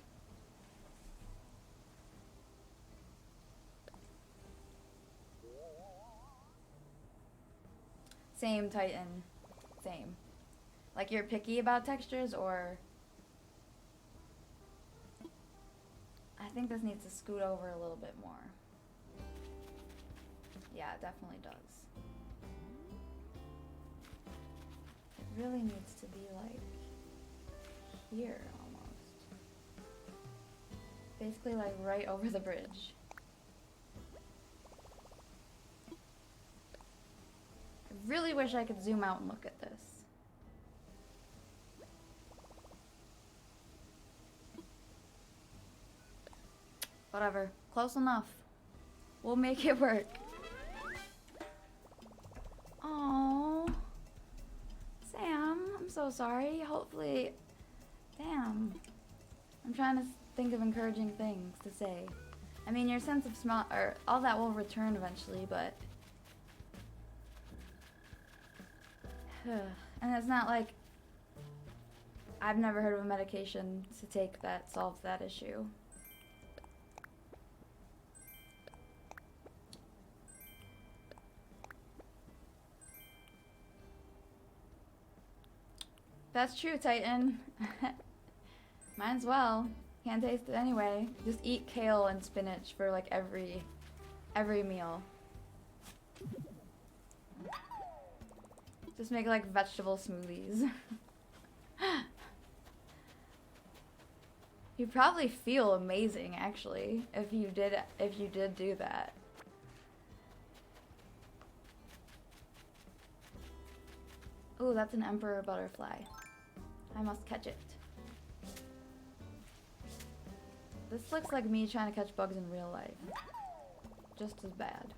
Same, Titan. Same. Like you're picky about textures, or I think this needs to scoot over a little bit more. Yeah, it definitely does. It really needs to be like here almost. Basically like right over the bridge. I really wish I could zoom out and look at this. Whatever. Close enough. We'll make it work. Oh, Sam, I'm so sorry. Hopefully, damn. I'm trying to think of encouraging things to say. I mean, your sense of smell, or all that will return eventually, but. And it's not like I've never heard of a medication to take that solves that issue. That's true, Titan. Might as well. Can't taste it anyway. Just eat kale and spinach for like every meal. Just make like vegetable smoothies. You'd probably feel amazing actually if you did do that. Ooh, that's an emperor butterfly. I must catch it. This looks like me trying to catch bugs in real life. Just as bad.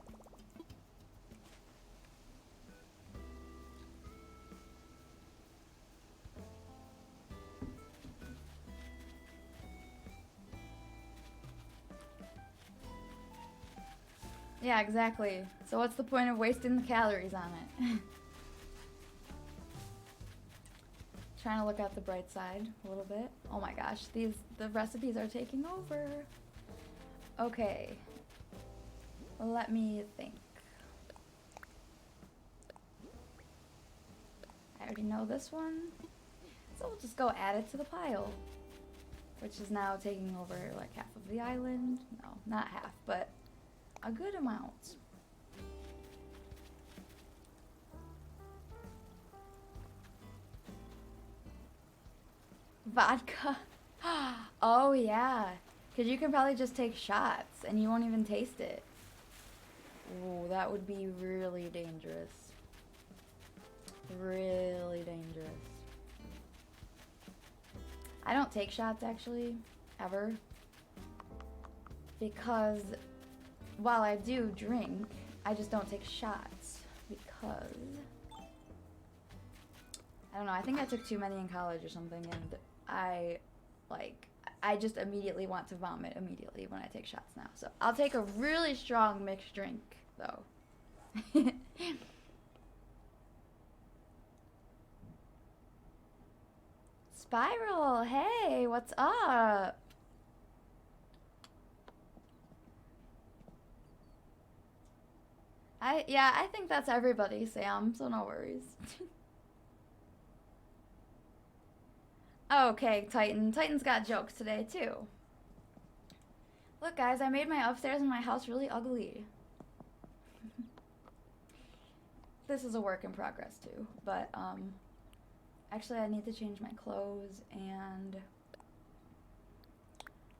Yeah, exactly. So what's the point of wasting the calories on it? Trying to look at the bright side a little bit. Oh my gosh, the recipes are taking over. Okay. Let me think. I already know this one. So we'll just go add it to the pile. Which is now taking over like half of the island. No, not half, but a good amount. Vodka. Oh yeah, because you can probably just take shots and you won't even taste it. Ooh, that would be really dangerous. Really dangerous. I don't take shots actually, ever. Because while I do drink, I just don't take shots. Because, I don't know, I think I took too many in college or something and I just immediately want to vomit immediately when I take shots now. So I'll take a really strong mixed drink though. Spiral, hey, what's up? I think that's everybody, Sam, so no worries. Okay, Titan. Titan's got jokes today too. Look guys, I made my upstairs in my house really ugly. This is a work in progress too, but actually I need to change my clothes and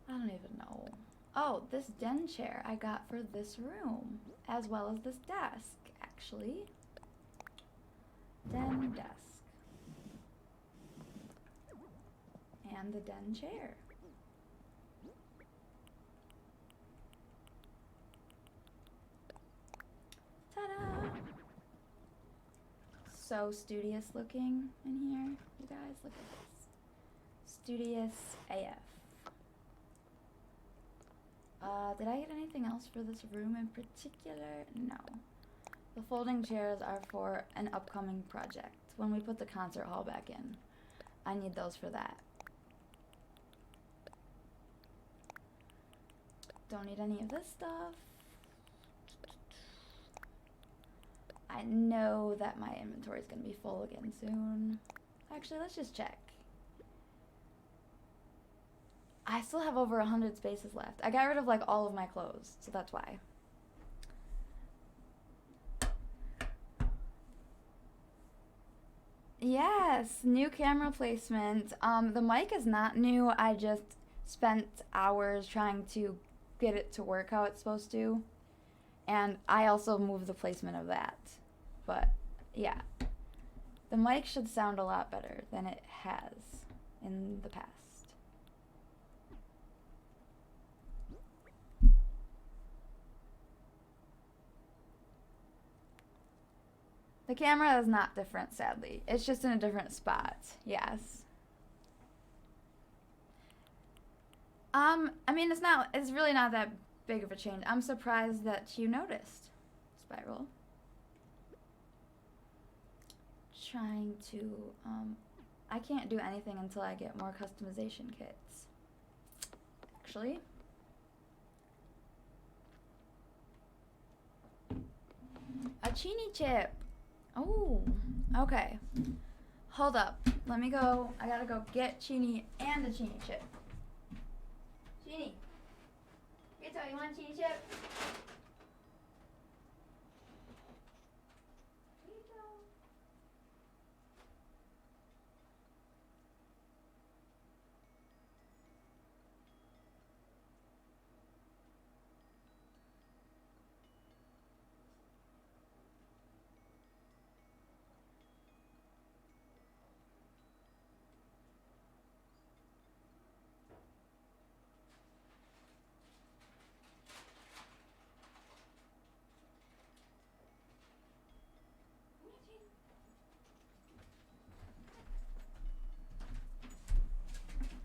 I don't even know. Oh, this den chair I got for this room, as well as this desk, actually. Den desk. And the den chair. Ta-da! So studious looking in here, you guys. Look at this. Studious AF. Did I get anything else for this room in particular? No. The folding chairs are for an upcoming project. When we put the concert hall back in, I need those for that. Don't need any of this stuff. I know that my inventory is going to be full again soon. Actually, let's just check. I still have over 100 spaces left. I got rid of like all of my clothes, so that's why. Yes, new camera placement. The mic is not new. I just spent hours trying to get it to work how it's supposed to. And I also moved the placement of that. But yeah, the mic should sound a lot better than it has in the past. The camera is not different, sadly. It's just in a different spot. Yes. I mean, it's really not that big of a change. I'm surprised that you noticed, Spiral. Trying to, I can't do anything until I get more customization kits. Actually. A Chini chip. Oh, okay. Hold up. Let me go. I gotta go get Chini and a Chini chip. Chini. Rito, you want a Chini chip? Rito.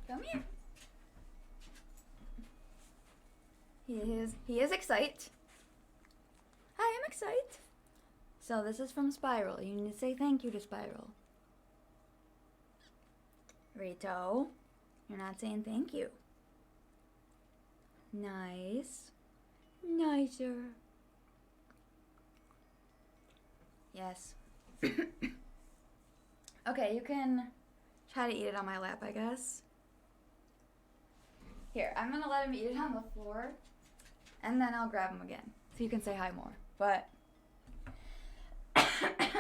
Come here. He is excited. I am excited. So this is from Spiral. You need to say thank you to Spiral. Rito, you're not saying thank you. Nice. Nicer. Yes. Okay, you can try to eat it on my lap, I guess. Here, I'm gonna let him eat it on the floor, and then I'll grab him again, so you can say hi more. But,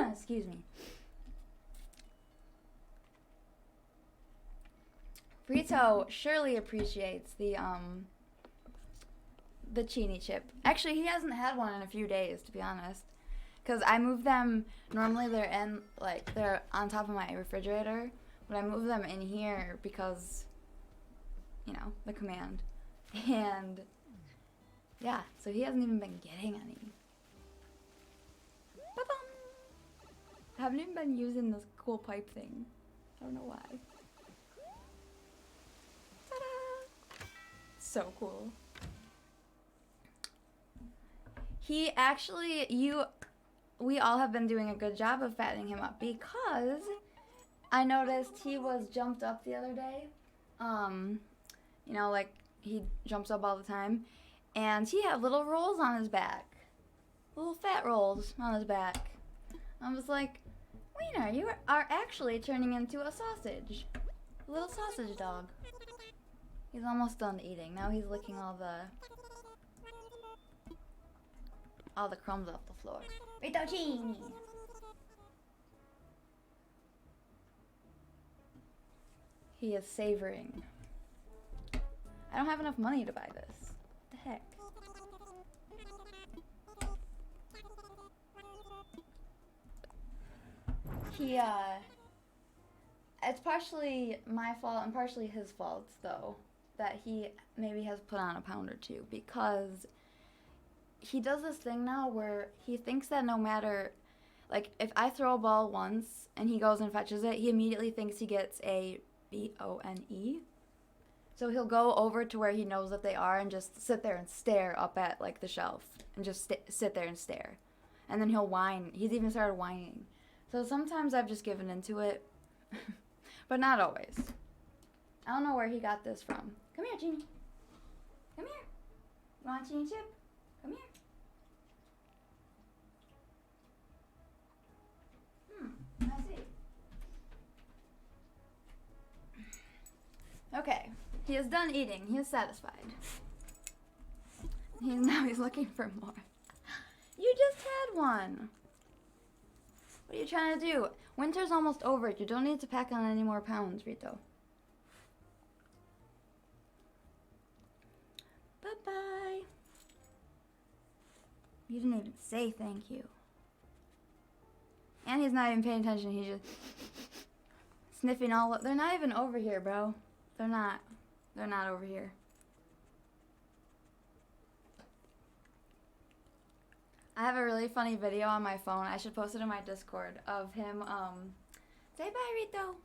excuse me. Rito surely appreciates the Chini chip. Actually, he hasn't had one in a few days, to be honest. Because I move them, normally they're on top of my refrigerator, but I move them in here because, you know, the command. And, yeah, so he hasn't even been getting any. Ba-bum! I haven't even been using this cool pipe thing. I don't know why. Ta-da! So cool. He actually, we all have been doing a good job of fattening him up because I noticed he was jumped up the other day. You know, like he jumps up all the time. And he had little rolls on his back. Little fat rolls on his back. I was like, Wiener, you are actually turning into a sausage. A little sausage dog. He's almost done eating. Now he's licking all the crumbs off the floor. Fettuccine! He is savoring. I don't have enough money to buy this. What the heck? It's partially my fault and partially his fault, though, that he maybe has put on a pound or two, because he does this thing now where he thinks that no matter, like, if I throw a ball once and he goes and fetches it, he immediately thinks he gets a B-O-N-E. So he'll go over to where he knows that they are and just sit there and stare up at, like, the shelf and just sit there and stare. And then he'll whine. He's even started whining. So sometimes I've just given into it, but not always. I don't know where he got this from. Come here, Genie. Come here. You want a Genie chip? Come here. I see. Okay, he is done eating. He is satisfied. He's looking for more. You just had one. What are you trying to do? Winter's almost over. You don't need to pack on any more pounds, Rito. Bye-bye. You didn't even say thank you. And he's not even paying attention. He's just sniffing all up. They're not even over here, bro. They're not. They're not over here. I have a really funny video on my phone. I should post it in my Discord of him, say bye, Rito.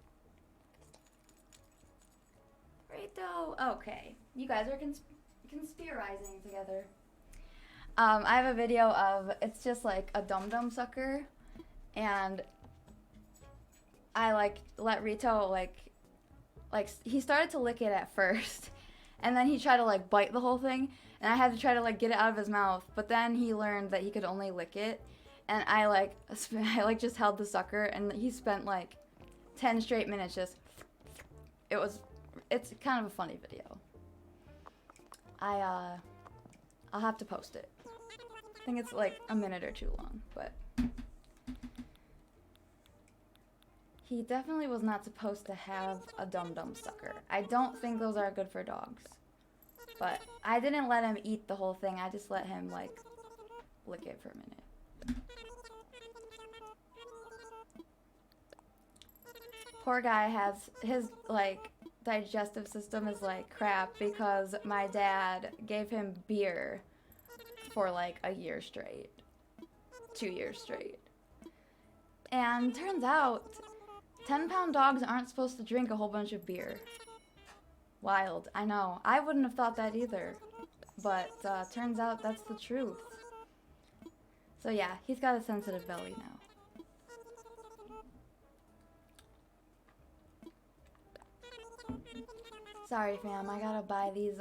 Rito. Okay. You guys are conspirizing together. I have a video of, it's just like a dum-dum sucker, and I like let Rito like he started to lick it at first, and then he tried to like bite the whole thing, and I had to try to like get it out of his mouth, but then he learned that he could only lick it, and I just held the sucker, and he spent like 10 straight minutes just, it's kind of a funny video. I'll have to post it. I think it's like a minute or two long, but he definitely was not supposed to have a dum-dum sucker. I don't think those are good for dogs. But I didn't let him eat the whole thing. I just let him, like, lick it for a minute. Poor guy has his, like, digestive system is like crap because my dad gave him beer for like a year straight. 2 years straight. And turns out 10-pound dogs aren't supposed to drink a whole bunch of beer. Wild, I know. I wouldn't have thought that either. But turns out that's the truth. So yeah, he's got a sensitive belly now. Sorry fam, I gotta buy these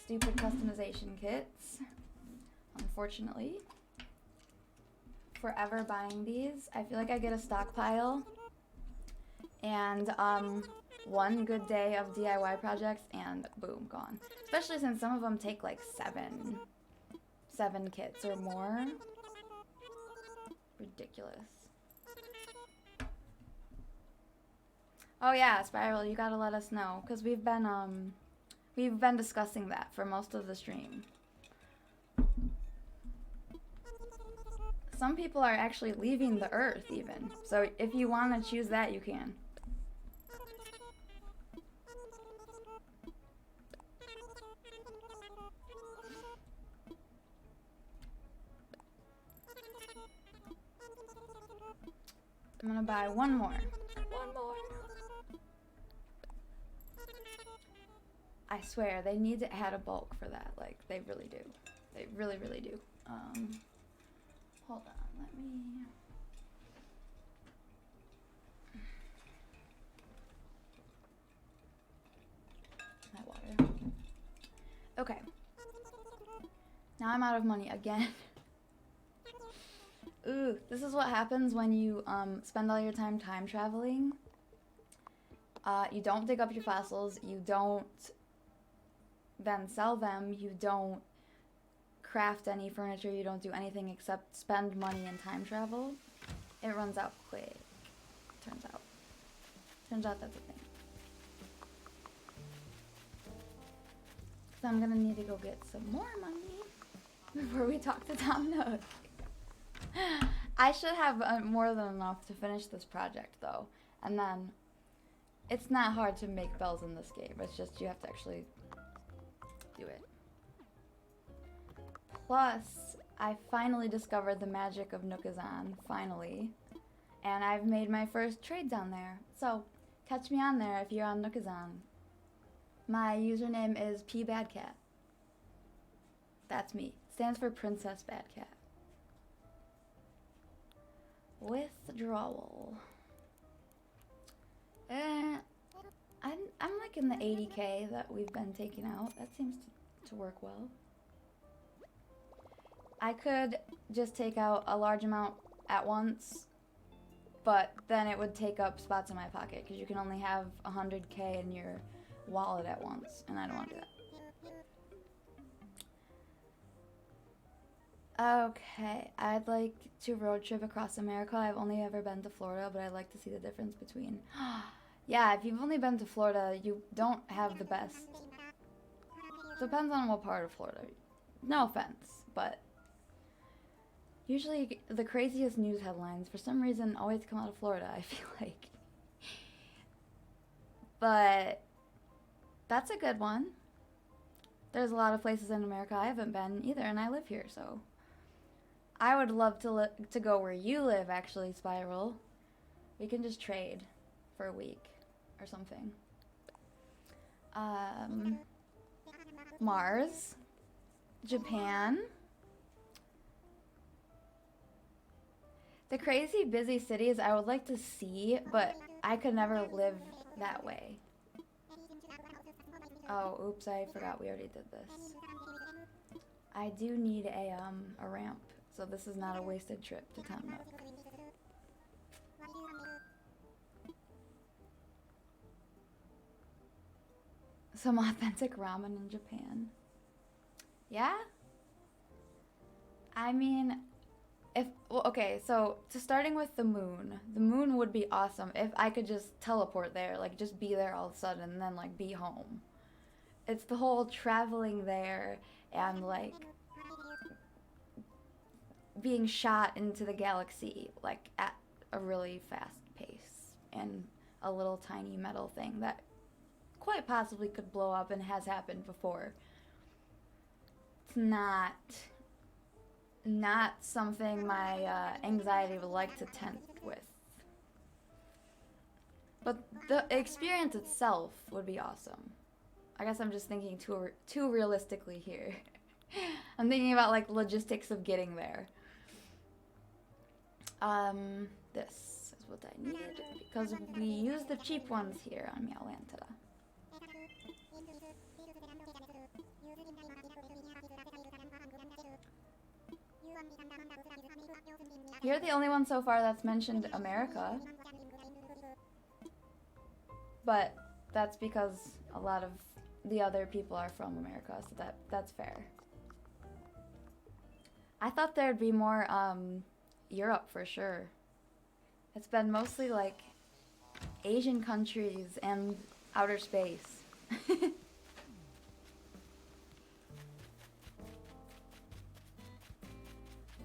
stupid customization kits. Unfortunately. Forever buying these. I feel like I get a stockpile. And one good day of DIY projects and boom, gone. Especially since some of them take like seven kits or more. Ridiculous. Oh yeah, Spiral, you gotta let us know, because we've been discussing that for most of the stream. Some people are actually leaving the Earth even. So if you want to choose that, you can. I'm gonna buy one more. One more. I swear, they need to add a bulk for that. Like, they really do. They really, really do. Hold on, let me... That water. Okay. Now I'm out of money again. Ooh, this is what happens when you spend all your time traveling. You don't dig up your fossils, you don't then sell them, you don't craft any furniture, you don't do anything except spend money and time travel. It runs out quick, turns out. Turns out that's a thing. So I'm gonna need to go get some more money before we talk to Tom Nook. I should have more than enough to finish this project though, and then it's not hard to make bells in this game, it's just you have to actually do it. Plus, I finally discovered the magic of Nookazon, finally, and I've made my first trade down there, so catch me on there if you're on Nookazon. My username is PBadCat. That's me. Stands for Princess Bad Cat. Withdrawal. I'm like in the 80k that we've been taking out. That seems to work well. I could just take out a large amount at once, but then it would take up spots in my pocket because you can only have 100k in your wallet at once, and I don't want to do that. Okay, I'd like to road trip across America. I've only ever been to Florida, but I'd like to see the difference between... Yeah, if you've only been to Florida, you don't have the best... Depends on what part of Florida. No offense, but... Usually the craziest news headlines, for some reason, always come out of Florida, I feel like. But... That's a good one. There's a lot of places in America I haven't been either, and I live here, so... I would love to go where you live, actually, Spiral. We can just trade for a week or something. Mars. Japan. The crazy busy cities I would like to see, but I could never live that way. Oh, oops, I forgot we already did this. I do need a ramp, so this is not a wasted trip to Tom Nook. Some authentic ramen in Japan. Yeah? I mean, well, okay, so starting with the moon would be awesome if I could just teleport there, like just be there all of a sudden and then like be home. It's the whole traveling there and like being shot into the galaxy like at a really fast pace and a little tiny metal thing that quite possibly could blow up and has happened before. It's not something my anxiety would like to tempt with. But the experience itself would be awesome. I guess I'm just thinking too realistically here. I'm thinking about like logistics of getting there. This is what I need because we use the cheap ones here on Meowlanta. You're the only one so far that's mentioned America. But that's because a lot of the other people are from America, so that's fair. I thought there'd be more Europe for sure. It's been mostly like Asian countries and outer space.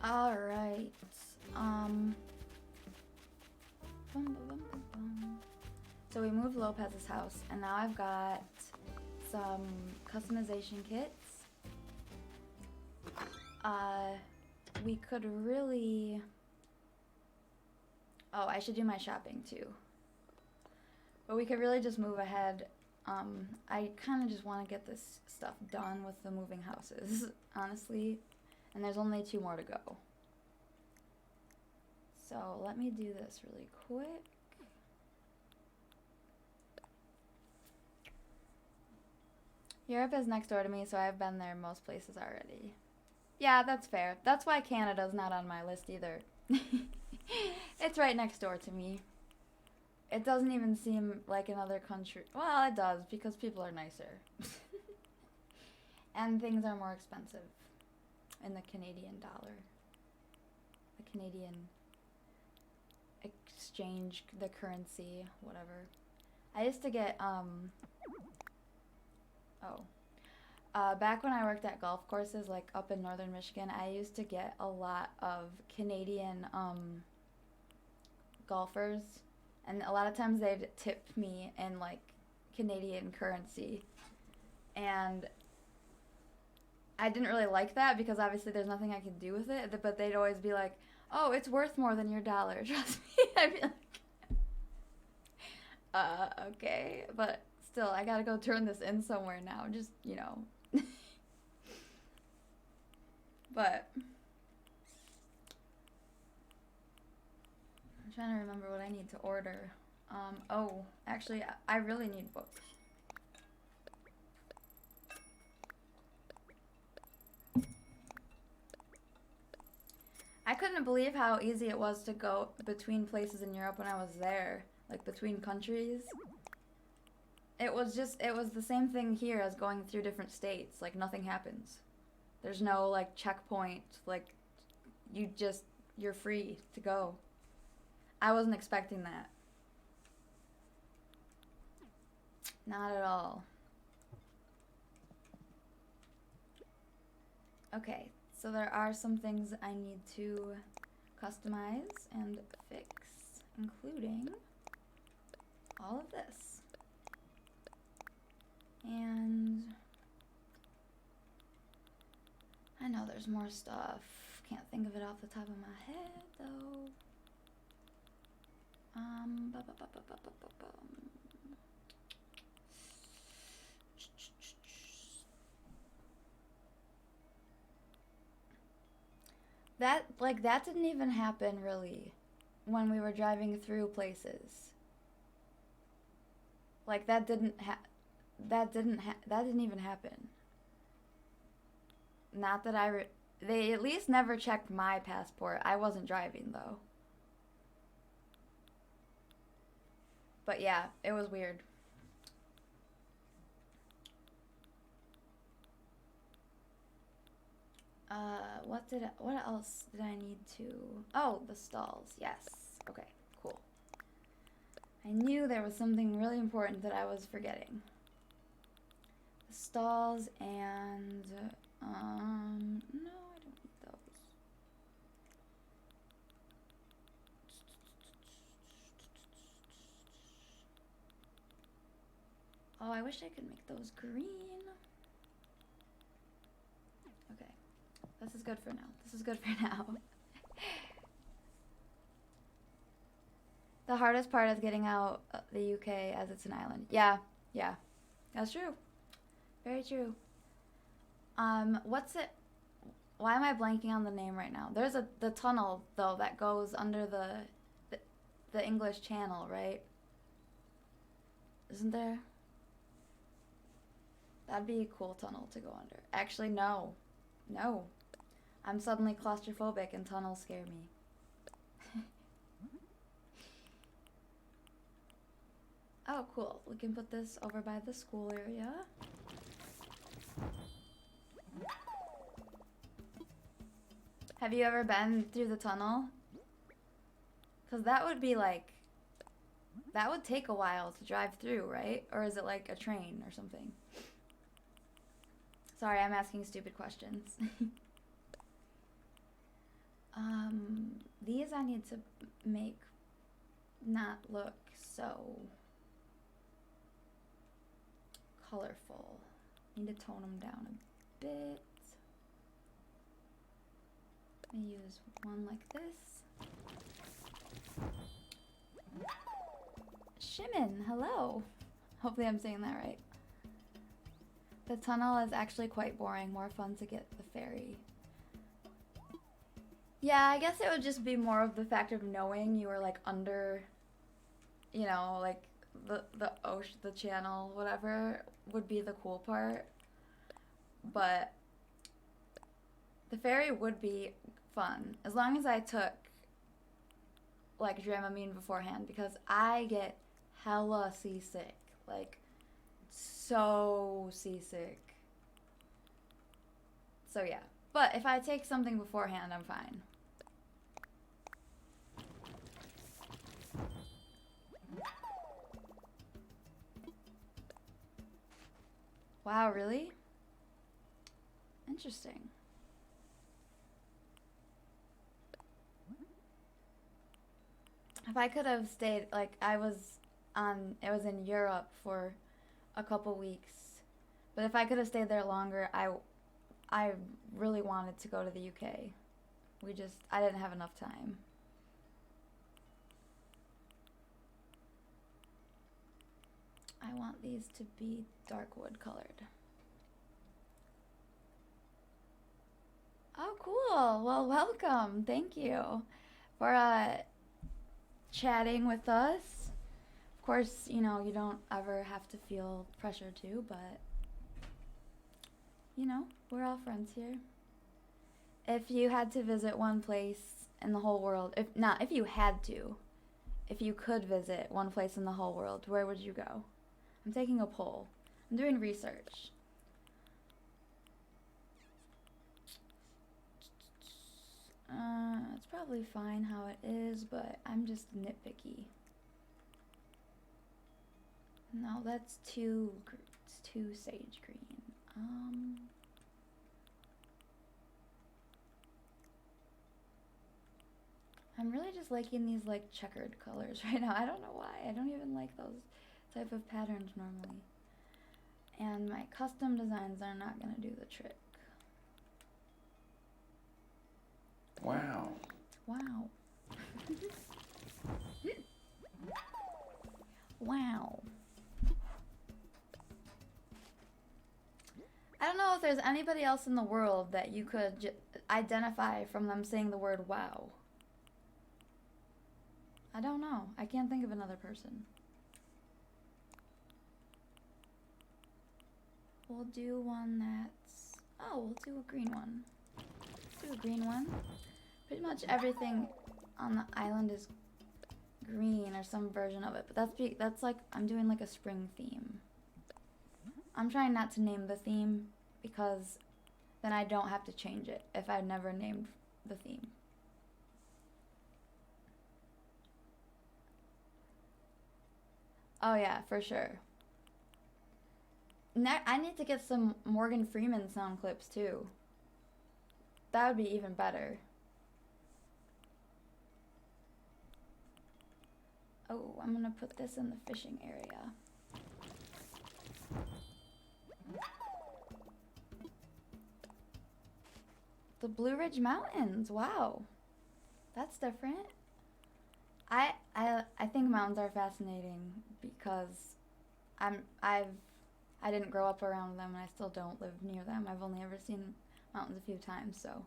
All right. Bum, bum, bum, bum, bum. So we moved Lopez's house, and now I've got some customization kits. We could really... Oh, I should do my shopping too. But we could really just move ahead. I kind of just want to get this stuff done with the moving houses, honestly. And there's only 2 more to go. So let me do this really quick. Europe is next door to me, so I've been there most places already. Yeah, that's fair. That's why Canada's not on my list either. It's right next door to me. It doesn't even seem like another country. Well, it does, because people are nicer. And things are more expensive in the Canadian dollar. The Canadian exchange, the currency, whatever. I used to get, back when I worked at golf courses, like up in northern Michigan, I used to get a lot of Canadian, golfers, and a lot of times they'd tip me in like Canadian currency, and I didn't really like that because obviously there's nothing I could do with it, but they'd always be like, oh, it's worth more than your dollar, trust me. I'd be like, okay, but still, I gotta go turn this in somewhere now, just, you know. But I'm trying to remember what I need to order. Oh, actually, I really need books. I couldn't believe how easy it was to go between places in Europe when I was there, like between countries. It was the same thing here as going through different states, like nothing happens. There's no like checkpoint, like you're free to go. I wasn't expecting that. Not at all. Okay, so there are some things I need to customize and fix, including all of this. And I know there's more stuff. Can't think of it off the top of my head though. That didn't even happen really when we were driving through places. Like that didn't even happen. Not that they at least never checked my passport. I wasn't driving though. But yeah, it was weird. What else did I need to? Oh, the stalls. Yes. Okay, cool. I knew there was something really important that I was forgetting. The stalls and, no, I don't need those. Oh, I wish I could make those green. Okay. This is good for now. This is good for now. The hardest part is getting out the UK as it's an island. Yeah, yeah. That's true. Very true. What's it? Why am I blanking on the name right now? There's the tunnel though that goes under the English Channel, right? Isn't there? That'd be a cool tunnel to go under. Actually, no. No. I'm suddenly claustrophobic and tunnels scare me. Oh, cool. We can put this over by the school area. Have you ever been through the tunnel? Because that would be like That would take a while to drive through, right? Or is it like a train or something? Sorry, I'm asking stupid questions. These I need to make not look so colorful. Need to tone them down a bit. I use one like this. Shimon, hello. Hopefully I'm saying that right. The tunnel is actually quite boring. More fun to get the ferry. Yeah, I guess it would just be more of the fact of knowing you were like under, you know, like the ocean, the channel, whatever would be the cool part. But the ferry would be fun as long as I took like Dramamine beforehand, because I get hella seasick, like so seasick. So yeah, but if I take something beforehand, I'm fine. Wow, really? Interesting. If I could have stayed, like I was it was in Europe for a couple weeks, but if I could have stayed there longer, I really wanted to go to the UK. I didn't have enough time. I want these to be dark wood colored. Oh, cool. Well, welcome. Thank you for chatting with us. Of course, you know, you don't ever have to feel pressure to, but you know, we're all friends here. If you had to visit one place in the whole world, if you had to, if you could visit one place in the whole world, where would you go? I'm taking a poll. I'm doing research. It's probably fine how it is, but I'm just nitpicky. No, it's too sage green. I'm really just liking these like checkered colors right now. I don't know why. I don't even like those type of patterns normally. And my custom designs are not gonna do the trick. Wow. Wow. Wow. I don't know if there's anybody else in the world that you could identify from them saying the word wow. I don't know. I can't think of another person. We'll do one that's... Oh, we'll do a green one. Let's do a green one. Pretty much everything on the island is green or some version of it, but that's like I'm doing like a spring theme. I'm trying not to name the theme because then I don't have to change it if I never named the theme. Oh yeah, for sure. I need to get some Morgan Freeman sound clips too. That would be even better. Oh, I'm gonna put this in the fishing area. The Blue Ridge Mountains, wow. That's different. I think mountains are fascinating because I didn't grow up around them and I still don't live near them. I've only ever seen mountains a few times, so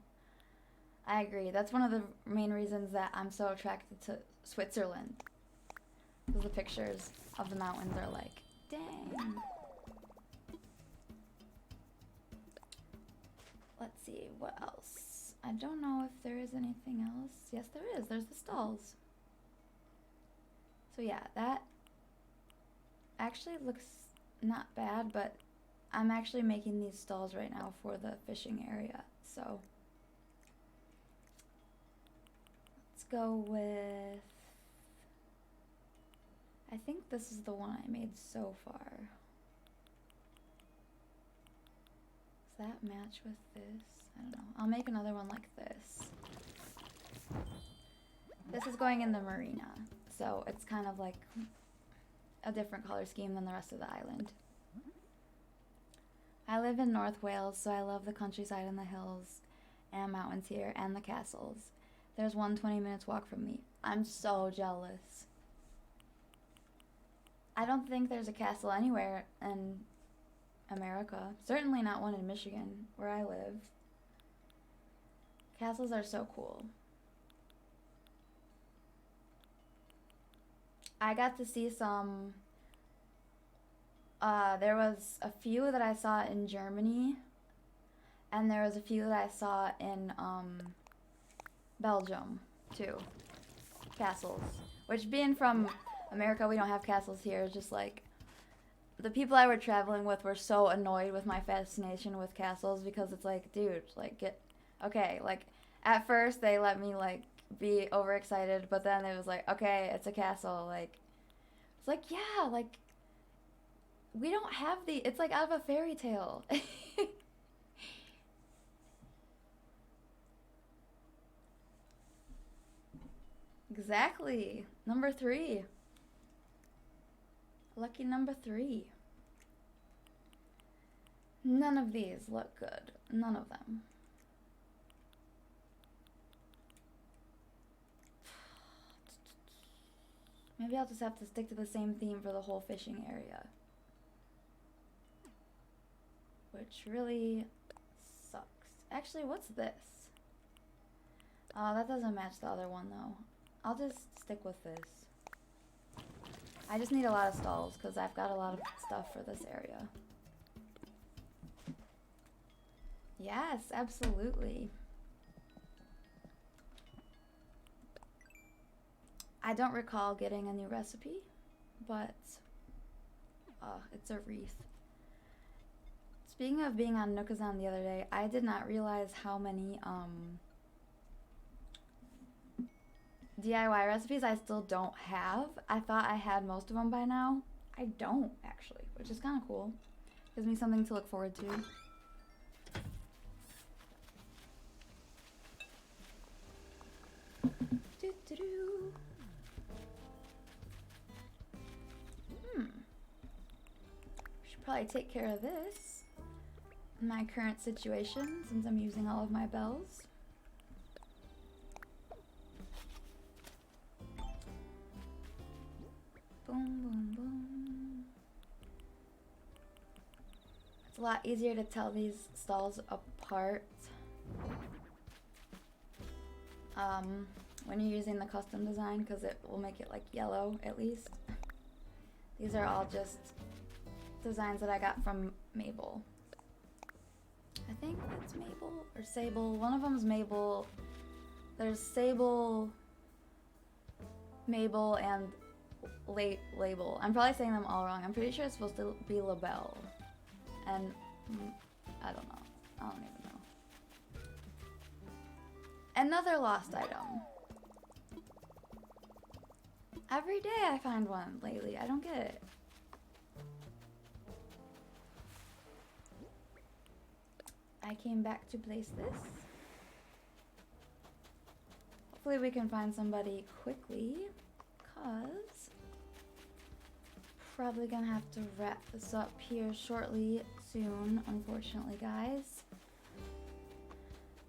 I agree. That's one of the main reasons that I'm so attracted to Switzerland. Because the pictures of the mountains are like, dang. Let's see, what else? I don't know if there is anything else. Yes, there is. There's the stalls. So yeah, that actually looks not bad, but I'm actually making these stalls right now for the fishing area. So let's go with I think this is the one I made so far. Does that match with this? I don't know. I'll make another one like this. This is going in the marina, so it's kind of like a different color scheme than the rest of the island. I live in North Wales, so I love the countryside and the hills and mountains here and the castles. There's one 20 minutes walk from me. I'm so jealous. I don't think there's a castle anywhere in America. Certainly not one in Michigan, where I live. Castles are so cool. I got to see some... there was a few that I saw in Germany, and there was a few that I saw in Belgium, too. Castles. Which, being from America, we don't have castles here. Just like, the people I were traveling with were so annoyed with my fascination with castles, because it's like, dude, like, okay, like, at first they let me, like, be overexcited, but then it was like, okay, it's a castle, like, it's like, yeah, like, we don't have it's like out of a fairy tale. Exactly. Number 3. Lucky number 3. None of these look good. None of them. Maybe I'll just have to stick to the same theme for the whole fishing area. Which really sucks. Actually, what's this? Oh, that doesn't match the other one though. I'll just stick with this. I just need a lot of stalls because I've got a lot of stuff for this area. Yes, absolutely. I don't recall getting a new recipe, but it's a wreath. Speaking of being on Nookazon the other day, I did not realize how many DIY recipes I still don't have. I thought I had most of them by now. I don't, actually, which is kind of cool. Gives me something to look forward to. Doo-doo-doo. Should probably take care of this in my current situation since I'm using all of my bells. Boom, boom, boom. It's a lot easier to tell these stalls apart when you're using the custom design, because it will make it like yellow at least. These are all just designs that I got from Mabel. I think that's Mabel or Sable. One of them's Mabel. There's Sable, Mabel, and Label. I'm probably saying them all wrong. I'm pretty sure it's supposed to be Labelle. And I don't know. I don't even know. Another lost item. Every day I find one lately. I don't get it. I came back to place this. Hopefully we can find somebody quickly, cause probably gonna have to wrap this up here shortly soon, unfortunately, guys.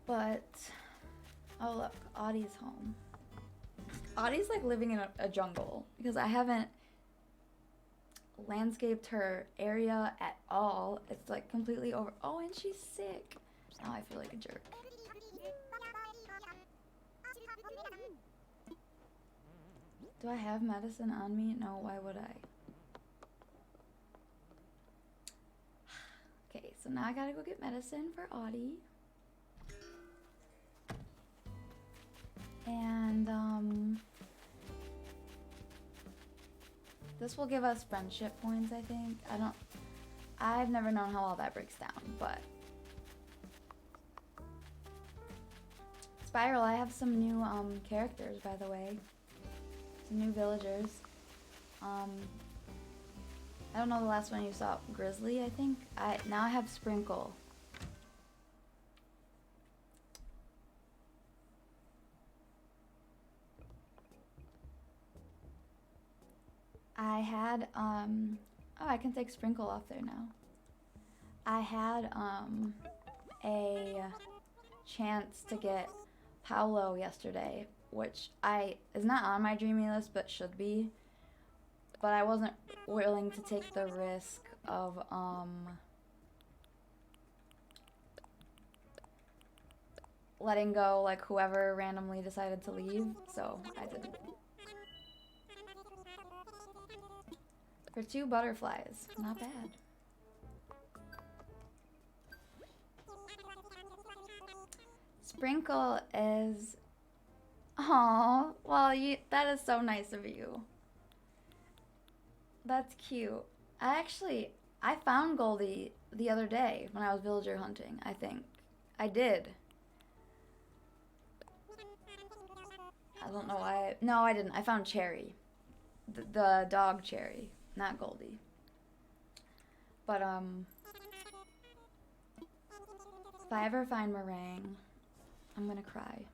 But oh look, Audie's home. Audie's like living in a jungle because I haven't landscaped her area at all. It's like completely over. Oh, and she's sick. Now I feel like a jerk. Do I have medicine on me? No, why would I? Okay, so now I gotta go get medicine for Audie. And this will give us friendship points, I think. I've never known how all that breaks down, but Spiral, I have some new characters, by the way. Some new villagers. I don't know the last one you saw. Grizzly, I think. Now I have Sprinkle. I had, oh, I can take Sprinkle off there now. I had, a chance to get Paolo yesterday, which is not on my dreamy list, but should be. But I wasn't willing to take the risk of, letting go, like, whoever randomly decided to leave, so I didn't. For 2 butterflies, not bad. Sprinkle is, oh, well, that is so nice of you. That's cute. I found Goldie the other day when I was villager hunting, I think. I did. I don't know why. No, I didn't. I found Cherry. The dog Cherry, not Goldie. But, if I ever find Meringue, I'm gonna cry.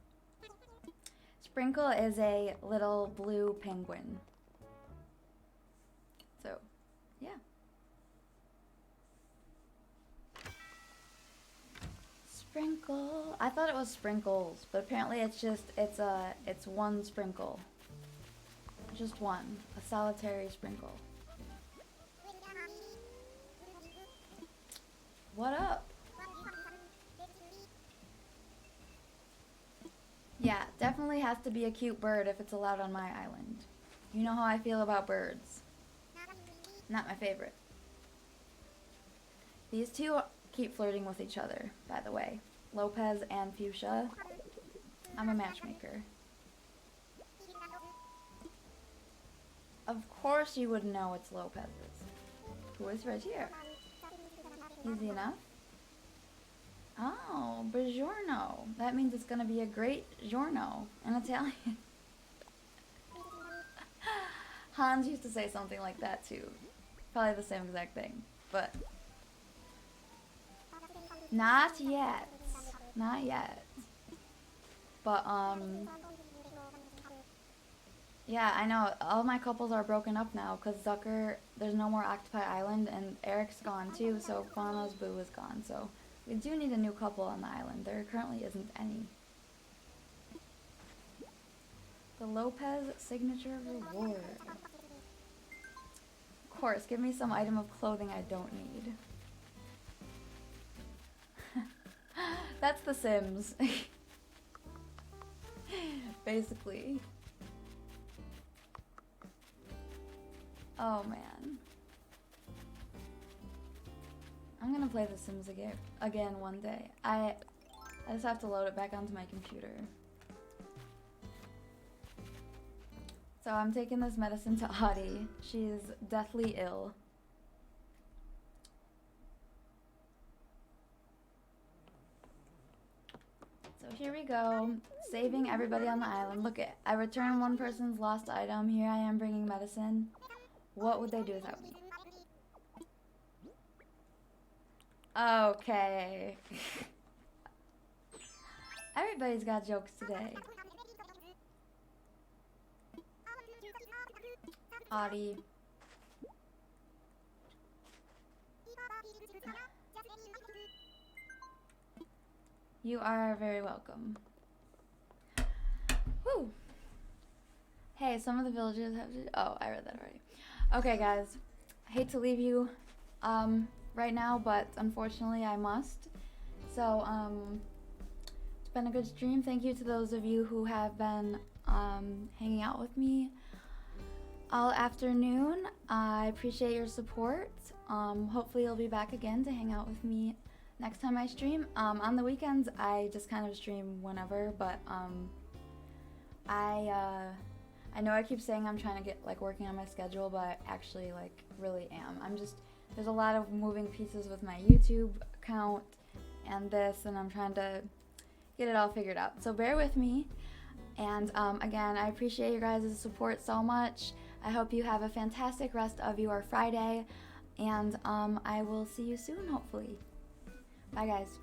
Sprinkle is a little blue penguin. So, yeah. Sprinkle. I thought it was sprinkles, but apparently it's one sprinkle. Just one. A solitary sprinkle. What up? Yeah, definitely has to be a cute bird if it's allowed on my island. You know how I feel about birds. Not my favorite. These two keep flirting with each other, by the way. Lopez and Fuchsia. I'm a matchmaker. Of course you would know it's Lopez's. Who is right here? Easy enough? Oh, buongiorno. That means it's gonna be a great giorno in Italian. Hans used to say something like that too. Probably the same exact thing, but not yet. Not yet. But, yeah, I know. All my couples are broken up now because Zucker, there's no more Octopi Island, and Eric's gone too, so Fauna's boo is gone, so we do need a new couple on the island. There currently isn't any. The Lopez signature reward. Of course, give me some item of clothing I don't need. That's The Sims. Basically. Oh man. I'm gonna play The Sims again one day. I just have to load it back onto my computer. So I'm taking this medicine to Audie. She's deathly ill. So here we go, saving everybody on the island. Look it, I returned one person's lost item. Here I am bringing medicine. What would they do without me? Okay. Everybody's got jokes today. Audie. You are very welcome. Woo! Hey, some of the villages have to... Oh, I read that already. Okay, guys. I hate to leave you right now, but unfortunately I must. So, it's been a good stream. Thank you to those of you who have been hanging out with me all afternoon. I appreciate your support. Hopefully you'll be back again to hang out with me next time I stream. On the weekends, I just kind of stream whenever, but I know I keep saying I'm trying to get working on my schedule, but I actually really am. There's a lot of moving pieces with my YouTube account and this, and I'm trying to get it all figured out. So bear with me. And again, I appreciate your guys' support so much. I hope you have a fantastic rest of your Friday, and I will see you soon, hopefully. Bye, guys.